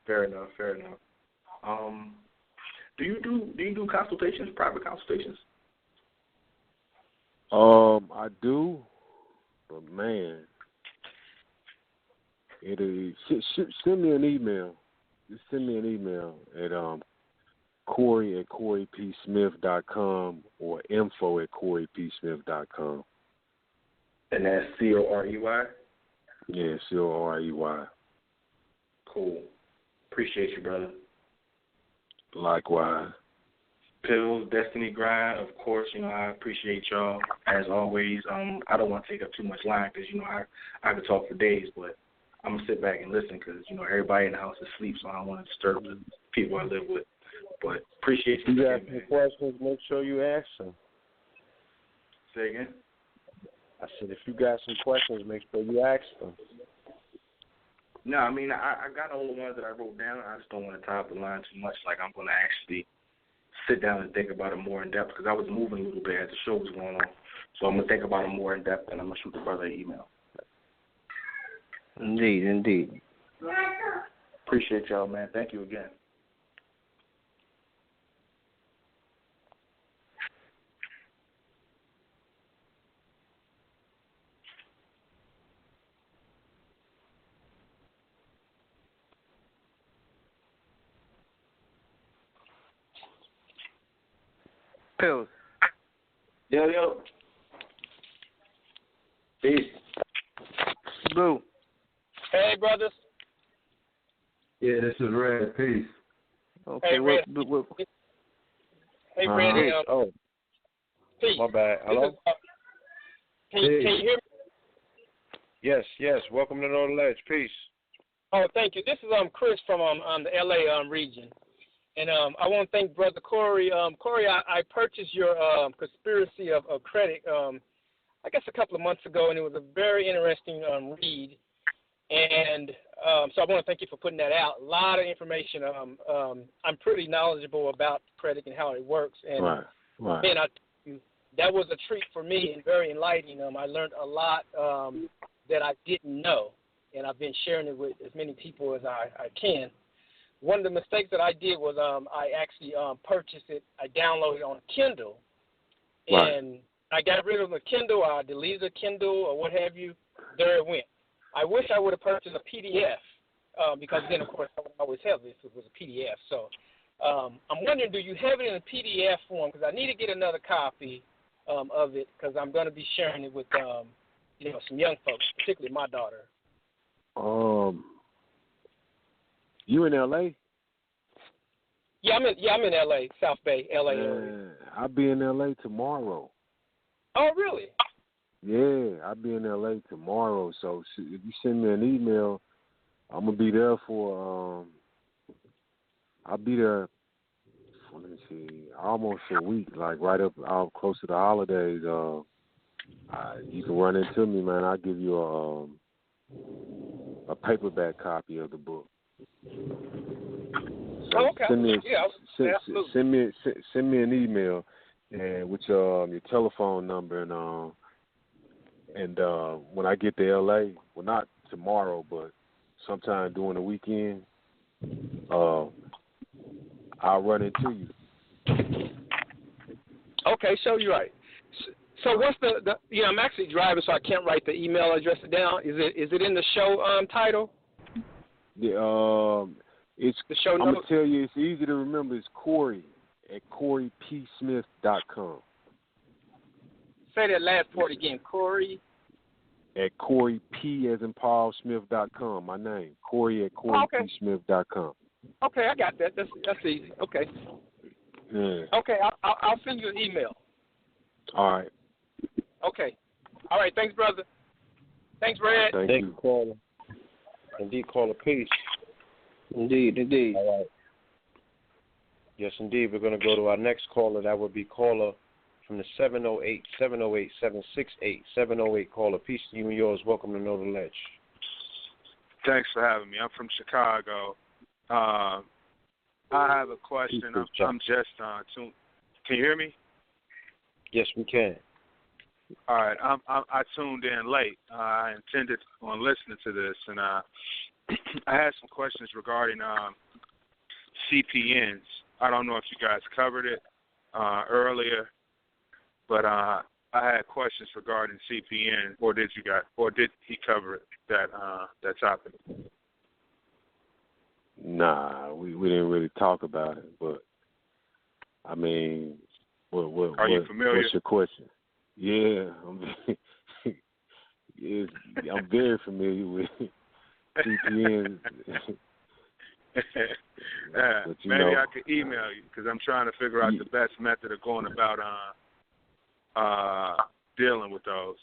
Fair enough. Do you do consultations, private consultations? I do, but man, send me an email. Just send me an email at Corey@CoreyPSmith.com or info@CoreyPSmith.com. And that's Corey? Yeah, Corey. Cool. Appreciate you, brother. Likewise. Pills, Destiny Grind, of course, I appreciate y'all, as always. I don't want to take up too much line because, I could talk for days, but I'm going to sit back and listen because, everybody in the house is asleep, so I don't want to disturb the people I live with. But appreciate you. You got some questions, make sure you ask them. Say again? I said, if you got some questions, make sure you ask them. No, I mean, I got all the ones that I wrote down. I just don't want to tie up the line too much. Like, I'm going to actually sit down and think about it more in depth because I was moving a little bit as the show was going on. So I'm going to think about it more in depth, and I'm going to shoot the brother an email. Indeed. Appreciate y'all, man. Thank you again. Pills. Yo. Peace. Blue. Hey, brothers. Yeah, this is Red. Peace. Okay, Hey, Red. Hey, Red. Peace. My bad. Hello? Can you hear me? Yes. Welcome to Know the Ledge. Peace. Oh, thank you. This is Chris from the LA region. And I want to thank Brother Corey. Corey, I purchased your Conspiracy of Credit, I guess a couple of months ago, and it was a very interesting read. And so I want to thank you for putting that out. A lot of information. I'm pretty knowledgeable about credit and how it works. And Right. man, I tell you, that was a treat for me and very enlightening. I learned a lot that I didn't know, and I've been sharing it with as many people as I can. One of the mistakes that I did was I actually purchased it. I downloaded it on Kindle, and I got rid of the Kindle. I deleted the Kindle or what have you. There it went. I wish I would have purchased a PDF because then, of course, I would always have this if it was a PDF. So I'm wondering, do you have it in a PDF form? Because I need to get another copy of it because I'm going to be sharing it with some young folks, particularly my daughter. You in LA? Yeah, I'm in LA, South Bay, LA area. I'll be in LA tomorrow. Oh, really? Yeah, I'll be in LA tomorrow. So if you send me an email, I'm gonna be there for. I'll be there. Let me see, almost a week. Like right up close to the holidays. You can run into me, man. I'll give you a paperback copy of the book. So okay. Send me an email and with your telephone number and when I get to LA, well not tomorrow, but sometime during the weekend, I'll run into you. Okay, so you're right. So what's the I'm actually driving, so I can't write the email address down. Is it in the show title? Yeah, it's the show. I'm gonna tell you, it's easy to remember. It's Corey at CoreyPSmith.com. Say that last part again, Corey. At Corey P as in Paul Smith.com. My name, Corey at CoreyPSmith.com. Okay, I got that. That's easy. Okay. Yeah. Okay, I'll send you an email. All right. Okay. All right. Thanks, brother. Thanks, Red. Thank you, caller. Indeed, caller. Peace. Indeed. All right. Yes, indeed. We're going to go to our next caller. That would be caller from the 708-768. 708 caller. Peace to you and yours. Welcome to Know the Ledge. Thanks for having me. I'm from Chicago. I have a question. I'm just tuned. Can you hear me? Yes, we can. All right. I tuned in late. I intended on listening to this, and I had some questions regarding CPNs. I don't know if you guys covered it earlier, but I had questions regarding CPN, or did he cover it, that topic? Nah, we didn't really talk about it, but I mean, are you familiar? What's your question? Yeah, I'm very familiar with CPN. Maybe I could email you because I'm trying to figure out the best method of going about dealing with those.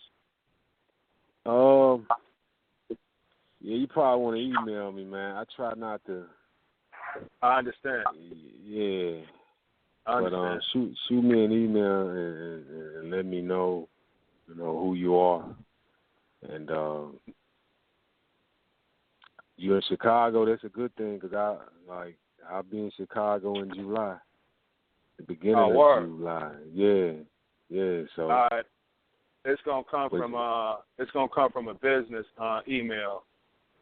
Yeah, you probably want to email me, man. I try not to. I understand. Yeah. I understand. But shoot me an email and let me know, who you are. And you're in Chicago. That's a good thing because I'll be in Chicago in July, the beginning of July. Yeah. So. All right. It's gonna come from a business email,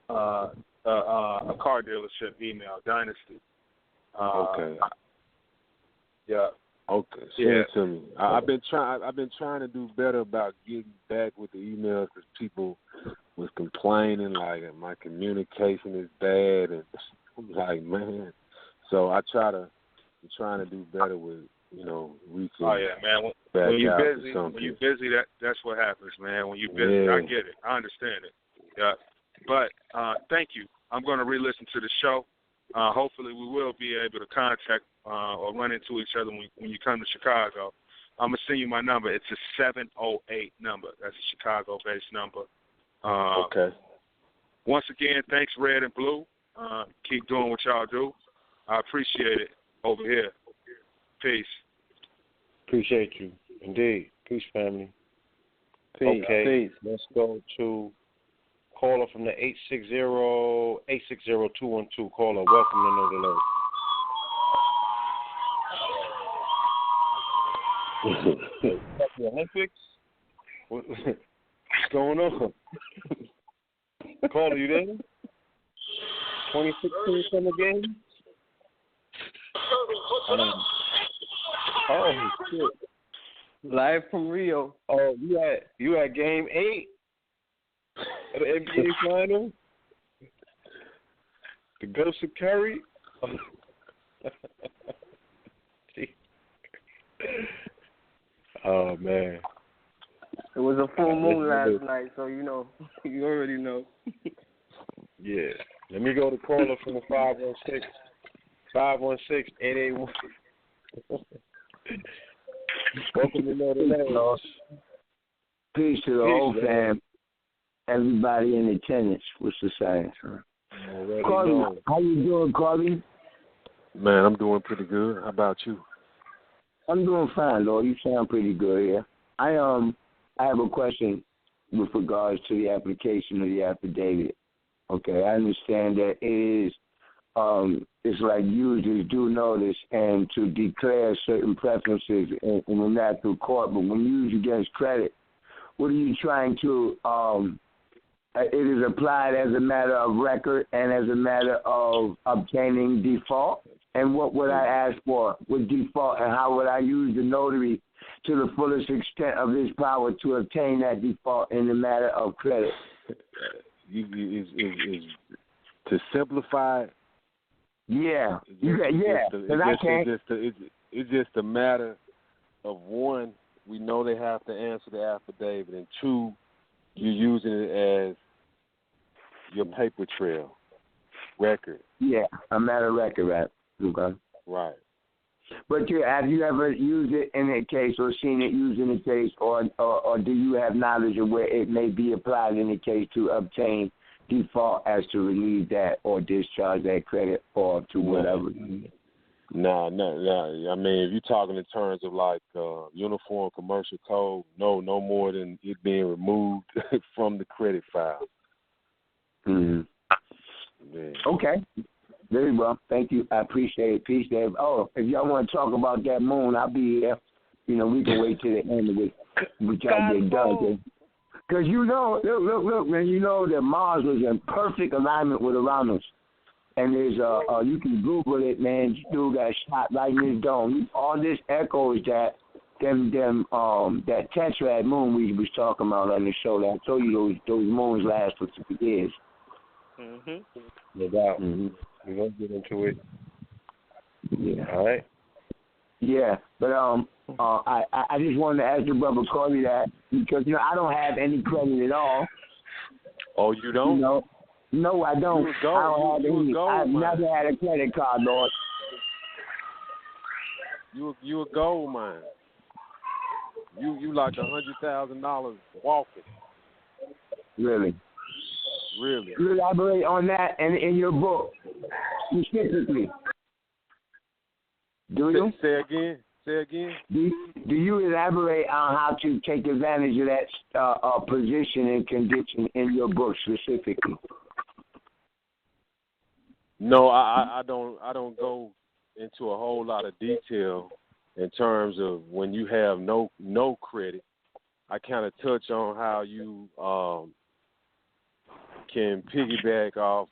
a car dealership email, Dynasty. Okay. Yeah. Okay. Send it to me. I've been trying to do better about getting back with the emails because people was complaining like my communication is bad, and I'm like, man. So I'm trying to do better with we can. Oh yeah, man. When you're busy, that's what happens, man. When you're busy, I get it. I understand it. Yeah. But thank you. I'm going to re-listen to the show. Hopefully, we will be able to contact or run into each other when you come to Chicago. I'm going to send you my number. It's a 708 number. That's a Chicago-based number. Okay. Once again, thanks, Red and Blue. Keep doing what y'all do. I appreciate it over here. Peace. Appreciate you. Indeed. Peace, family. Peace. Okay, let's go to caller from the 860-212. Caller, welcome to Know the Love. The Olympics? What's going on? Caller, you there? 2016 summer games? Oh, shit. Live from Rio. Oh, you at game 8 of the NBA final? The ghost of Curry? Oh, man. It was a full moon last night, so you already know. Yeah. Let me go to caller from the 516-881. Welcome to Know the Love. Peace to the whole fam. Everybody in attendance. What's the science? Carly, how you doing, Carly? Man, I'm doing pretty good. How about you? I'm doing fine, Lord. You sound pretty good here. I have a question with regards to the application of the affidavit. Okay, I understand that it is it's like users do notice and to declare certain preferences in the natural court, but when used against credit, what are you trying to it is applied as a matter of record and as a matter of obtaining default? And what would I ask for with default, and how would I use the notary to the fullest extent of his power to obtain that default in the matter of credit? To simplify it. Yeah. It's just a matter of, one, we know they have to answer the affidavit, and two, you're using it as your paper trail record. Yeah, a matter of record, right? Okay. Right. But have you ever used it in a case or seen it used in a case, or do you have knowledge of where it may be applied in a case to obtain default as to relieve that or discharge that credit or to whatever? No. I mean, if you're talking in terms of like Uniform Commercial Code, no more than it being removed from the credit file. Mm-hmm. Yeah. Okay. Very well. Thank you. I appreciate it. Peace, Dave. Oh, if y'all want to talk about that moon, I'll be here. We can wait till the end of it. We try to get done. Because look, man, that Mars was in perfect alignment with Uranus. And there's you can Google it, man. Dude got shot right in his dome. All this echoes that that tetrad moon we was talking about on the show. That I told you those moons last for 2 years. Mhm. No doubt. Mm-hmm. We're gonna get into it. Yeah. All right. Yeah, but I just wanted to ask your brother Corey that because I don't have any credit at all. Oh, you don't? No, I don't. I don't have any. I've never had a credit card, Lord. You a gold mine. You like $100,000 walking. Really? Really? You elaborate on that and in your book specifically. Do you? Say again. Do you elaborate on how to take advantage of that position and condition in your book specifically? No, I don't go into a whole lot of detail in terms of when you have no credit. I kind of touch on how you can piggyback off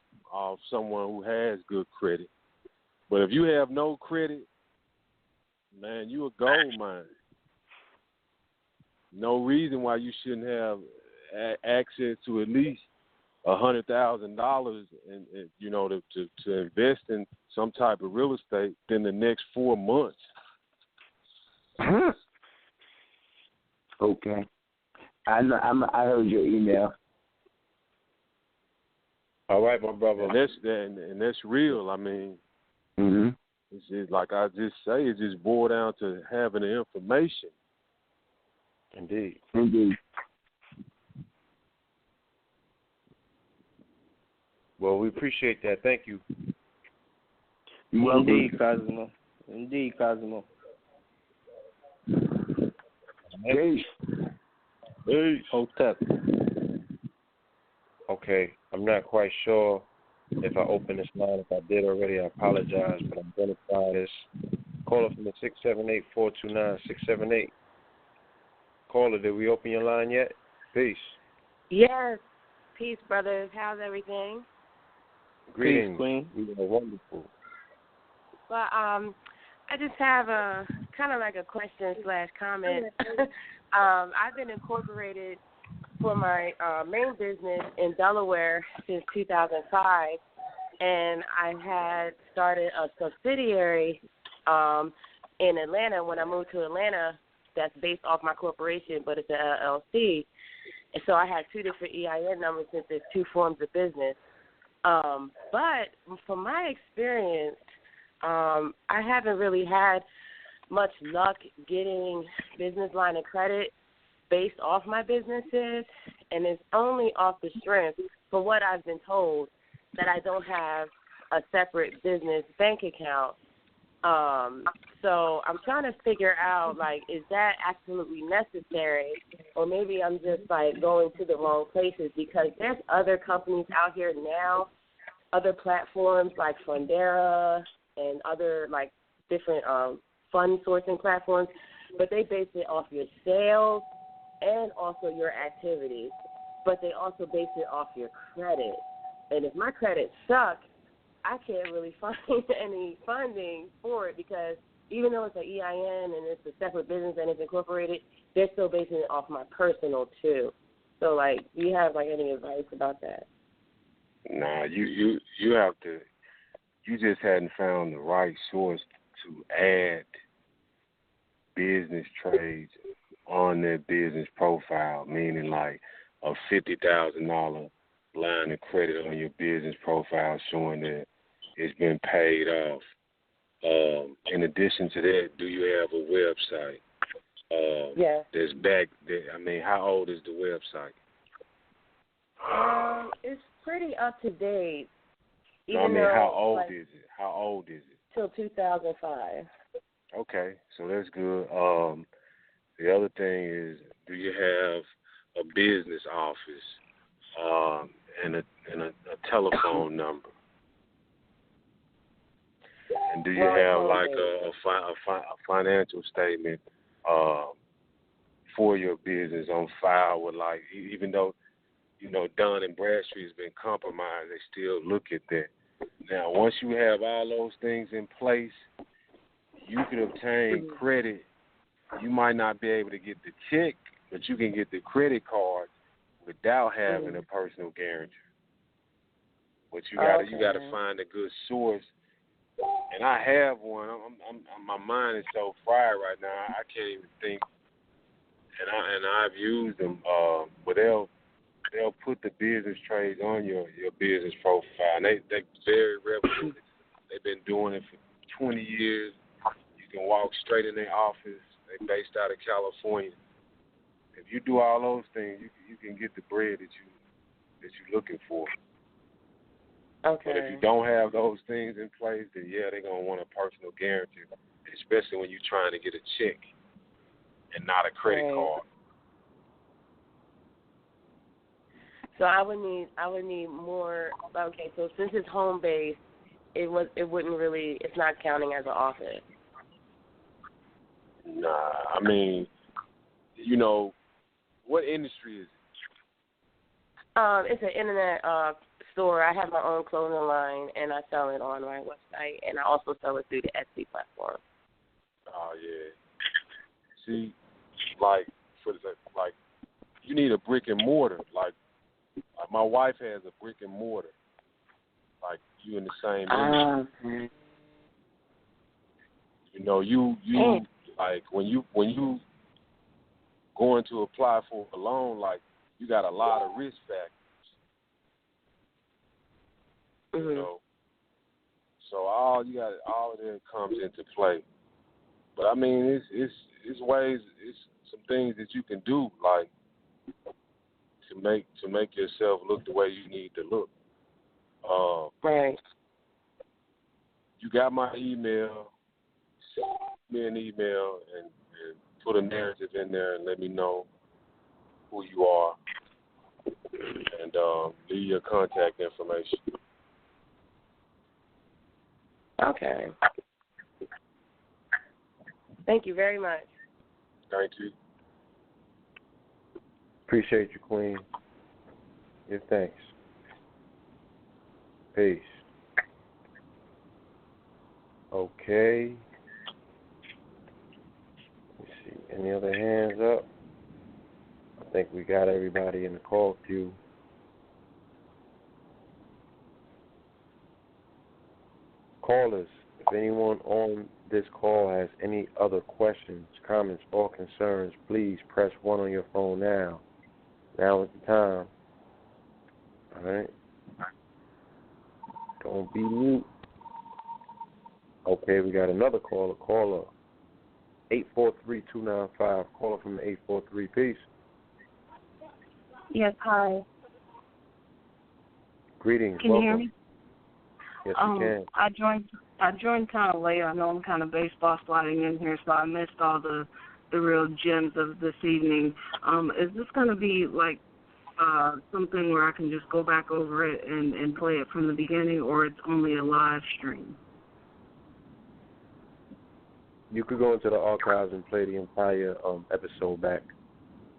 someone who has good credit. But if you have no credit, man, you a gold mine. No reason why you shouldn't have access to at least $100,000 and to invest in some type of real estate within the next 4 months. Okay. I know. I heard your email. All right, my brother. And that's real. I mean, Mhm. it's just, like I just say, it just boils down to having the information. Indeed. Well, we appreciate that. Thank you. Indeed, Cosmo. Peace. Hotep. Okay, I'm not quite sure if I opened this line. If I did already, I apologize, but I'm going to try this. Caller from the 678-429-678. Caller, did we open your line yet? Peace. Yes. Peace, brothers. How's everything? Greetings. Peace, Queen. We are wonderful. Well, I just have a kind of like a question / comment. I've been incorporated for my main business in Delaware since 2005, and I had started a subsidiary in Atlanta when I moved to Atlanta that's based off my corporation, but it's an LLC. And so I had 2 different EIN numbers since there's 2 forms of business. But from my experience, I haven't really had much luck getting business line of credit based off my businesses, and it's only off the strength, for what I've been told, that I don't have a separate business bank account. So I'm trying to figure out, like, is that absolutely necessary, or maybe I'm just, like, going to the wrong places, because there's other companies out here now, other platforms like Fundera and other, like, different fund sourcing platforms, but they base it off your sales and also your activities, but they also base it off your credit. And if my credit sucks, I can't really find any funding for it, because even though it's an EIN and it's a separate business and it's incorporated, they're still basing it off my personal too. So, like, do you have, like, any advice about that? Nah, you have to. You just hadn't found the right source to add business trades on their business profile, meaning like a $50,000 line of credit on your business profile showing that it's been paid off. In addition to that, do you have a website? Yeah. That's back there. I mean, how old is the website? It's pretty up to date. No, I mean, how old is it? How old is it? Till 2005. Okay, so that's good. The other thing is, do you have a business office and a telephone number? And do you have like a financial statement for your business on file with, like, even though, you know, Dun and Bradstreet's been compromised, they still look at that. Now, once you have all those things in place, you can obtain credit. You might not be able to get the check, but you can get the credit card without having a personal guarantor. But you got to find a good source. And I have one. My mind is so fried right now, I can't even think. And I've used them, but they'll put the business trades on your business profile. And they're very reputable. They've been doing it for 20 years. You can walk straight in their office. They're based out of California. If you do all those things, you can get the bread that you're looking for. Okay. But if you don't have those things in place, then yeah, they're gonna want a personal guarantee, especially when you're trying to get a check and not a credit card. So I would need more. Okay, so since it's home based, it's not counting as an office. Nah, I mean, you know, what industry is it? It's an internet store. I have my own clothing line, and I sell it on my website, and I also sell it through the Etsy platform. Oh yeah. See, like you need a brick and mortar. Like my wife has a brick and mortar. Like you in the same industry. You know, you like when you going to apply for a loan, like you got a lot of risk factors. Mm-hmm. You know, so all of that comes into play. But I mean, it's ways, it's some things that you can do, like to make yourself look the way you need to look. Right. You got my email. Send me an email and put a narrative in there and let me know who you are and leave your contact information. Okay. Thank you very much. Thank you. Appreciate you, Queen. Give thanks. Peace. Okay. Let's see. Any other hands up? I think we got everybody in the call queue. Callers, if anyone on this call has any other questions, comments, or concerns, please press 1 on your phone now. Now is the time. All right? Don't be mute. Okay, we got another caller. Caller 843-295. Caller from the 843. Peace. Yes, hi. Greetings. Can welcome. you hear me? Yes, you can. I joined kind of late. I know I'm kind of baseball sliding in here, so I missed all the real gems of this evening. Is this going to be like something where I can just go back over it and play it from the beginning, or it's only a live stream? You could go into the archives and play the entire episode back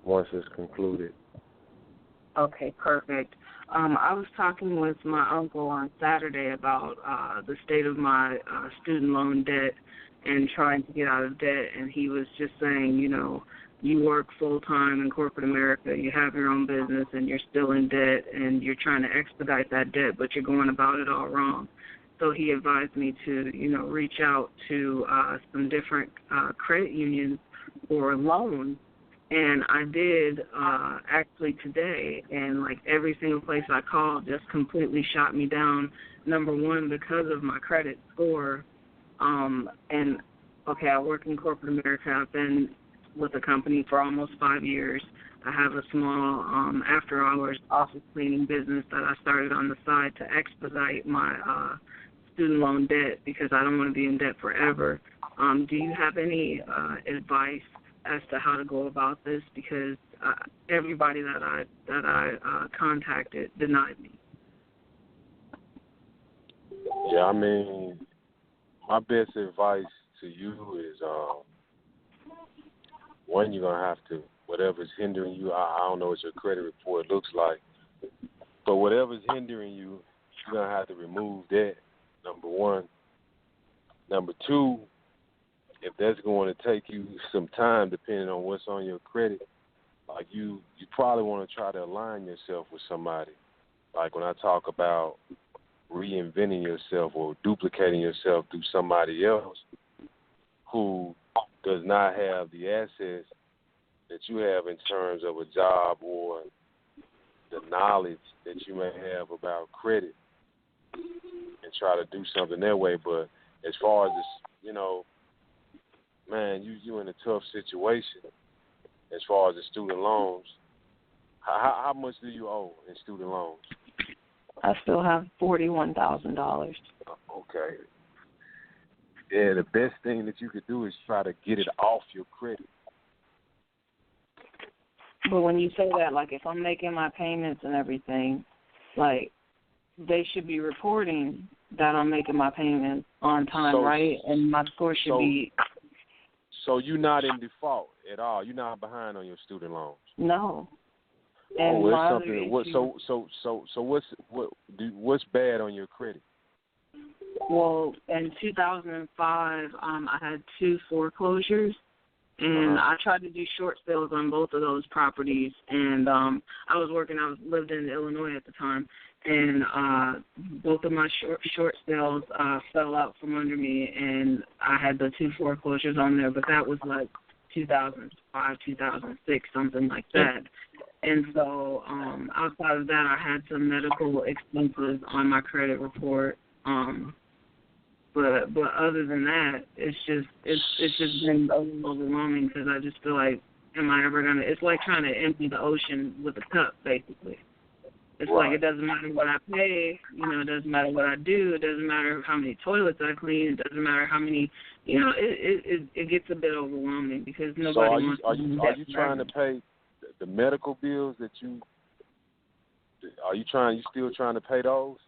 once it's concluded. Okay, perfect. I was talking with my uncle on Saturday about the state of my student loan debt and trying to get out of debt, and he was just saying, you know, you work full-time in corporate America, you have your own business, and you're still in debt, and you're trying to expedite that debt, but you're going about it all wrong. So he advised me to, you know, reach out to some different credit unions for loans. And I did actually today, and like every single place I called just completely shot me down. Number one, because of my credit score. And okay, I work in corporate America. I've been with a company for almost 5 years. I have a small after-hours office cleaning business that I started on the side to expedite my student loan debt because I don't want to be in debt forever. Do you have any advice as to how to go about this? Because everybody that I contacted denied me. Yeah, I mean, my best advice to you is, one, you're going to have to, whatever's hindering you, I don't know what your credit report looks like, but whatever's hindering you, you're going to have to remove that, number one. Number two, if that's going to take you some time, depending on what's on your credit, like you probably want to try to align yourself with somebody. Like when I talk about reinventing yourself or duplicating yourself through somebody else who does not have the assets that you have in terms of a job or the knowledge that you may have about credit, and try to do something that way. But as far as this, you know, man, you in a tough situation as far as the student loans. How much do you owe in student loans? I still have $41,000. Okay. Yeah, the best thing that you could do is try to get it off your credit. But when you say that, like if I'm making my payments and everything, like they should be reporting that I'm making my payments on time, right? And my score should be... So you're not in default at all? You're not behind on your student loans? No. And it's something. What's bad on your credit? Well, in 2005, I had 2 foreclosures, and I tried to do short sales on both of those properties. And I lived in Illinois at the time, and both of my short sales fell out from under me, and I had the 2 foreclosures on there, but that was like 2005, 2006, something like that. And so outside of that, I had some medical expenses on my credit report. But other than that, it's just been overwhelming because I just feel like, am I ever gonna? It's like trying to empty the ocean with a cup, basically. It's right. Like it doesn't matter what I pay, it doesn't matter what I do, it doesn't matter how many toilets I clean, it doesn't matter how many, it gets a bit overwhelming because nobody wants to do that. Are you trying to pay the medical bills that you? Are you still trying to pay those?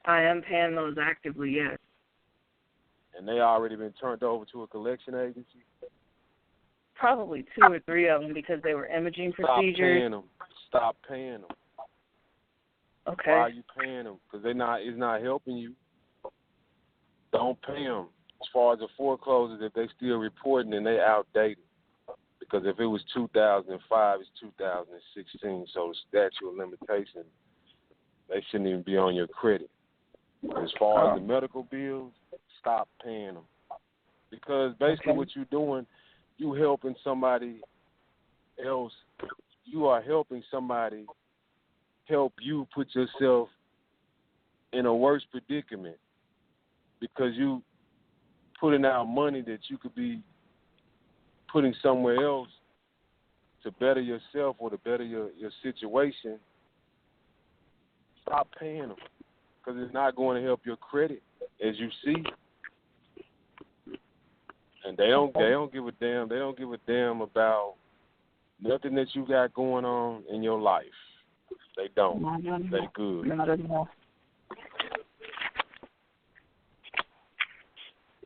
I am paying those actively, yes. And they already been turned over to a collection agency? Probably 2 or 3 of them because they were imaging procedures. Stop paying them. Okay. Why are you paying them? Because it's not helping you. Don't pay them. As far as the foreclosures, if they still reporting and they outdated. Because if it was 2005, it's 2016. So the statute of limitations, they shouldn't even be on your credit. As far as the medical bills, stop paying them. Because basically what you're doing, you helping somebody else. You are helping somebody help you put yourself in a worse predicament because you putting out money that you could be putting somewhere else to better yourself or to better your situation. Stop paying them because it's not going to help your credit, as you see. And they don't give a damn. They don't give a damn about nothing that you got going on in your life. They don't. They good. Not at all.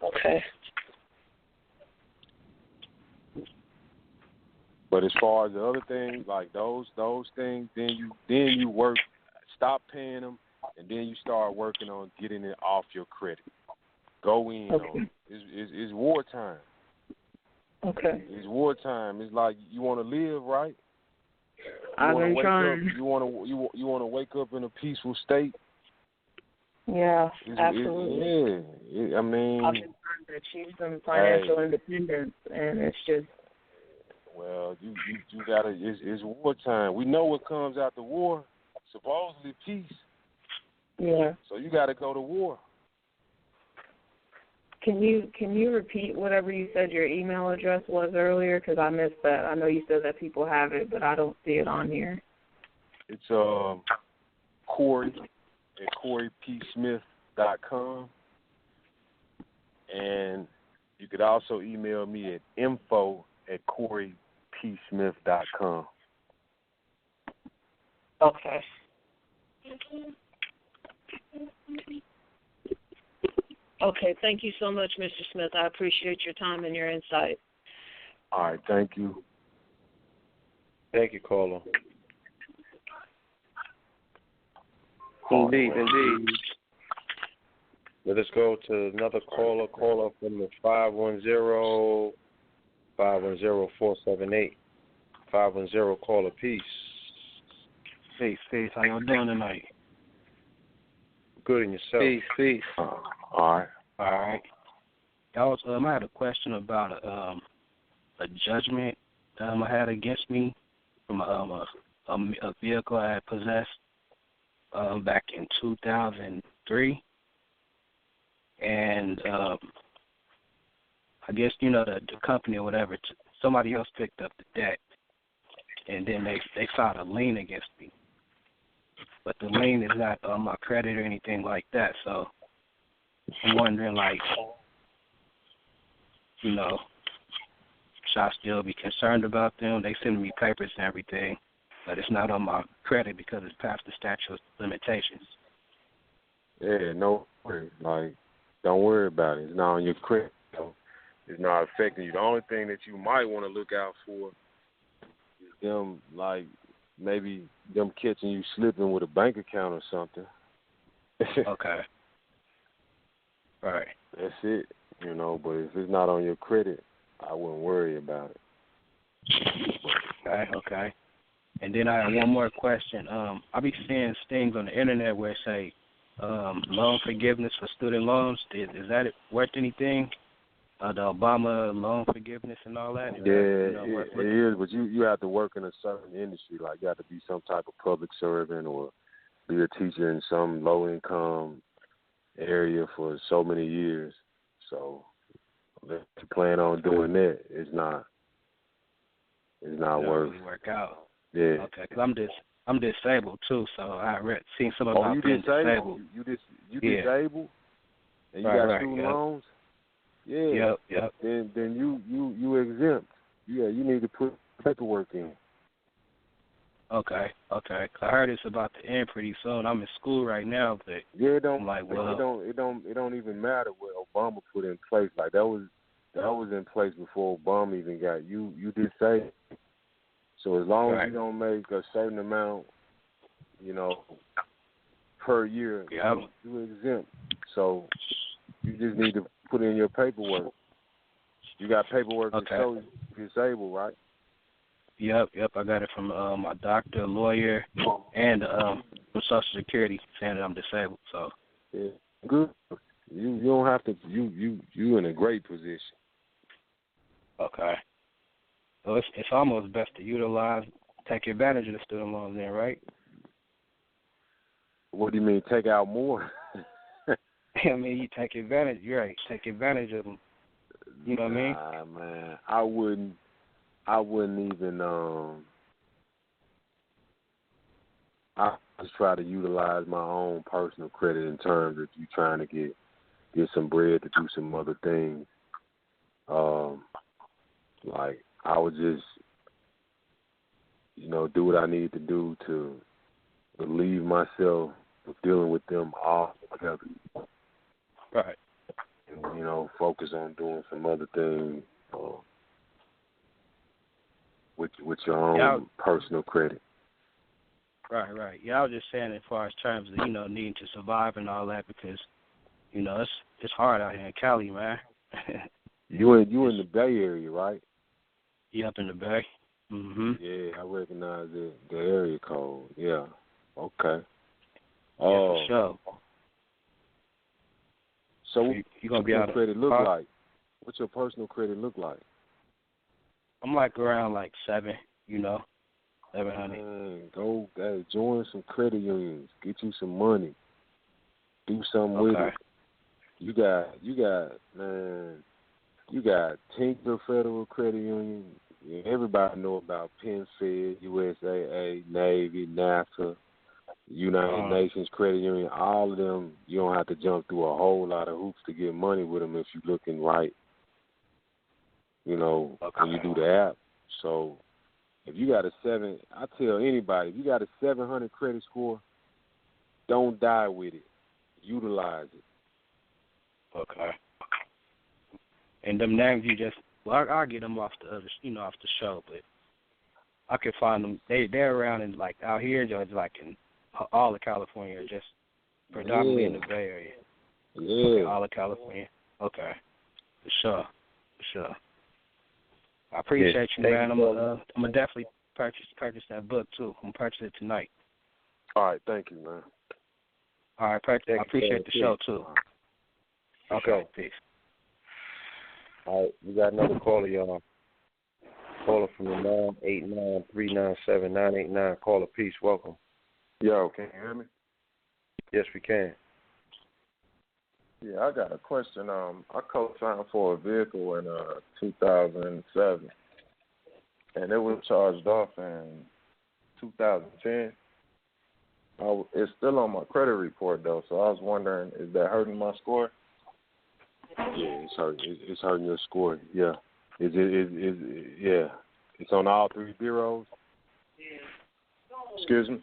Okay. But as far as the other things, like those things, then you work. Stop paying them, and then you start working on getting it off your credit. Go in on it. It's wartime. Okay. It's wartime. It's like you want to live, right? I've been trying. You want to wake up in a peaceful state. Yeah, absolutely. I mean, I've been trying to achieve some financial independence, and it's just. Well, you gotta. It's wartime. We know what comes after war. Supposedly peace. Yeah. So you got to go to war. Can you repeat whatever you said your email address was earlier? Because I missed that. I know you said that people have it, but I don't see it on here. It's Corey at CoreyPSmith.com. And you could also email me at info@CoreyPSmith.com. Okay. Okay, thank you so much, Mr. Smith. I appreciate your time and your insight. All right, thank you. Thank you, caller. Indeed. Let us go to another caller from the 510-478. 510 caller, peace. Peace. How y'all doing tonight? Good, and yourself? Peace. All right. I had a question about a judgment I had against me from a vehicle I had possessed back in 2003, and I guess the company or whatever, somebody else picked up the debt, and then they filed a lien against me. But the lien is not on my credit or anything like that, so I'm wondering, should I still be concerned about them? They send me papers and everything, but it's not on my credit because it's past the statute of limitations. Yeah, no worry. Don't worry about it. It's not on your credit. It's not affecting you. The only thing that you might want to look out for is them, maybe them catching you slipping with a bank account or something. Okay. Right. That's it. But if it's not on your credit, I wouldn't worry about it. Okay. And then I have one more question. I be seeing things on the internet where it say loan forgiveness for student loans. Is that worth anything? The Obama loan forgiveness and all that? It is, but you have to work in a certain industry. Like you have to be some type of public servant or be a teacher in some low-income area for so many years. So if you plan on doing that, it's not worth. Really work out. Yeah. Okay, because I'm disabled too, so I seen some about being disabled. You disabled, and you got student loans. Yeah. Yep. Then you exempt. Yeah, you need to put paperwork in. Okay. I heard it's about to end pretty soon. I'm in school right now, but it don't even matter what Obama put in place. Like that was in place before Obama even got you disabled. So as long as you don't make a certain amount, per year, you exempt. So you just need to put in your paperwork. You got paperwork to show you're disabled, right? Yep. I got it from my doctor, lawyer, and from Social Security saying that I'm disabled. So yeah, good. You don't have to. You in a great position. Okay. So it's almost best to take advantage of the student loans, then, right? What do you mean, take out more? I mean, you take advantage. You're right. Take advantage of them. You know what I mean? Nah, man, I wouldn't even. I just try to utilize my own personal credit in terms of you trying to get some bread to do some other things. Like I would just, do what I need to do to relieve myself of dealing with them all together. Right. And, focus on doing some other things with your own personal credit. Right. Yeah, I was just saying as far as terms of, needing to survive and all that because, it's hard out here in Cali, man. You in the Bay Area, right? Yeah, up in the Bay. Mhm. Yeah, I recognize the area code. Yeah. Okay. Yeah, for sure. So you gonna what's be your out of credit look like? What's your personal credit look like? I'm like around 700. Go join some credit unions. Get you some money. Do something with it. You got Tinker Federal Credit Union. Everybody know about PenFed, USAA, Navy, NASA, United Nations Credit Union. All of them, you don't have to jump through a whole lot of hoops to get money with them if you're looking right. When you do the app. So if you got I tell anybody, if you got a 700 credit score, don't die with it. Utilize it. Okay. And them names you just, I'll get them off the other, off the show, but I can find them. They're around in out here, just in all of California, just predominantly in the Bay Area. Yeah. Okay, all of California. Okay. For sure. I appreciate you, man. I'm gonna definitely purchase that book too. I'm gonna purchase it tonight. All right, thank you, man. All right, I appreciate the show too. Okay, peace. All right, we got another caller, y'all. Caller from the 989-397-989. Caller, peace, welcome. Yo, can you hear me? Yes, we can. Yeah, I got a question. I co-signed for a vehicle in 2007, and it was charged off in 2010. It's still on my credit report, though, so I was wondering, is that hurting my score? Yeah, it's hurting your score. Yeah, yeah. It's on all three bureaus. Excuse me.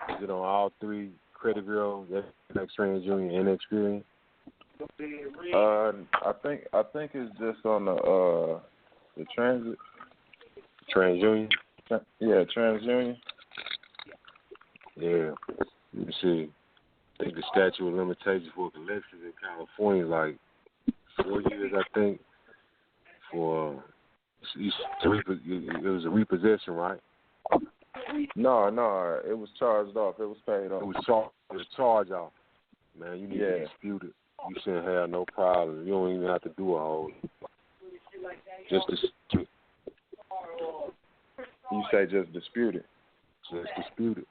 Is it on all three credit bureaus? TransUnion and Experian. I think it's just on the transit. TransUnion. Yeah, TransUnion. Yeah. Let me see. I think the statute of limitations for collections in California is 4 years, I think. For it was a repossession, right? No, it was charged off. It was paid off. It was charged off. Man, you need to dispute it. You shouldn't have no problem. You don't even have to do a whole. Just dispute. You say just dispute it. Just dispute it.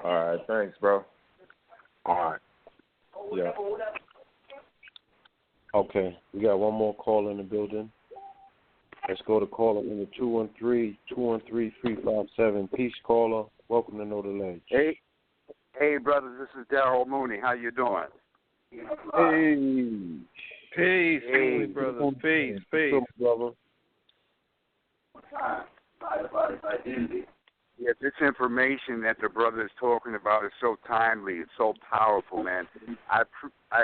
All right, thanks, bro. All right. Yeah. Okay, we got one more caller in the building. Let's go to caller number 213-213-357. Peace, caller. Welcome to Know the Ledge. Hey, brothers. This is Daryl Mooney. How you doing? Hey. Peace, hey, brother. Peace, brother. Yeah, this information that the brother is talking about is so timely. It's so powerful, man. I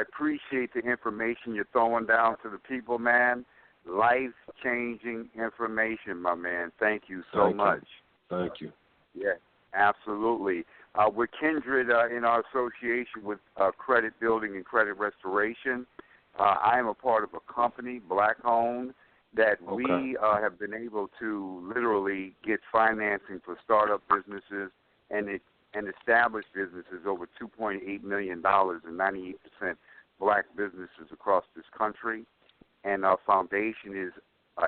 appreciate the information you're throwing down to the people, man. Life-changing information, my man. Thank you so much. Thank you. Yeah, absolutely. We're Kindred in our association with credit building and credit restoration. I am a part of a company, black-owned, that we have been able to literally get financing for startup businesses and established businesses, over $2.8 million and 98% black businesses across this country. And our foundation is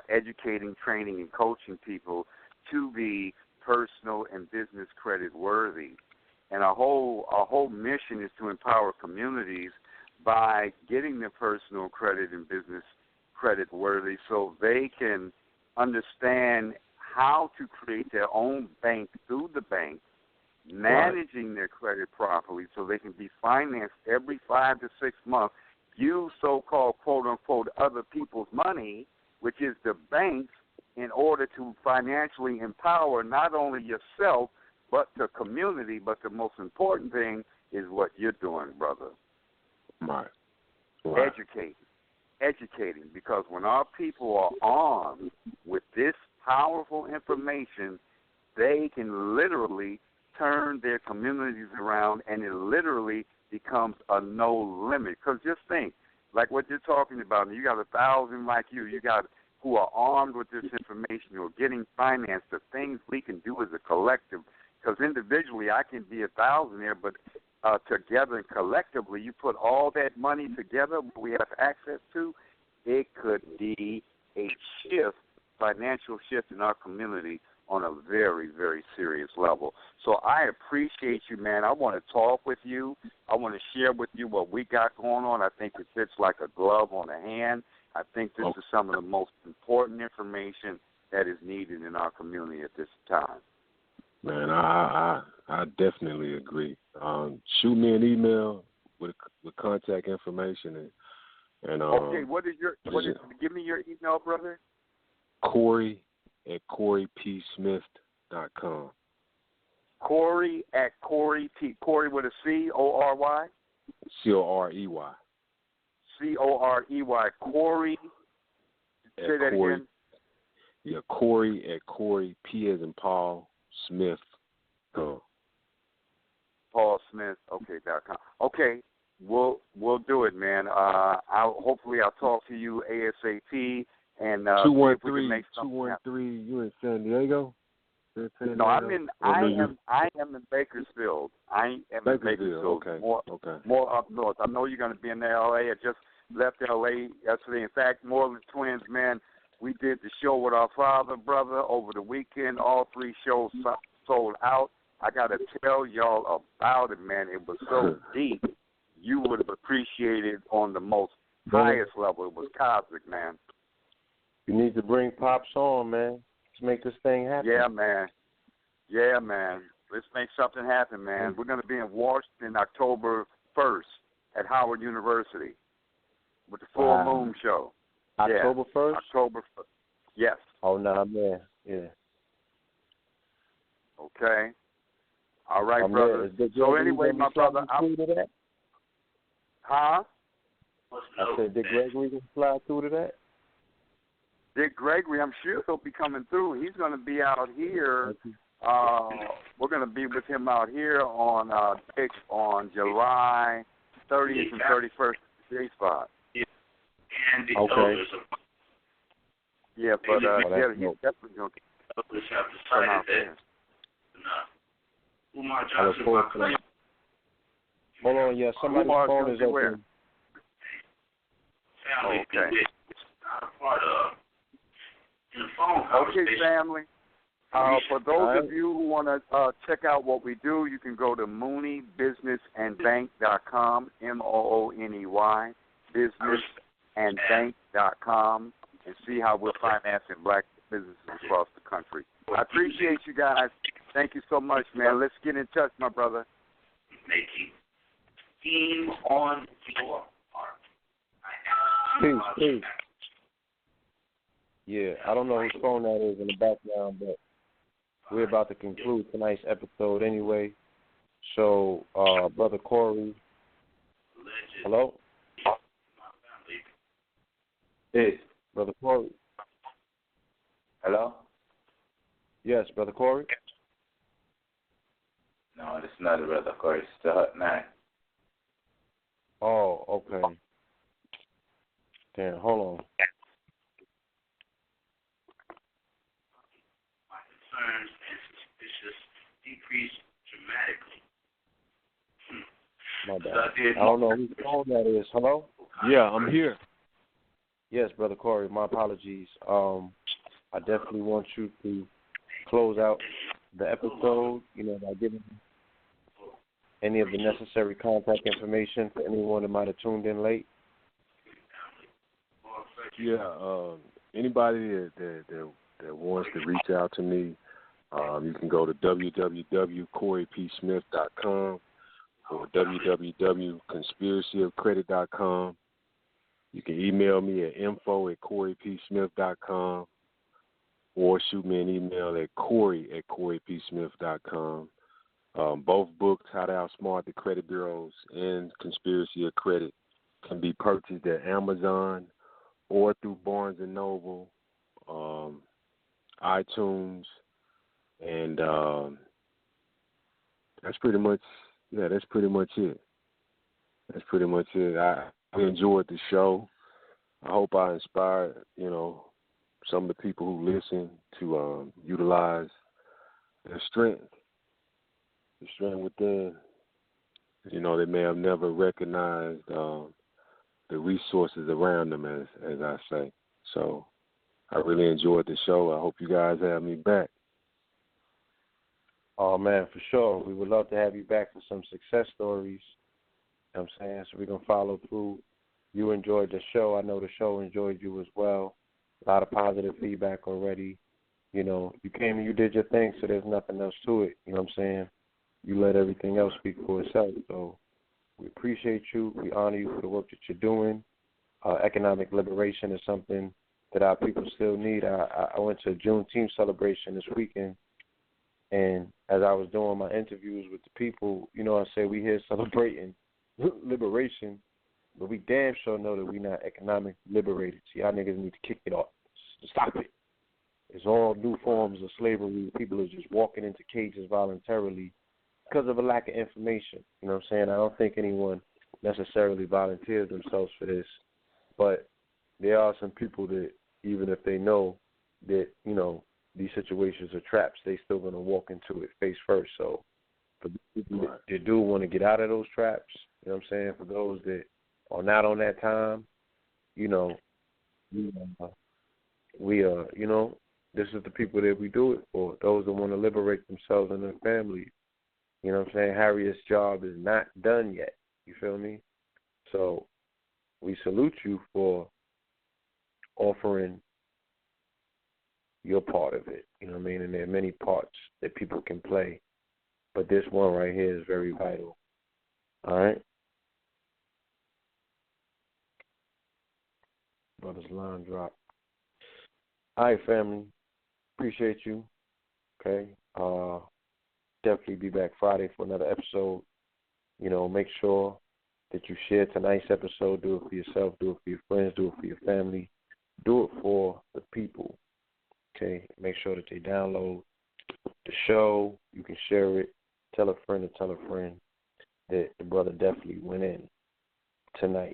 educating, training, and coaching people to be personal and business credit worthy. And our whole mission is to empower communities by getting their personal credit and business credit worthy so they can understand how to create their own bank through the bank, managing their credit properly so they can be financed every 5 to 6 months, use so-called, quote-unquote, other people's money, which is the banks, in order to financially empower not only yourself but the community. But the most important thing is what you're doing, brother. Right. Educating, because when our people are armed with this powerful information, they can literally turn their communities around, and it literally becomes a no limit. Because just think, like what you're talking about, you got 1,000 like you got who are armed with this information, who are getting financed, the things we can do as a collective. Because individually I can be 1,000 there, but together and collectively, you put all that money together we have access to, it could be a financial shift in our community on a very, very serious level. So I appreciate you, man. I want to talk with you. I want to share with you what we got going on. I think it fits like a glove on a hand. I think this is some of the most important information that is needed in our community at this time. Man, I definitely agree. Shoot me an email with contact information and okay. Give me your email, brother. Corey at CoreyPSmith.com. Corey at Corey with a C-O-R-Y? C-O-R-E-Y. C-O-R-E-Y. Corey. Say that again. Yeah, Corey at Corey, P as in Paul, Smith. Paul Smith, .com. Okay, we'll do it, man. Hopefully I'll talk to you ASAP and 213. You in San Diego? No, I am in Bakersfield. I am in Bakersfield. Okay. More up north. I know you're going to be in LA. I just left LA yesterday. In fact, More Than Twins, man, we did the show with our father, brother, over the weekend. All 3 shows sold out. I got to tell y'all about it, man. It was so deep. You would have appreciated on the most highest level. It was cosmic, man. You need to bring Pops on, man. Let's make this thing happen. Yeah, man. Let's make something happen, man. We're going to be in Washington October 1st at Howard University with the Full Moon Show. October 1st? October 1st. Yes. Oh, no, I'm there. Yeah. Okay. All right, brother. So anyway, my brother, Huh? I said, Dick Gregory can fly through to that? Dick Gregory, I'm sure he'll be coming through. He's going to be out here. We're going to be with him out here on July 30th and 31st at the J-Spot. Okay. Yeah, but he's definitely going to just have decided that. Umar Johnson, hold on, yeah, somebody's phone is open. Family okay. Not a part of in the phone conversation. Okay, family. For those of you who want to check out what we do, you can go to MooneyBusinessAndBank.com, MOONEY, businessandbank.com, and see how we're financing black businesses across the country. I appreciate you guys. Thank you so much, man. Let's get in touch, my brother. Making teams on your heart. Peace. Yeah, I don't know whose phone that is in the background, but we're about to conclude tonight's episode anyway. So, Brother Corey. Hello? Hey. Brother Corey. Hello? Yes, Brother Corey. No, it's not Brother Corey. It's the Hut Man. Oh, okay. Damn, hold on. My concerns and suspicious decreased dramatically. My bad. I don't know whose phone that is. Hello? Yeah, I'm here. Yes, Brother Corey, my apologies. I definitely want you to close out the episode, by giving any of the necessary contact information for anyone that might have tuned in late. Yeah, anybody that wants to reach out to me, you can go to www.coreypsmith.com or www.conspiracyofcredit.com. You can email me at info@coreypsmith.com or shoot me an email at corey@coreypsmith.com. Both books, How to Outsmart the Credit Bureaus and Conspiracy of Credit, can be purchased at Amazon or through Barnes & Noble, iTunes, and that's pretty much it. That's pretty much it. I enjoyed the show. I hope I inspired, some of the people who listen to utilize their strength within. They may have never recognized the resources around them, as I say. So I really enjoyed the show. I hope you guys have me back. Oh, man, for sure. We would love to have you back for some success stories. You know what I'm saying? So we're going to follow through. You enjoyed the show. I know the show enjoyed you as well. A lot of positive feedback already. You came and you did your thing, so there's nothing else to it. You know what I'm saying? You let everything else speak for itself. So we appreciate you. We honor you for the work that you're doing. Economic liberation is something that our people still need. I went to a Juneteenth celebration this weekend, and as I was doing my interviews with the people, I say we here celebrating liberation, but we damn sure know that we not economic liberated. See, y'all niggas need to kick it off. Stop it. It's all new forms of slavery. People are just walking into cages voluntarily because of a lack of information. You know what I'm saying? I don't think anyone necessarily volunteered themselves for this, but there are some people that, even if they know that, these situations are traps, they still going to walk into it face first. So for people that do want to get out of those traps, you know what I'm saying, for those that are not on that time, we are, this is the people that we do it for, those that want to liberate themselves and their families. You know what I'm saying? Harriet's job is not done yet. You feel me? So we salute you for offering your part of it. You know what I mean? And there are many parts that people can play, but this one right here is very vital. All right? Brother's line drop. All right, family. Appreciate you. Okay? Definitely be back Friday for another episode. Make sure that you share tonight's episode. Do it for yourself. Do it for your friends. Do it for your family. Do it for the people. Okay? Make sure that they download the show. You can share it. Tell a friend to tell a friend that the brother definitely went in tonight.